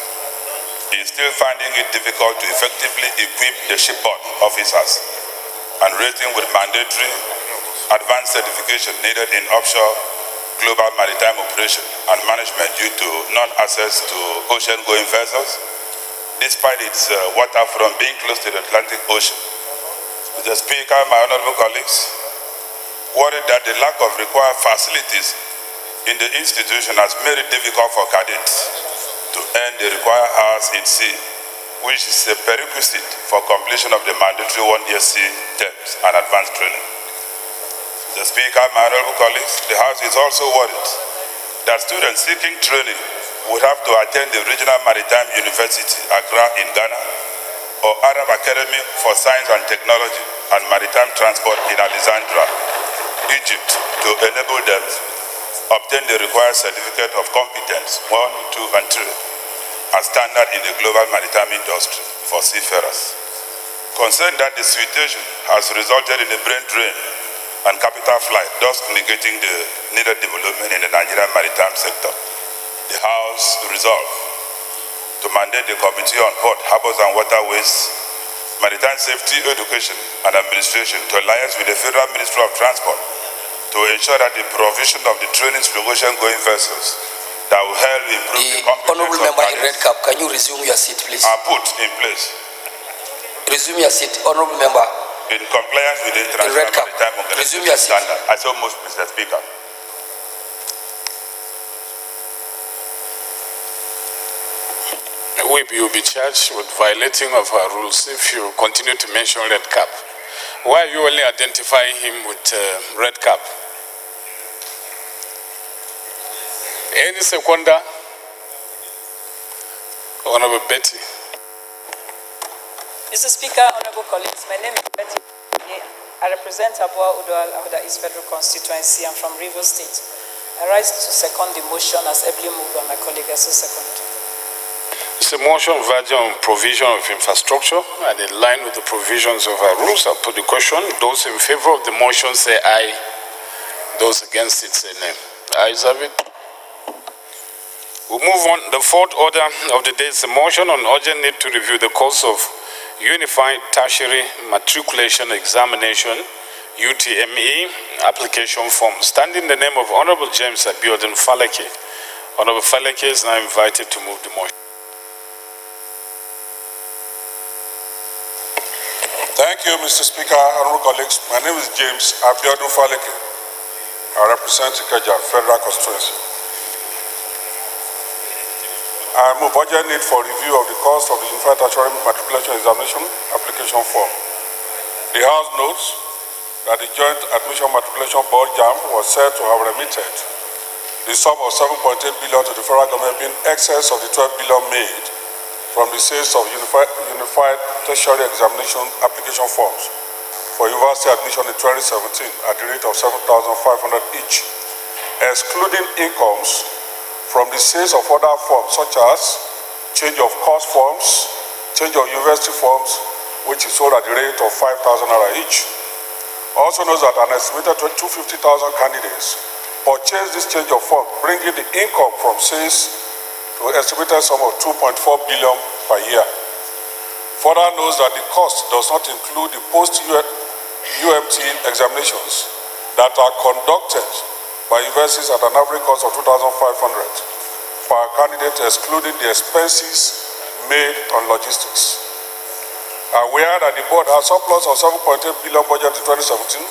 He is still finding it difficult to effectively equip the shipboard officers and rating with mandatory advanced certification needed in offshore global maritime operation and management due to non-access to ocean-going vessels, despite its waterfront being close to the Atlantic Ocean. Mr. Speaker, my honorable colleagues, worried that the lack of required facilities in the institution has made it difficult for cadets to earn the required hours in sea, which is a prerequisite for completion of the mandatory one-year sea terms and advanced training. Mr. Speaker, my honorable colleagues, the House is also worried that students seeking training would have to attend the Regional Maritime University, Accra in Ghana, or Arab Academy for Science and Technology and Maritime Transport in Alexandria, Egypt, to enable them obtain the required certificate of competence 1, 2, and 3 as standard in the global maritime industry for seafarers. Concerned that the situation has resulted in a brain drain and capital flight, thus negating the needed development in the Nigerian maritime sector, the House resolved to mandate the Committee on Port, Harbors and Waterways, Maritime Safety, Education and Administration to alliance with the Federal Ministry of Transport to ensure that the provision of the training to ocean-going vessels that will help improve the competence Honorable member in red cap, can you resume your seat, please? Are put in place. Resume your seat, honorable member. In compliance with the International Maritime Organization standard. I so move, Mr. Speaker. You'll be charged with violating of our rules if you continue to mention red cap. Why are you only identifying him with red cap? Any seconder? Honorable Betty. Mr. Speaker, honorable colleagues, my name is Betty. I represent Abua Udoal, Ahuda East Federal Constituency. I'm from Rivers State. I rise to second the motion as ably moved by my colleague as a second. It's a motion verging on provision of infrastructure and in line with the provisions of our rules. I'll put the question. Those in favor of the motion say aye. Those against it say nay. The ayes have it. We move on. The fourth order of the day is a motion on urgent need to review the course of Unified Tertiary Matriculation Examination, UTME, application form. Standing in the name of Honorable James Abiodun Faleke. Honorable Faleke is now invited to move the motion. Thank you, Mr. Speaker, honorable colleagues. My name is James Abiodun Faleke. I represent Ikeja Federal Constituency. I move urgent need for review of the cost of the Unified Tertiary Matriculation Examination application form. The House notes that the Joint Admission Matriculation Board (JAMB) was said to have remitted the sum of 7.8 billion to the federal government, being excess of the 12 billion made from the sales of Unified Tertiary Examination application forms for university admission in 2017 at the rate of 7,500 each, excluding incomes from the sales of other forms such as change of course forms, change of university forms, which is sold at the rate of 5,000 naira each. Also knows that an estimated 250,000 candidates purchased this change of form, bringing the income from sales to an estimated sum of 2.4 billion per year. Further knows that the cost does not include the post-UMT examinations that are conducted by universities at an average cost of 2,500 per candidate, excluding the expenses made on logistics. Aware that the board has surplus of 7.8 billion budget in 2017,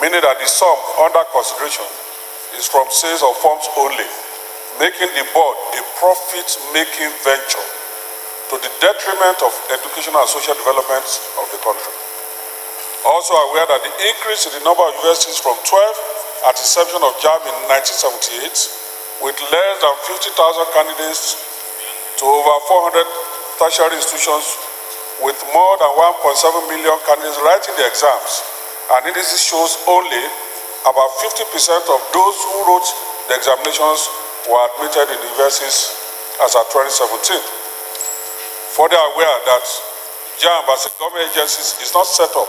meaning that the sum under consideration is from sales of forms only, making the board a profit-making venture to the detriment of educational and social development of the country. Also aware that the increase in the number of universities from 12 at the inception of JAMB in 1978, with less than 50,000 candidates to over 400 tertiary institutions with more than 1.7 million candidates writing the exams. And this shows only about 50% of those who wrote the examinations were admitted in the universities as of 2017. Further aware that JAMB as a government agency is not set up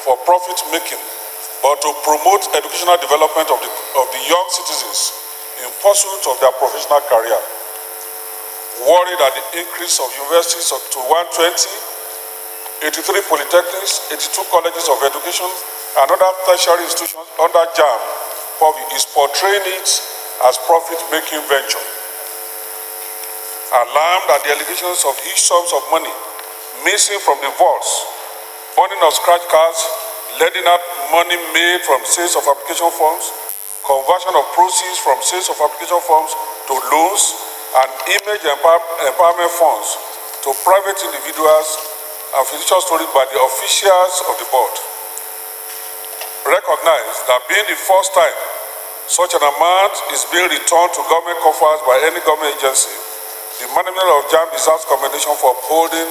for profit making, but to promote educational development of the young citizens in pursuit of their professional career. Worried at the increase of universities to 120, 83 polytechnics, 82 colleges of education, and other tertiary institutions under JAMB is portraying it as profit-making venture. Alarmed at the allegations of huge sums of money missing from the vaults, burning of scratch cards, lending out money made from sales of application forms, conversion of proceeds from sales of application forms to loans, and image empowerment funds to private individuals and fictitious stories by the officials of the board. Recognize that being the first time such an amount is being returned to government coffers by any government agency, the management of JAMB deserves commendation for upholding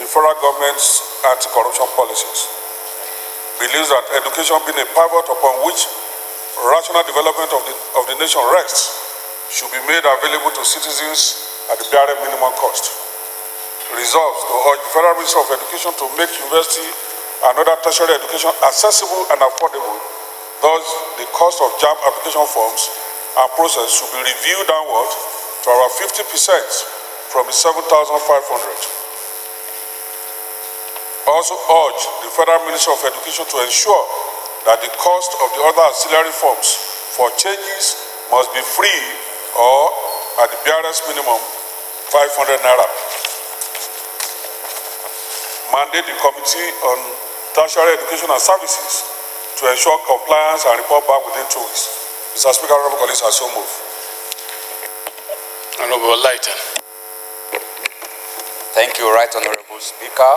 the federal government's anti-corruption policies. Believes that education being a pivot upon which rational development of the nation rests should be made available to citizens at the bare minimum cost. Resolves to urge the Federal Ministry of Education to make university and other tertiary education accessible and affordable. Thus, the cost of JAMB application forms and process should be reviewed downward to around 50% from the 7,500. Also urge the Federal Ministry of Education to ensure that the cost of the other auxiliary forms for changes must be free or at the barest minimum 500 naira. Mandate the Committee on Tertiary Education and Services to ensure compliance and report back within 2 weeks. Mr. Speaker, honorable colleagues, I so move. Honorable Lighten. Thank you, Right Honorable Speaker.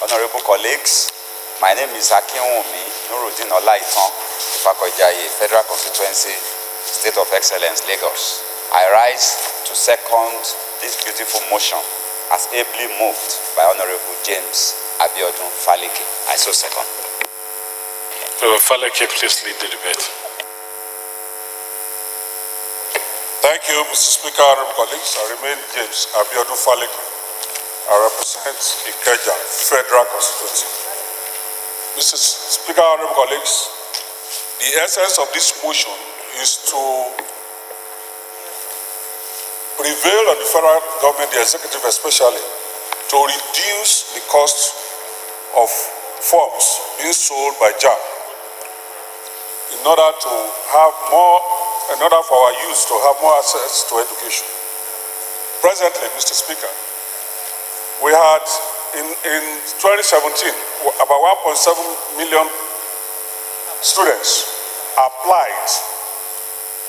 Honorable colleagues, my name is Akinwumi Nuruddin Olaitan, Ifakojaye, Federal Constituency, State of Excellence, Lagos. I rise to second this beautiful motion as ably moved by Honorable James Abiodun Faleke. I so second. Faleke, please lead the debate. Thank you, Mr. Speaker, honorable colleagues. I remain James Abiodun Faleke. I represent Ikeja Federal Constituency. Mr. Speaker, honorable colleagues, the essence of this motion is to prevail on the federal government, the executive especially, to reduce the cost of forms being sold by JAMB in order to have more, in order for our youth to have more access to education. Presently, Mr. Speaker, we had in 2017 about 1.7 million students applied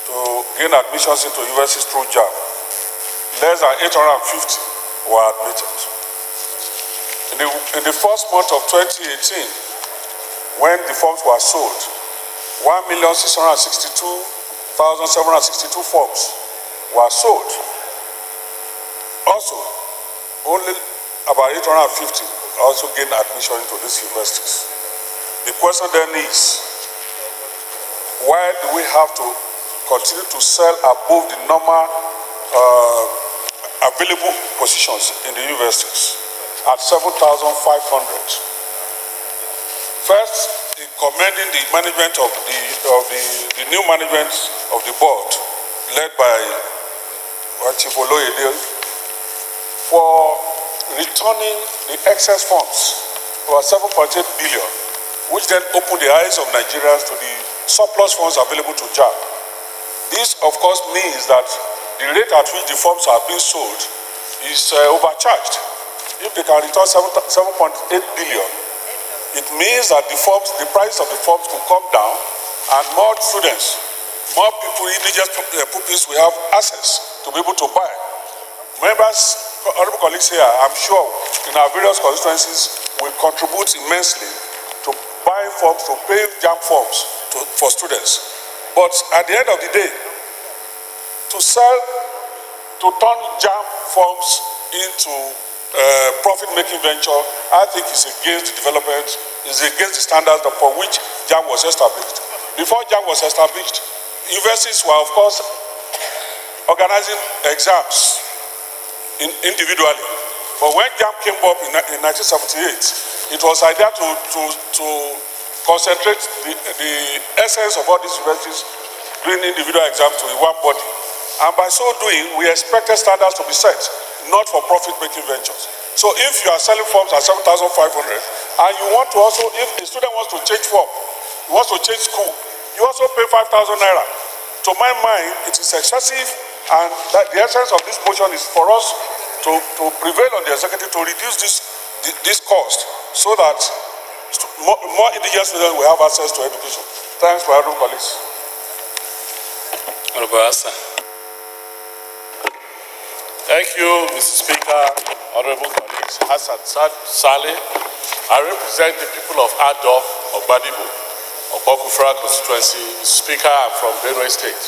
to gain admissions into universities through JAMB. Less than 850 were admitted. In the first month of 2018, when the forms were sold, 1,662,762 forms were sold. Also, only about 850 also gained admission into these universities. The question then is, why do we have to continue to sell above the normal available positions in the universities at 7,500? First, in commending the management of the new management of the board, led by Chief Oloyede, for returning the excess funds, about 7.8 billion, which then opened the eyes of Nigerians to the surplus funds available to JAMB. This, of course, means that the rate at which the forms are being sold is overcharged. If they can return 7.8 billion, it means that the price of the forms will come down, and more students, more people, indigenous pupils will have access to be able to buy. Members, honorable colleagues here, I'm sure in our various constituencies will contribute immensely to buying forms, to pay JAMB forms for students. But at the end of the day, to turn JAMB forms into profit-making venture, I think is against the development, is against the standards for which JAMB was established. Before JAMB was established, universities were, of course, organizing exams individually. But when JAMB came up in 1978, it was idea to concentrate the essence of all these universities doing individual exams to one body. And by so doing, we expected standards to be set, not for profit-making ventures. So if you are selling forms at 7,500, and you want to also, if the student wants to change form, he wants to change school, you also pay 5,000 naira. To my mind, it is excessive, and that the essence of this motion is for us to prevail on the executive to reduce this cost, so that more indigenous students will have access to education. Thanks, my honorable colleagues. Honorable Asa. Thank you, Mr. Speaker, honorable colleagues. Hassan Saleh. I represent the people of Adolf, Ogbadibo, of Bokufra constituency. Mr. Speaker, I'm from Benue State.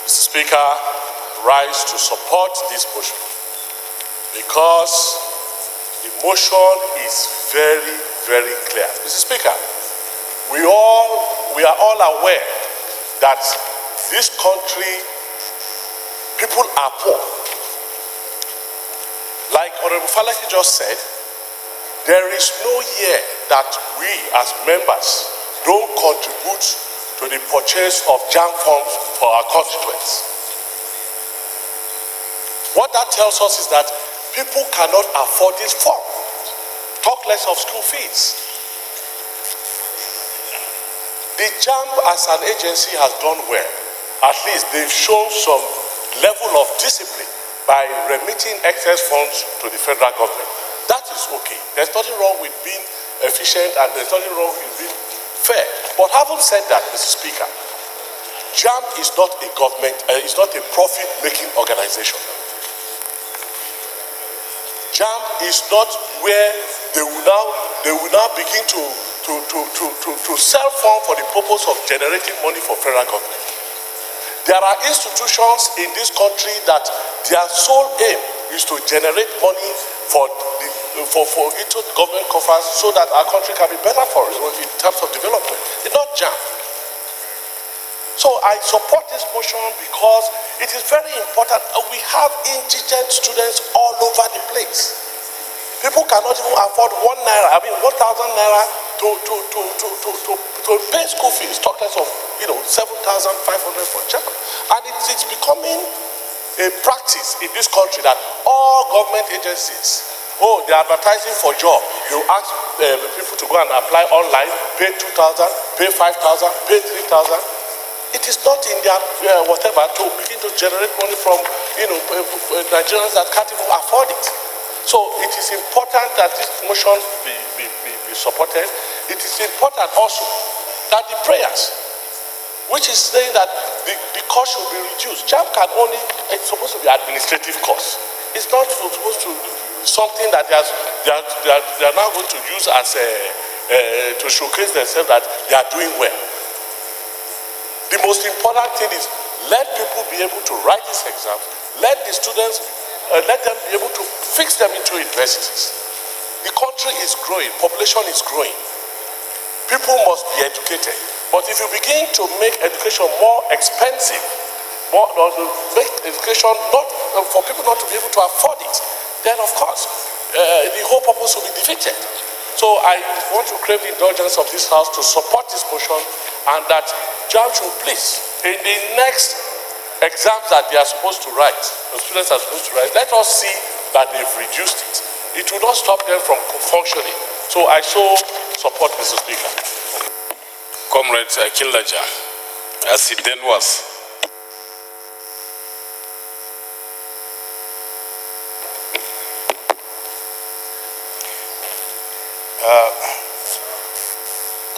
Mr. Speaker, rise to support this motion because the motion is very, very clear. Mr. Speaker, we are all aware that this country, people are poor. Like Honorable Falaki just said, there is no year that we as members don't contribute to the purchase of JAMB forms for our constituents. What that tells us is that people cannot afford this form. Talk less of school fees. The JAMB as an agency has done well. At least they've shown some level of discipline by remitting excess funds to the federal government. That is okay. There's nothing wrong with being efficient, and there's nothing wrong with being fair. But having said that, Mr. Speaker, JAMB is not a government, it's not a profit-making organization. JAMB is not where they will now begin to sell funds for the purpose of generating money for federal government. There are institutions in this country that their sole aim is to generate money for into government coffers so that our country can be better for us in terms of development. It's not JAMB. So I support this motion because it is very important. We have indigent students all over the place. People cannot even afford 1 naira, 1,000 naira to pay school fees, talk less of 7,500 for JAMB. And it's becoming a practice in this country that all government agencies, oh, they're advertising for job. You ask people to go and apply online, pay 2,000, pay 5,000, pay 3,000. It is not in their whatever to begin to generate money from Nigerians that can't even afford it. So it is important that this motion be supported. It is important also that the prayers, which is saying that the cost should be reduced. JAMB can only, it's supposed to be administrative cost. It's not supposed to be something that they are now going to use as to showcase themselves that they are doing well. The most important thing is let people be able to write this exam, let the students, let them be able to fix them into universities. The country is growing, population is growing. People must be educated. But if you begin to make education more expensive, make education not for people not to be able to afford it, then of course the whole purpose will be defeated. So I want to crave the indulgence of this House to support this motion, and that JAMB should please, in the next exams that they are supposed to write, the students are supposed to write, let us see that they've reduced it. It will not stop them from functioning. So I so support Mr. Speaker. Comrade Akinlaja, as it then was.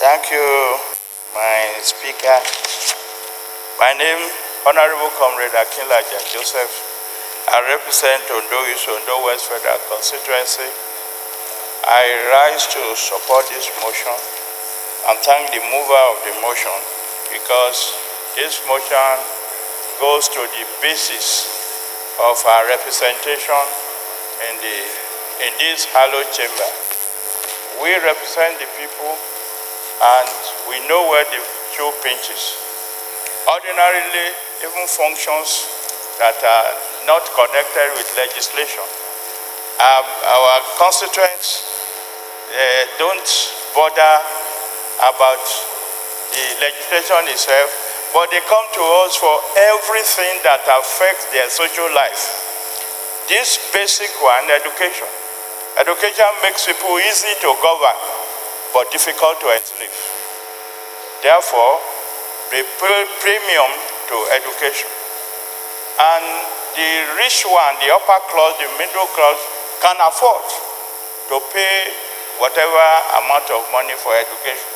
Thank you, my Speaker. My name, Honorable Comrade Akinlaja Joseph. I represent Ondo East, Ondo West Federal Constituency. I rise to support this motion and thank the mover of the motion, because this motion goes to the basis of our representation in this hallowed chamber. We represent the people, and we know where the shoe pinches. Ordinarily, even functions that are not connected with legislation, our constituents don't bother about the legislation itself, but they come to us for everything that affects their social life. This basic one, education. Education makes people easy to govern, but difficult to enslave. Therefore, they pay premium to education. And the rich one, the upper class, the middle class, can afford to pay whatever amount of money for education.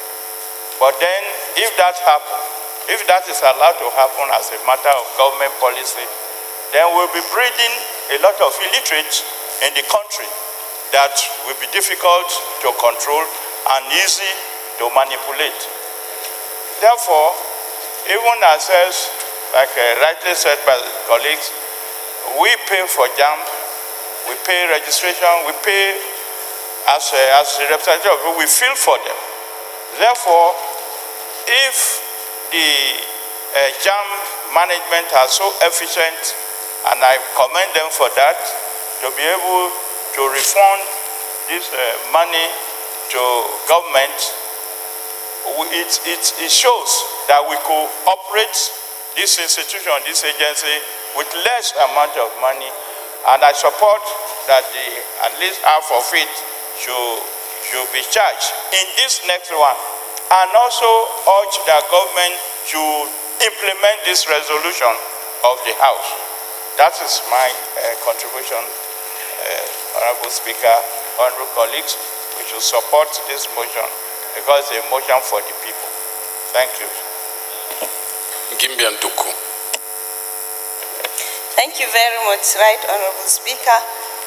But then, if that happens, if that is allowed to happen as a matter of government policy, then we'll be breeding a lot of illiterates in the country that will be difficult to control and easy to manipulate. Therefore, even ourselves, like rightly said by colleagues, we pay for JAMB, we pay registration, we pay as a representative of people, we feel for them. Therefore, if the JAMB management are so efficient, and I commend them for that, to be able to refund this money to government, it shows that we could operate this institution, this agency, with less amount of money, and I support that at least half of it should be charged in this next one, and also urge the government to implement this resolution of the House. That is my contribution, Honorable Speaker, honorable colleagues. We should support this motion because it's a motion for the people. Thank you. Gimbian Duku. Thank you very much, Right Honorable Speaker,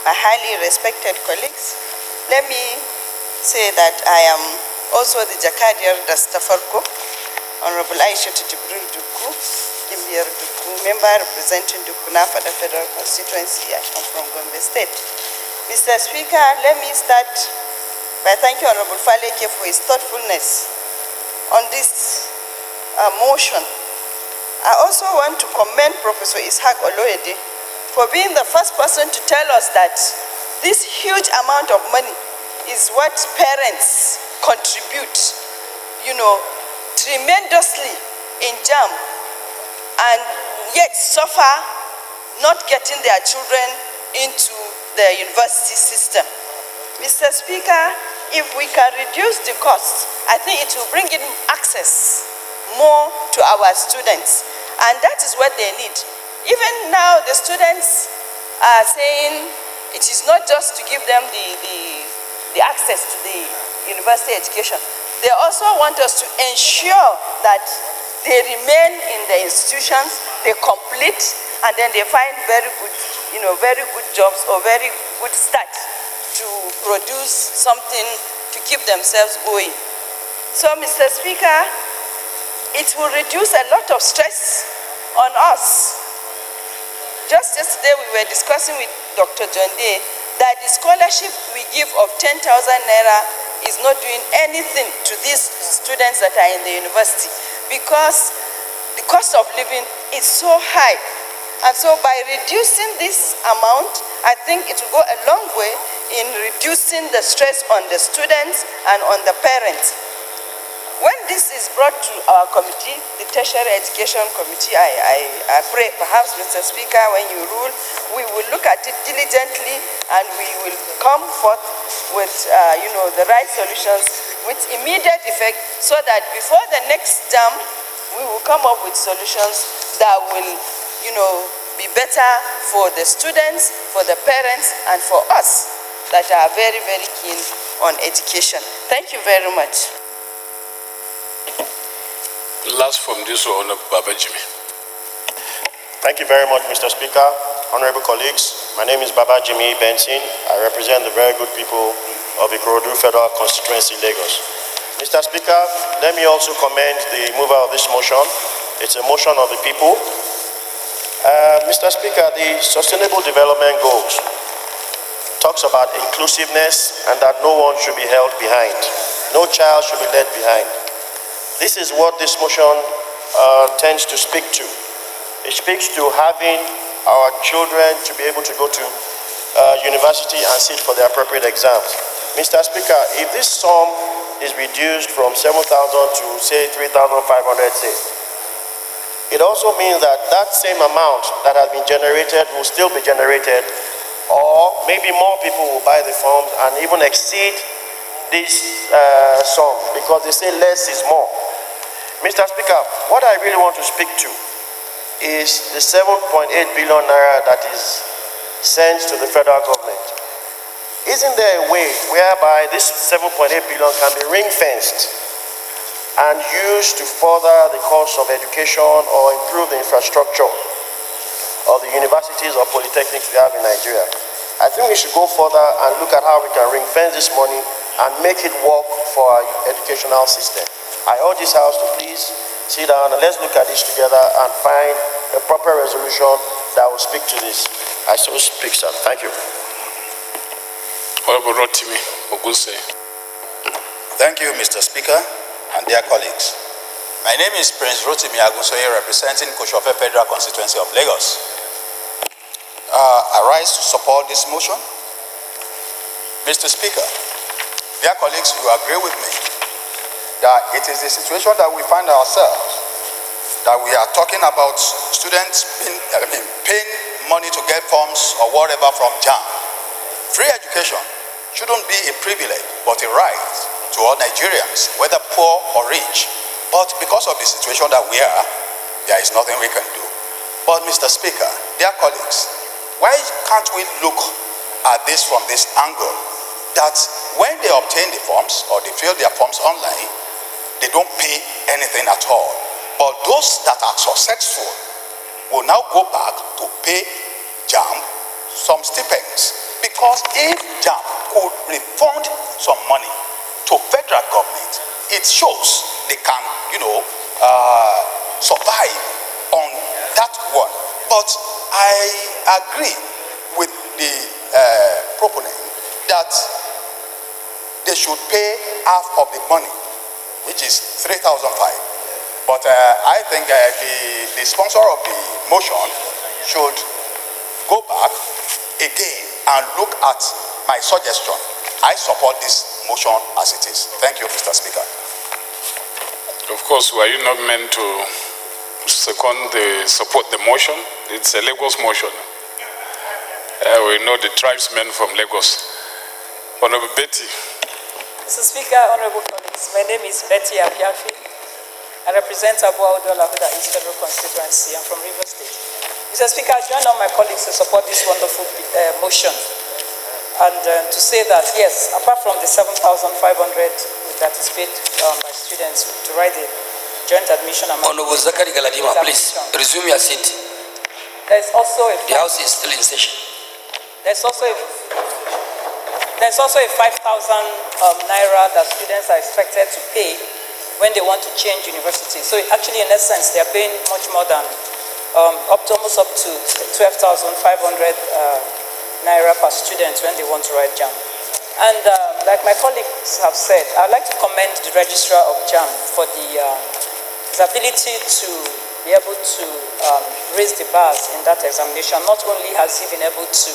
my highly respected colleagues. Let me say that I am also the Jakadiyar Dastafarko, Honorable Aisha Jibril Duku, Gimbiar Duku, member representing Dukuna for the Federal Constituency. I come from Gombe State. Mr. Speaker, let me start by thanking Honorable Faleke for his thoughtfulness on this motion. I also want to commend Professor Ishaq Oloyede for being the first person to tell us that this huge amount of money is what parents contribute, tremendously in JAMB, and yet suffer not getting their children into the university system. Mr. Speaker, if we can reduce the cost, I think it will bring in access more to our students, and that is what they need. Even now, the students are saying it is not just to give them the access to the university education. They also want us to ensure that they remain in the institutions, they complete, and then they find very good jobs or very good start to produce something to keep themselves going. So, Mr. Speaker, it will reduce a lot of stress on us. Just yesterday we were discussing with Dr. John Day that the scholarship we give of 10,000 naira is not doing anything to these students that are in the university because the cost of living is so high. And so by reducing this amount, I think it will go a long way in reducing the stress on the students and on the parents. When this is brought to our committee, the Tertiary Education Committee, I pray perhaps, Mr. Speaker, when you rule, we will look at it diligently and we will come forth with the right solutions with immediate effect so that before the next term, we will come up with solutions that will be better for the students, for the parents, and for us that are very, very keen on education. Thank you very much. Last from this one, Baba Jimmy. Thank you very much, Mr. Speaker. Honorable colleagues, my name is Baba Jimmy Benson. I represent the very good people of Ikorodu Federal Constituency, Lagos. Mr. Speaker, let me also commend the mover of this motion. It's a motion of the people. Mr. Speaker, the Sustainable Development Goals talks about inclusiveness and that no one should be held behind. No child should be left behind. This is what this motion tends to speak to. It speaks to having our children to be able to go to university and sit for the appropriate exams. Mr. Speaker, if this sum is reduced from 7,000 to say 3,500, say, it also means that that same amount that has been generated will still be generated, or maybe more people will buy the forms and even exceed this sum because they say less is more. Mr. Speaker, what I really want to speak to is the 7.8 billion naira that is sent to the federal government. Isn't there a way whereby this 7.8 billion can be ring-fenced and used to further the course of education or improve the infrastructure of the universities or polytechnics we have in Nigeria? I think we should go further and look at how we can ring-fence this money and make it work for our educational system. I urge this House to please sit down and let's look at this together and find a proper resolution that will speak to this. I so speak, sir. Thank you. Honorable Rotimi Oguse. Thank you, Mr. Speaker and dear colleagues. My name is Prince Rotimi Agunsoye, representing Koshofe Federal Constituency of Lagos. I rise to support this motion. Mr. Speaker, dear colleagues, you agree with me that it is the situation that we find ourselves, that we are talking about students paying money to get forms or whatever from JAM. Free education shouldn't be a privilege, but a right to all Nigerians, whether poor or rich. But because of the situation that we are, there is nothing we can do. But Mr. Speaker, dear colleagues, why can't we look at this from this angle, that when they obtain the forms or they fill their forms online, they don't pay anything at all. But those that are successful will now go back to pay JAM some stipends. Because if JAM could refund some money to federal government, it shows they can, survive on that one. But I agree with the proponent that they should pay half of the money, which is 3,500. But I think the sponsor of the motion should go back again and look at my suggestion. I support this motion as it is. Thank you, Mr. Speaker. Of course, were you not meant to support the motion? It's a Lagos motion. we know the tribesmen from Lagos. Honorable Betty. Mr. Speaker, honorable colleagues, my name is Betty Abiafi. I represent Abua Udola Huda East Federal Constituency. I'm from Rivers State. Mr. Speaker, I join all my colleagues to support this wonderful motion. And to say that, yes, apart from the 7,500 that is paid by students to write the joint admission amount. Honorable Zakari Galadima, please resume your seat. There's also a the House is still in session. There's also a 5,000 naira that students are expected to pay when they want to change university. So actually, in essence, they are paying much more than almost up to 12,500 naira per student when they want to write JAM. And like my colleagues have said, I'd like to commend the registrar of JAM for his ability to be able to raise the bars in that examination. Not only has he been able to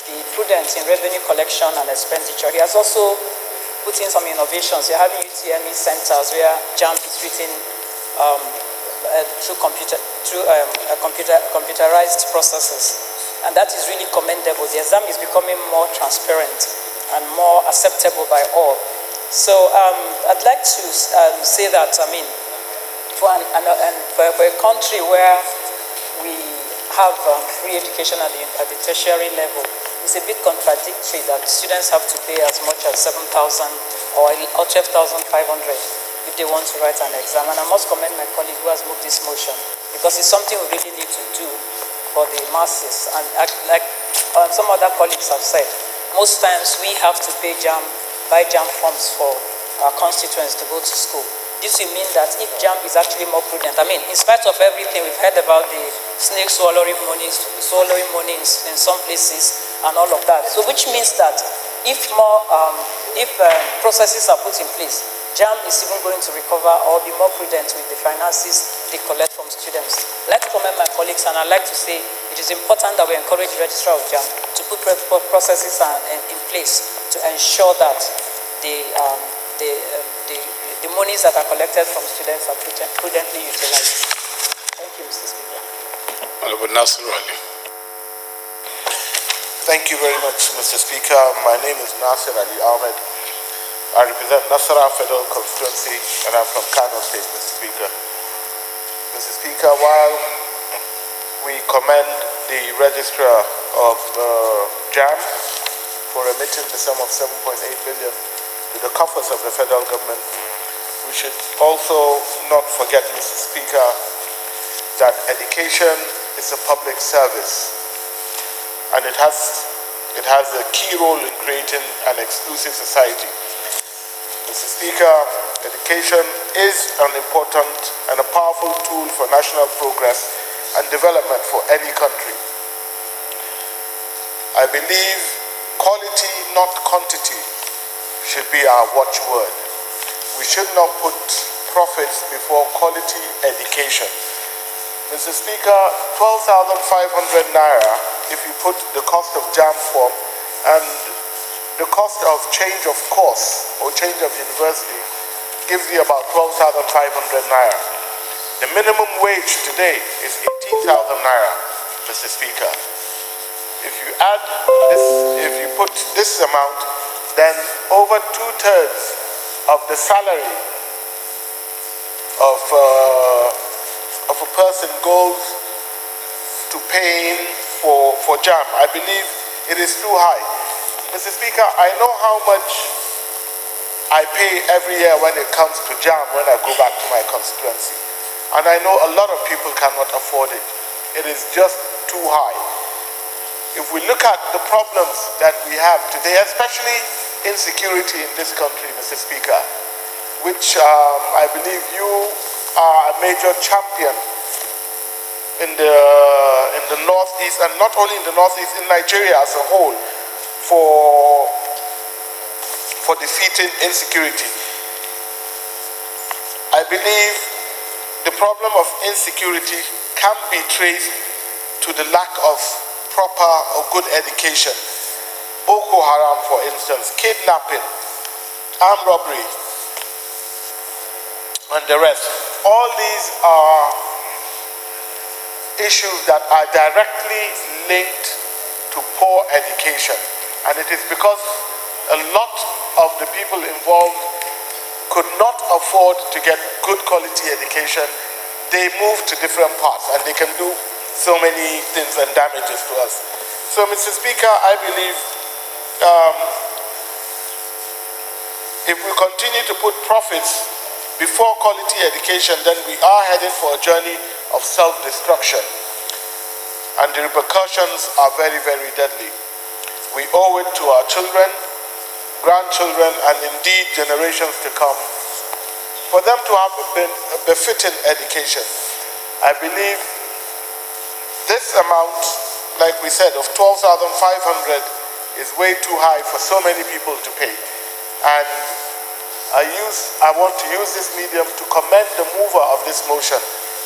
be prudent in revenue collection and expenditure, he has also put in some innovations. You're having UTME centers where JAM is written through computerized processes. And that is really commendable. The exam is becoming more transparent and more acceptable by all. So I'd like to say that, I mean, for a country where we have free education at the tertiary level, it's a bit contradictory that students have to pay as much as 7,000 or 12,500 if they want to write an exam. And I must commend my colleague who has moved this motion, because it's something we really need to do for the masses. And like some other colleagues have said, most times we have to buy JAM forms for our constituents to go to school. This will mean that if JAM is actually more prudent, I mean, in spite of everything we've heard about the snake swallowing money in some places and all of that, so which means that if processes are put in place, JAM is even going to recover or be more prudent with the finances they collect from students. I'd like to commend my colleagues, and I'd like to say it is important that we encourage the registrar of JAM to put processes in place to ensure that the monies that are collected from students are prudently utilized. Thank you, Mr. Speaker. Honorable Nasir Ali. Thank you very much, Mr. Speaker. My name is Nasir Ali Ahmed. I represent Nasara Federal Constituency, and I'm from Kano State, Mr. Speaker. Mr. Speaker, while we commend the registrar of JAM for remitting the sum of 7.8 billion to the coffers of the federal government, we should also not forget, Mr. Speaker, that education is a public service, and it has a key role in creating an exclusive society. Mr. Speaker, education is an important and a powerful tool for national progress and development for any country. I believe quality, not quantity, should be our watchword. We should not put profits before quality education. Mr. Speaker, 12,500 naira, if you put the cost of JAM form and the cost of change of course or change of university, gives you about 12,500 naira. The minimum wage today is 18,000 naira, Mr. Speaker. If you add this, if you put this amount, then over 2/3 of the salary of a person goes to paying for JAM. I believe it is too high. Mr. Speaker, I know how much I pay every year when it comes to JAM when I go back to my constituency. And I know a lot of people cannot afford it. It is just too high. If we look at the problems that we have today, especially insecurity in this country, Mr. Speaker, which I believe you are a major champion in the Northeast, and not only in the Northeast, in Nigeria as a whole, for defeating insecurity. I believe the problem of insecurity can be traced to the lack of proper or good education. Boko Haram, for instance, kidnapping, armed robbery, and the rest. All these are issues that are directly linked to poor education. And it is because a lot of the people involved could not afford to get good quality education. They move to different parts and they can do so many things and damages to us. So, Mr. Speaker, I believe if we continue to put profits before quality education, then we are headed for a journey of self-destruction. And the repercussions are very, very deadly. We owe it to our children, grandchildren, and indeed generations to come for them to have a befitting education. I believe this amount, like we said, of 12,500 is way too high for so many people to pay. And I want to use this medium to commend the mover of this motion,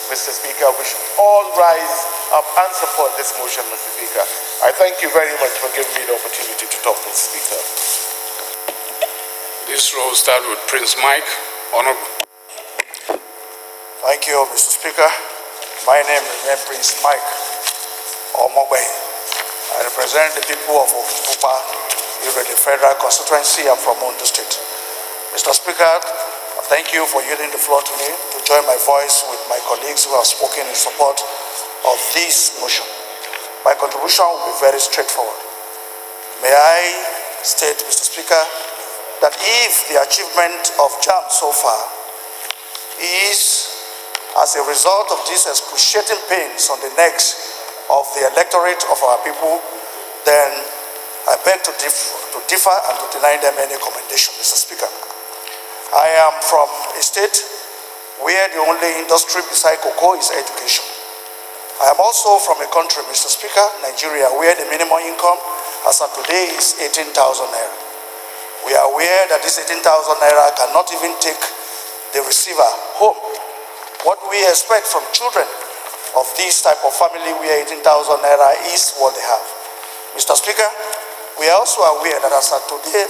Mr. Speaker. We should all rise up and support this motion, Mr. Speaker. I thank you very much for giving me the opportunity to talk, Mr. Speaker. This roll start with Prince Mike. Honorable. Thank you, Mr. Speaker. My name is Prince Mike Omogbe. I represent the people of Okipupa, the Federal Constituency. I'm from Ondo State. Mr. Speaker, thank you for yielding the floor to me to join my voice with my colleagues who have spoken in support of this motion. My contribution will be very straightforward. May I state, Mr. Speaker, that if the achievement of JAM so far is as a result of these excruciating pains on the necks of the electorate of our people, then I beg to differ and to deny them any commendation, Mr. Speaker. I am from a state where the only industry beside cocoa is education. I am also from a country, Mr. Speaker, Nigeria, where the minimum income as of today is 18,000 naira. We are aware that this 18,000 naira cannot even take the receiver home. What we expect from children of this type of family where 18,000 naira is what they have. Mr. Speaker, we are also aware that as of today,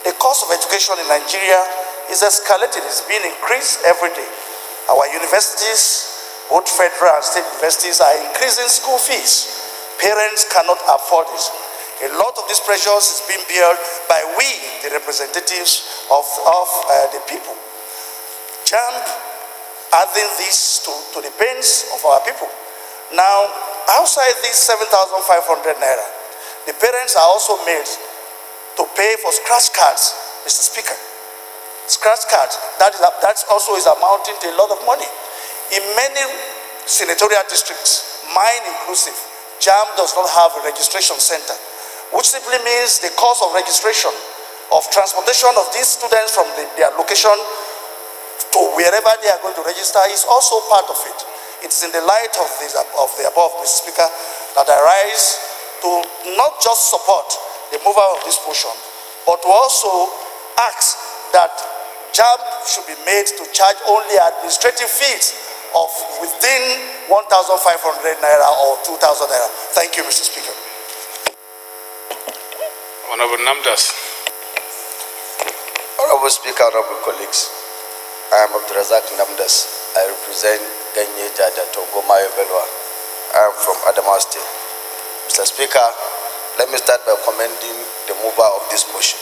the cost of education in Nigeria is escalating, it's being increased every day. Our universities, both federal and state universities, are increasing school fees. Parents cannot afford it. A lot of these pressures is being borne by we, the representatives of the people. JAM adding this to the pains of our people. Now, outside these 7,500 naira, the parents are also made to pay for scratch cards, Mr. Speaker. Scratch cards, that also is amounting to a lot of money. In many senatorial districts, mine inclusive, JAM does not have a registration center, which simply means the cost of registration, of transportation of these students from their location to wherever they are going to register is also part of it. It's in the light of the above, Mr. Speaker, that I rise to not just support the mover of this motion, but to also ask that JAM should be made to charge only administrative fees of within 1,500 naira or 2,000 naira. Thank you, Mr. Speaker. Honorable Namdas. Honorable Speaker, honorable colleagues, I am Abdurazak Namdas. I represent Ganye Jaja Tongo Mayo Belwa. I am from Adamawa State. Mr. Speaker, let me start by commending the mover of this motion.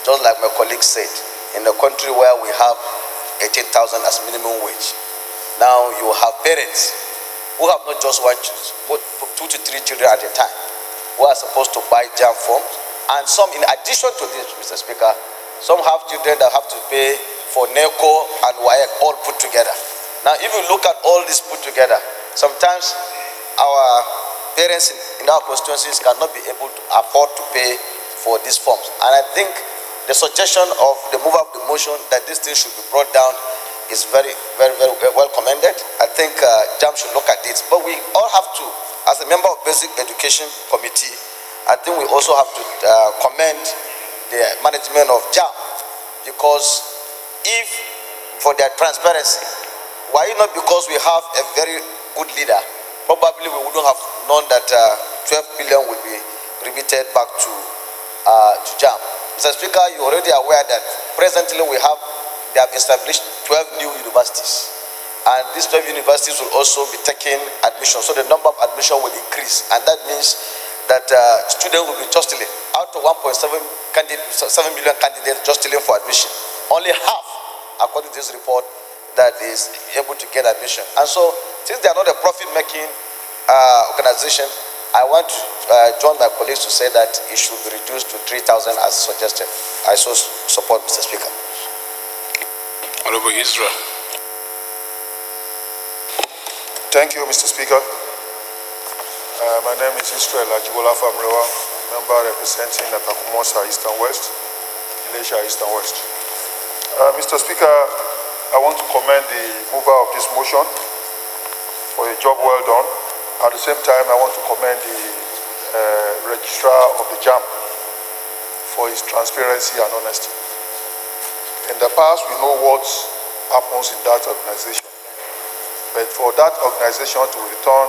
Just like my colleague said, in a country where we have 18,000 as minimum wage, now you have parents who have not just one child, but 2 to 3 children at a time, who are supposed to buy JAM forms, and some, in addition to this, Mr. Speaker, some have children that have to pay for NECO and WAEC all put together. Now, if you look at all this put together, sometimes our parents in our constituencies cannot be able to afford to pay for these forms. And I think the suggestion of the mover of the motion that this thing should be brought down is very, very, very well commended. I think JAM should look at it. But we all have to, as a member of Basic Education Committee, I think we also have to commend the management of JAM, because if for their transparency, why not? Because we have a very good leader, probably we wouldn't have known that 12 billion will be remitted back to JAM. Mr. Speaker, you're already aware that presently they have established 12 new universities. And these 12 universities will also be taking admission. So the number of admission will increase. And that means that students will be jostling. Out of 1.7 million candidates jostling for admission, only half, according to this report, that is able to get admission. And so, since they are not a profit-making organization, I want to join my colleagues to say that it should be reduced to 3,000 as suggested. I so support, Mr. Speaker. Honorable Israel. Thank you, Mr. Speaker. My name is Israel Ajibola Famrewa, member representing Atakumosa East and West, Elisha East and West. Mr. Speaker, I want to commend the mover of this motion for a job well done. At the same time, I want to commend the registrar of the JAM for his transparency and honesty. In the past, we know what happens in that organization. But for that organization to return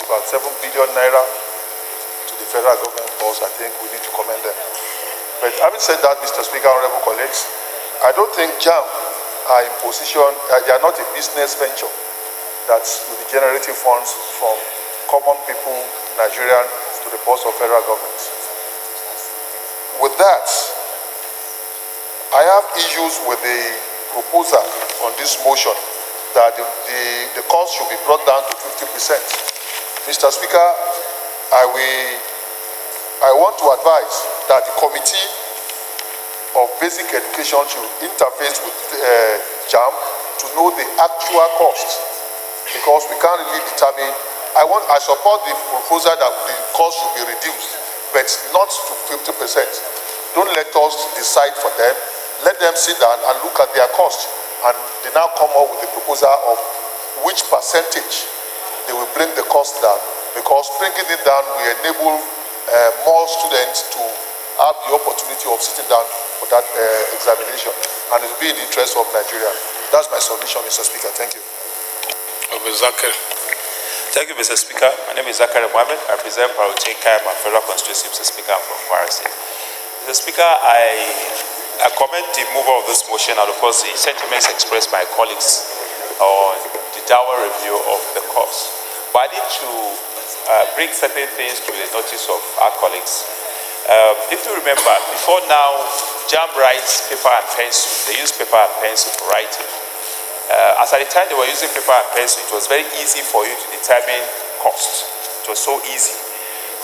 about 7 billion naira to the federal government boss, I think we need to commend them. But having said that, Mr. Speaker, honorable colleagues, I don't think JAM are in position, they are not a business venture that will be generating funds from common people, Nigerians, to the boss of federal government. With that, I have issues with the proposal on this motion that the cost should be brought down to 50%. Mr. Speaker, I want to advise that the Committee of Basic Education should interface with JAM to know the actual cost, because we can't really determine. I support the proposal that the cost should be reduced, but not to 50%. Don't let us decide for them. Let them sit down and look at their cost, and they now come up with a proposal of which percentage they will bring the cost down, because bringing it down will enable more students to have the opportunity of sitting down for that examination, and it will be in the interest of Nigeria. That's my submission, Mr. Speaker. Thank you. Thank you, Mr. Speaker. My name is Zachary Mohammed. I represent Paroteka, my federal constituency, Mr. Speaker. I'm from Kwara State. Mr. Speaker, I commend the mover of this motion and of course the sentiments expressed by colleagues on the downward review of the cost. But I need to bring certain things to the notice of our colleagues. If you remember, before now, JAM writes paper and pencil. They use paper and pencil for writing. As at the time they were using paper and pencil, it was very easy for you to determine cost. It was so easy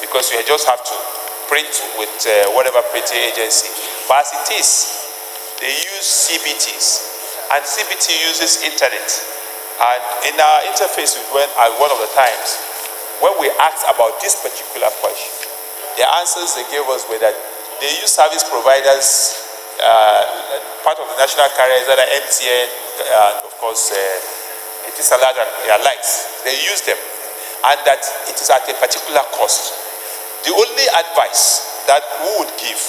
because you just have to print with whatever printing agency. But as it is, they use CBTs, and CBT uses internet. And in our interface with one of the times, when we asked about this particular question, the answers they gave us were that they use service providers, part of the national carriers, that are MTN, and of course, Etisalat and their likes. They use them, and that it is at a particular cost. The only advice that we would give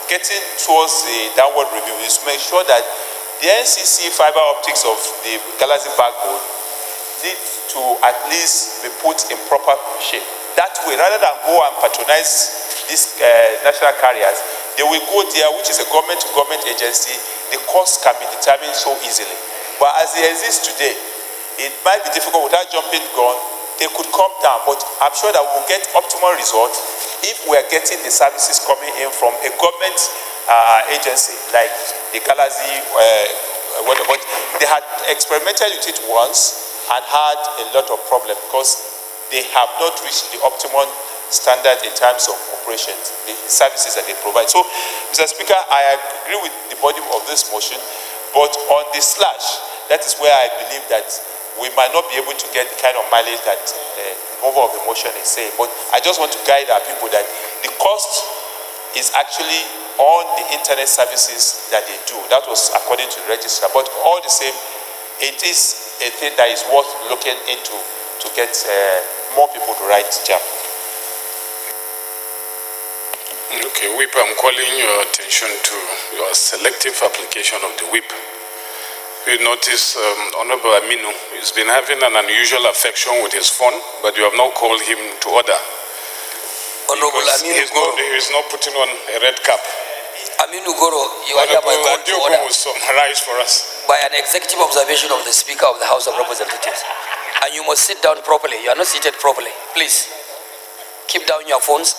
getting towards the downward review is to make sure that the NCC fiber optics of the Galaxy backbone need to at least be put in proper shape. That way, rather than go and patronize these national carriers, they will go there, which is a government-to-government agency. The cost can be determined so easily. But as they exist today, it might be difficult without jumping gun. They could come down, but I'm sure that we'll get optimal results if we are getting the services coming in from a government agency like the Galaxy. But they had experimented with it once and had a lot of problems because they have not reached the optimum standard in terms of operations, the services that they provide. So, Mr. Speaker, I agree with the body of this motion, but on the slash, that is where I believe that we might not be able to get the kind of mileage that the mover of the motion is saying. But I just want to guide our people that the cost is actually on the internet services that they do. That was according to the registrar. But all the same, it is a thing that is worth looking into to get more people to write JAM. Okay, Whip, I'm calling your attention to your selective application of the whip. You notice Honorable Aminu has been having an unusual affection with his phone, but you have not called him to order. Honorable Aminu he's not putting on a red cap. Aminu Goro, you are hereby called to order will summarize for us by an executive observation of the Speaker of the House of Representatives. And you must sit down properly. You are not seated properly. Please. keep down your phones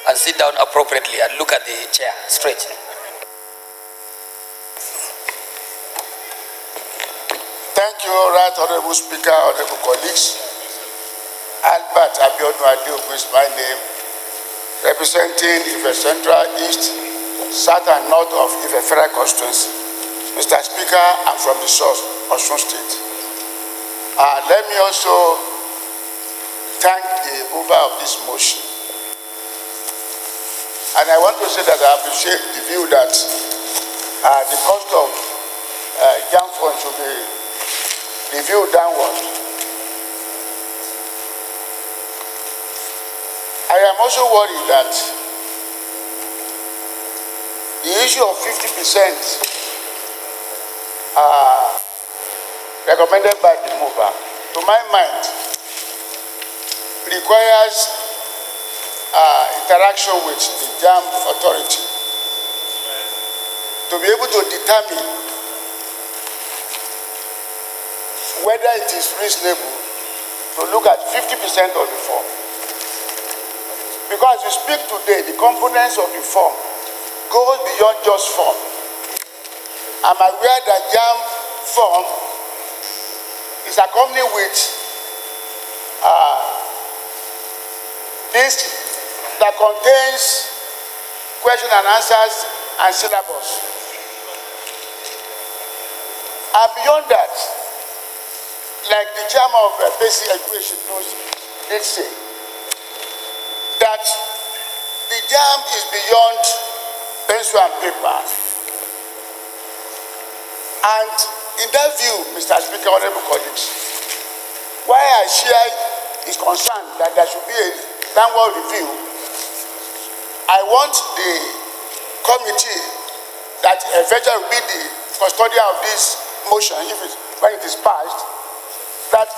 and sit down appropriately and look at the chair straight. Thank you, Right Honorable Speaker, Honorable colleagues. Albert Abiodun Adeogun is my name, representing Ife Central, East, South and North of Ife Federal Constituency. Mr. Speaker, I'm from the source, Osun State. Let me also thank the mover of this motion. And I want to say that I appreciate the view that the cost of jam fund should be reviewed downward. I am also worried that the issue of 50% recommended by the mover, to my mind, requires interaction with the JAM authority to be able to determine whether it is reasonable to look at 50% of the form. Because as we speak today, the components of the form goes beyond just form. I'm aware that JAM form is accompanied with this that contains question and answers and syllabus. And beyond that, like the chairman of basic education did say, that the JAM is beyond pencil and paper. And in that view, Mr. Speaker, honorable colleagues, why I share is concerned that there should be a downward review. I want the committee that eventually will be the custodian of this motion, when it is passed, that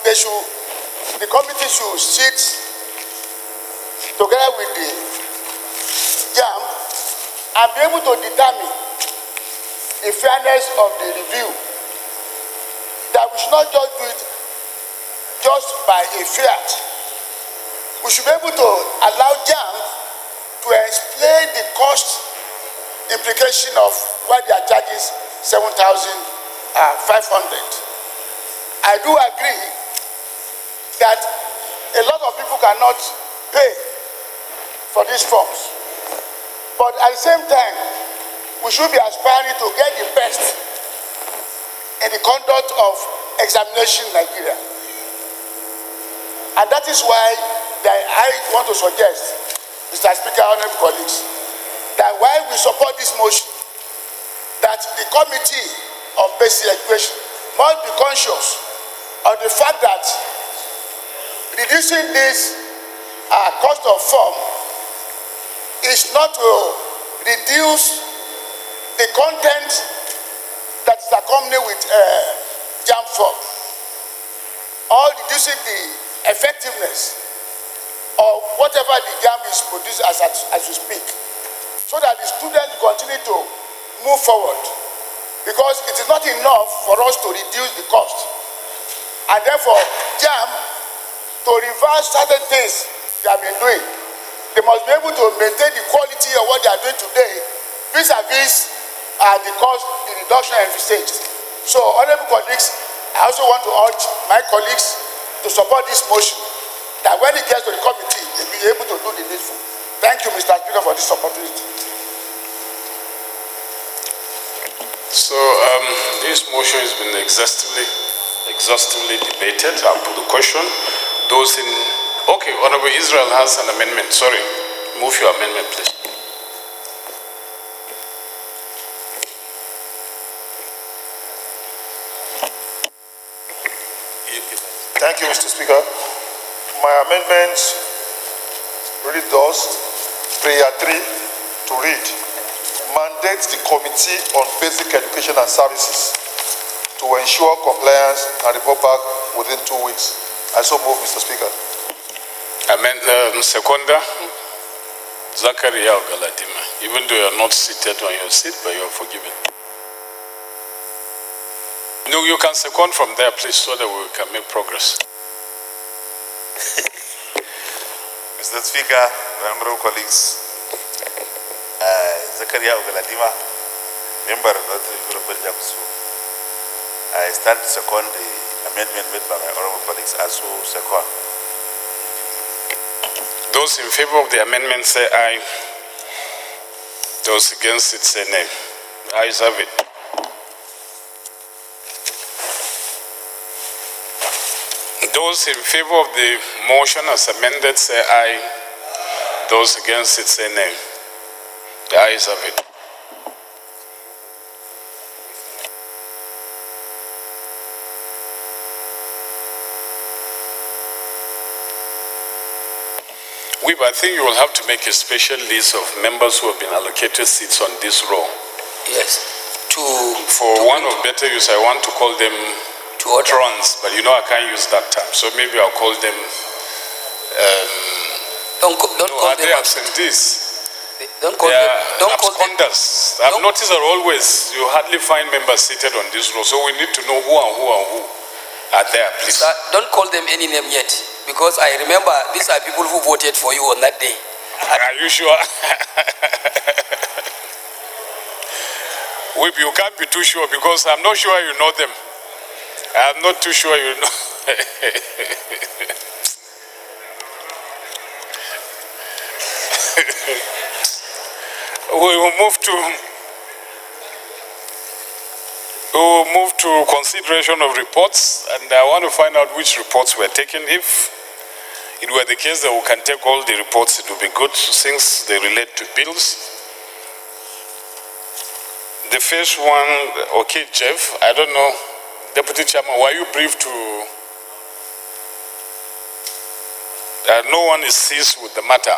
the committee should sit together with the JAM and be able to determine the fairness of the review. That we should not just do it just by a fiat. We should be able to allow JAM to explain the cost implication of why they are charging 7,500. I do agree that a lot of people cannot pay for these forms. But at the same time, we should be aspiring to get the best in the conduct of examination in Nigeria. And that is why I want to suggest, Mr. Speaker, honorable colleagues, that while we support this motion, that the Committee on Basic Education must be conscious of the fact that reducing this cost of form is not to reduce the content that is accompanied with JAM form, or reducing the effectiveness of whatever the JAM is produced as we speak, so that the students continue to move forward. Because it is not enough for us to reduce the cost, and therefore JAM to reverse certain things they have been doing. They must be able to maintain the quality of what they are doing today vis-a-vis the cost, the reduction and stage. So, honorable colleagues, I also want to urge my colleagues to support this motion, that when it gets to the committee, they'll be able to do the needful. Thank you, Mr. Speaker, for this opportunity. So, this motion has been exhaustively debated. I'll put the question. Those in... Okay, Honorable Israel has an amendment. Sorry. Move your amendment, please. Thank you, Mr. Speaker. My amendment really does, prayer 3, to read, mandates the Committee on Basic Education and Services to ensure compliance and report back within 2 weeks. I so move, Mr. Speaker. Seconder, Zachariah Galatima, even though you are not seated on your seat, but you are forgiven. No, you can second from there, please, so that we can make progress. Mr. Speaker, honorable colleagues, Zakaria Ogaladima, member of the European Jamsu. I stand to second the amendment made by my honorable colleagues as so second. Those in favor of the amendment say aye. Those against it say nay. Ayes have it. Those in favor of the motion as amended say aye. Those against it say nay. The ayes have it. I think you will have to make a special list of members who have been allocated seats on this row. Yes. For one of better use, I want to call them trons, but you know I can't use that term. So maybe I'll call them. Don't call are them they absentees? Don't call them. Don't call them. I've noticed that always you hardly find members seated on this row, so we need to know who are there, please. Sir, don't call them any name yet. Because I remember these are people who voted for you on that day. Are you sure? You can't be too sure because I'm not sure you know them. I'm not too sure you know. We will move to consideration of reports, and I want to find out which reports were taken. If it were the case that we can take all the reports, it would be good since they relate to bills. The first one, okay, Jeff, I don't know, Deputy Chairman, were you briefed to... no one is seized with the matter.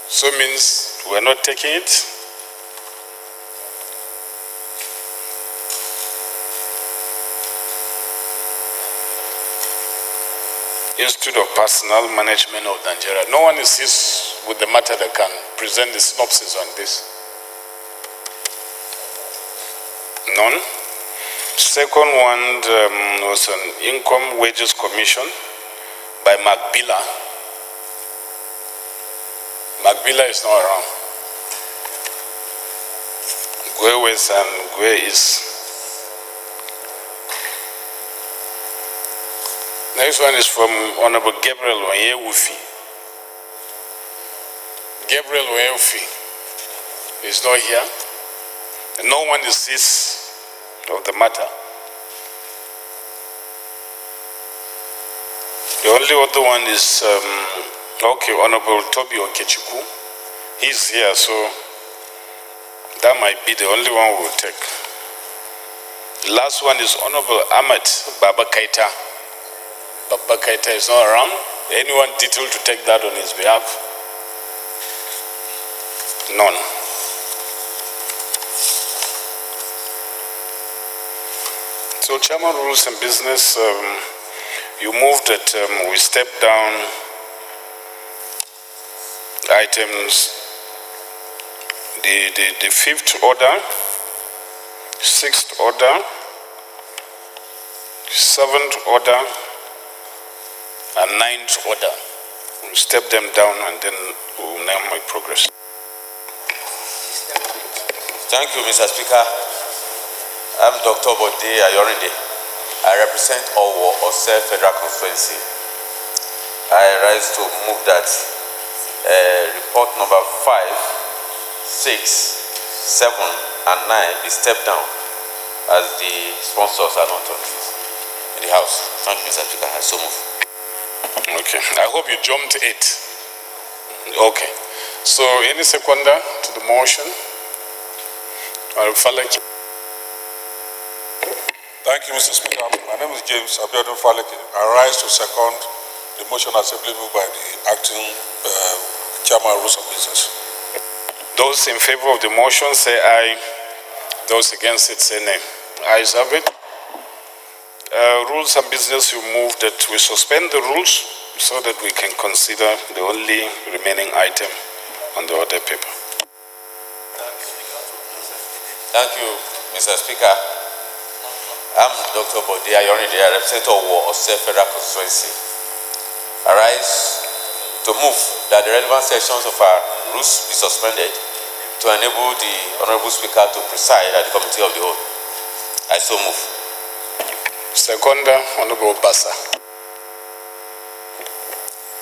So means we're not taking it. Institute of Personnel Management of Nigeria. No one is seized with the matter that can present the synopsis on this. None. Second one was an Income Wages Commission by Magbila. Magbila is not around. Gwe West and Gwe is. Next one is from Honorable Gabriel Onyewufi. Gabriel Onyewufi is not here. No one is seized of the matter. The only other one is, Honorable Toby Okechiku. He's here, so that might be the only one we will take. The last one is Honorable Ahmed Baba Kaita. Baba Kaita is not around. Anyone detailed to take that on his behalf? None. So, Chairman, Rules and Business, you moved that we step down items, the fifth order, sixth order, seventh order, and ninth order. We'll step them down and then we'll name my progress. Thank you, Mr. Speaker. I'm Dr. Bode Ayorinde. I represent Owo Ose Federal Constituency. I rise to move that report number 5, 6, 7, and 9 be stepped down as the sponsors are not in the House. Thank you, Mr. Speaker. I so move. Okay. I hope you jumped 8. Okay. So, any seconder to the motion? Thank you, Mr. Speaker. My name is James Abiodun Faleke. I rise to second the motion as simply moved by the acting Chairman of Rules of Business. Those in favor of the motion say aye. Those against it say nay. Ayes have it. Rules and Business, you move that we suspend the rules so that we can consider the only remaining item on the order paper. Thank you, Mr. Speaker. I'm Dr. Bode Ayorinde, I represent Owo Ose Federal Constituency. I rise to move that the relevant sections of our rules be suspended to enable the Honorable Speaker to preside at the Committee of the Whole. I so move. Seconder, Honorable Bassa.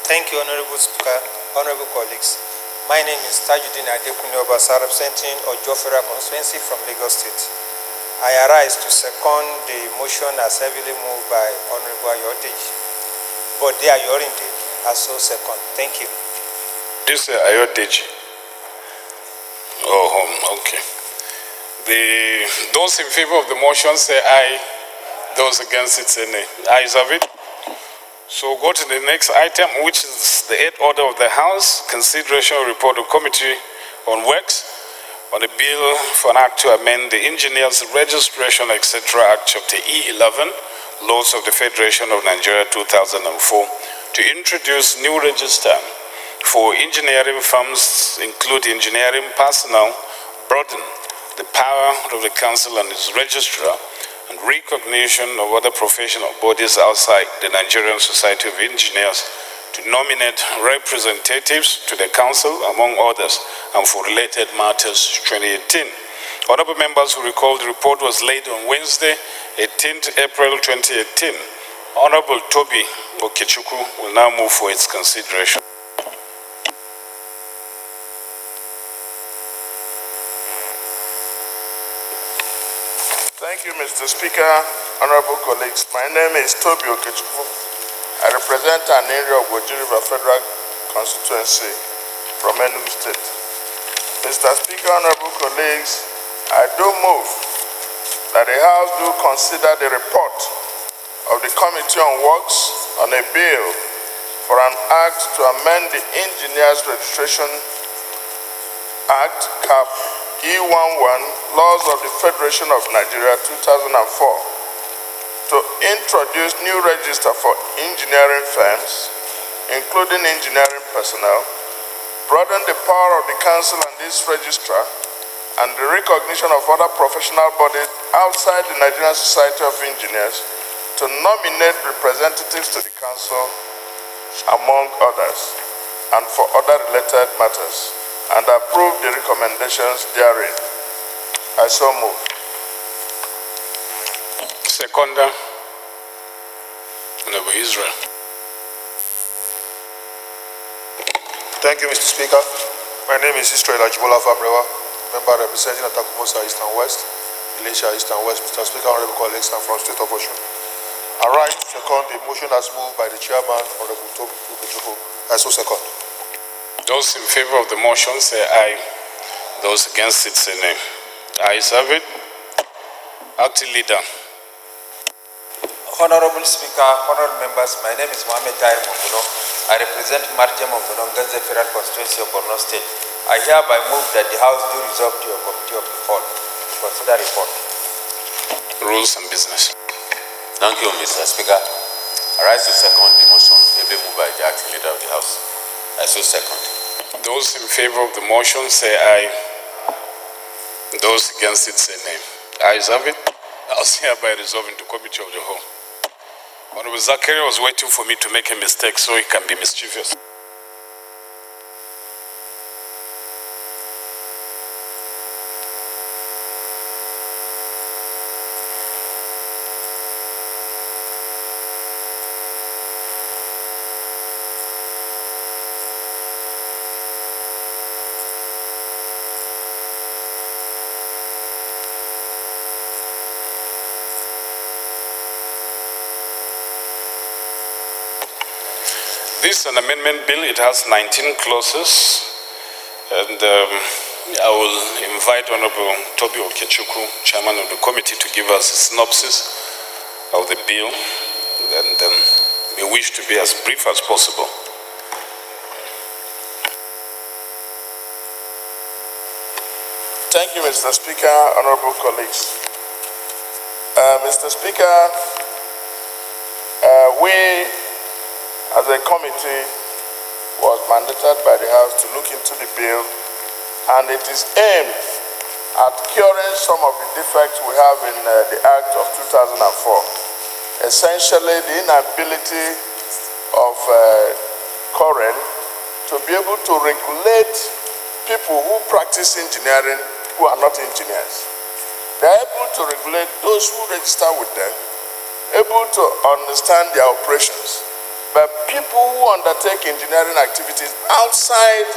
Thank you, Honorable Speaker, honorable colleagues. My name is Tajuddin Adekunle Obasa, representing Ojo Federal Constituency from Lagos State. I arise to second the motion as heavily moved by Honorable Ayodeji, but the Ayorinde as so second. Thank you. This is Ayodeji. Oh, okay. Those in favor of the motion say aye. Those against it say nay. Ayes have it. So we'll go to the next item, which is the 8th order of the House, consideration of report of Committee on Works on the bill for an act to amend the Engineers Registration, etc. Act Chapter E11, Laws of the Federation of Nigeria 2004, to introduce new register for engineering firms, include engineering personnel, broaden the power of the Council and its registrar, and recognition of other professional bodies outside the Nigerian Society of Engineers to nominate representatives to the Council, among others, and for related matters 2018. Honorable members who recall the report was laid on Wednesday, 18th April 2018. Honorable Toby Okechukwu will now move for its consideration. Thank you, Mr. Speaker, honorable colleagues. My name is Toby Okechukwu. I represent an area of Oji River Federal Constituency from Enugu State. Mr. Speaker, honorable colleagues, I do move that the House do consider the report of the Committee on Works on a bill for an act to amend the Engineers Registration Act, Cap E11, Laws of the Federation of Nigeria 2004, to introduce new register for engineering firms, including engineering personnel, broaden the power of the Council and its registrar, and the recognition of other professional bodies outside the Nigerian Society of Engineers to nominate representatives to the Council, among others, and for other related matters, and approve the recommendations therein. I so move. Seconder, Honorable Israel. Thank you, Mr. Speaker. My name is Israel Ajibola Famrewa, member representing Atakumosa East and West, Elisha East and West. Mr. Speaker, honorable colleagues, I'm from State of Osun. I rise to second the motion as moved by the chairman, Honorable Toby Okechukwu. I so second. Those in favor of the motion say aye. Those against it say nay. Ayes have it. Acting Leader. Honorable Speaker, honorable members, my name is Mohamed Tahir Monguno. I represent Martiam of Ganze Federal Constituency of Borno State. I hereby move that the House do resolve to your Committee of the Whole to consider report. Rules and Business. Thank you, Mr. Speaker. I rise to second the motion ably moved by the Acting Leader of the House. I so second. Those in favor of the motion say aye. Those against it say nay. Ayes have it. I'll hereby resolve into Committee of the Whole. Honorable Zachary was waiting for me to make a mistake so he can be mischievous. This is an amendment bill. It has 19 clauses, and I will invite Honorable Toby Okechukwu, Chairman of the committee, to give us a synopsis of the bill, and we wish to be as brief as possible. Thank you, Mr. Speaker, honorable colleagues. Mr. Speaker, we as a committee was mandated by the House to look into the bill, and it is aimed at curing some of the defects we have in the Act of 2004. Essentially, the inability of COREN to be able to regulate people who practice engineering who are not engineers. They are able to regulate those who register with them, able to understand their operations. But people who undertake engineering activities outside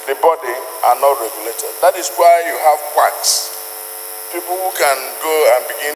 the body are not regulated. That is why you have quacks, people who can go and begin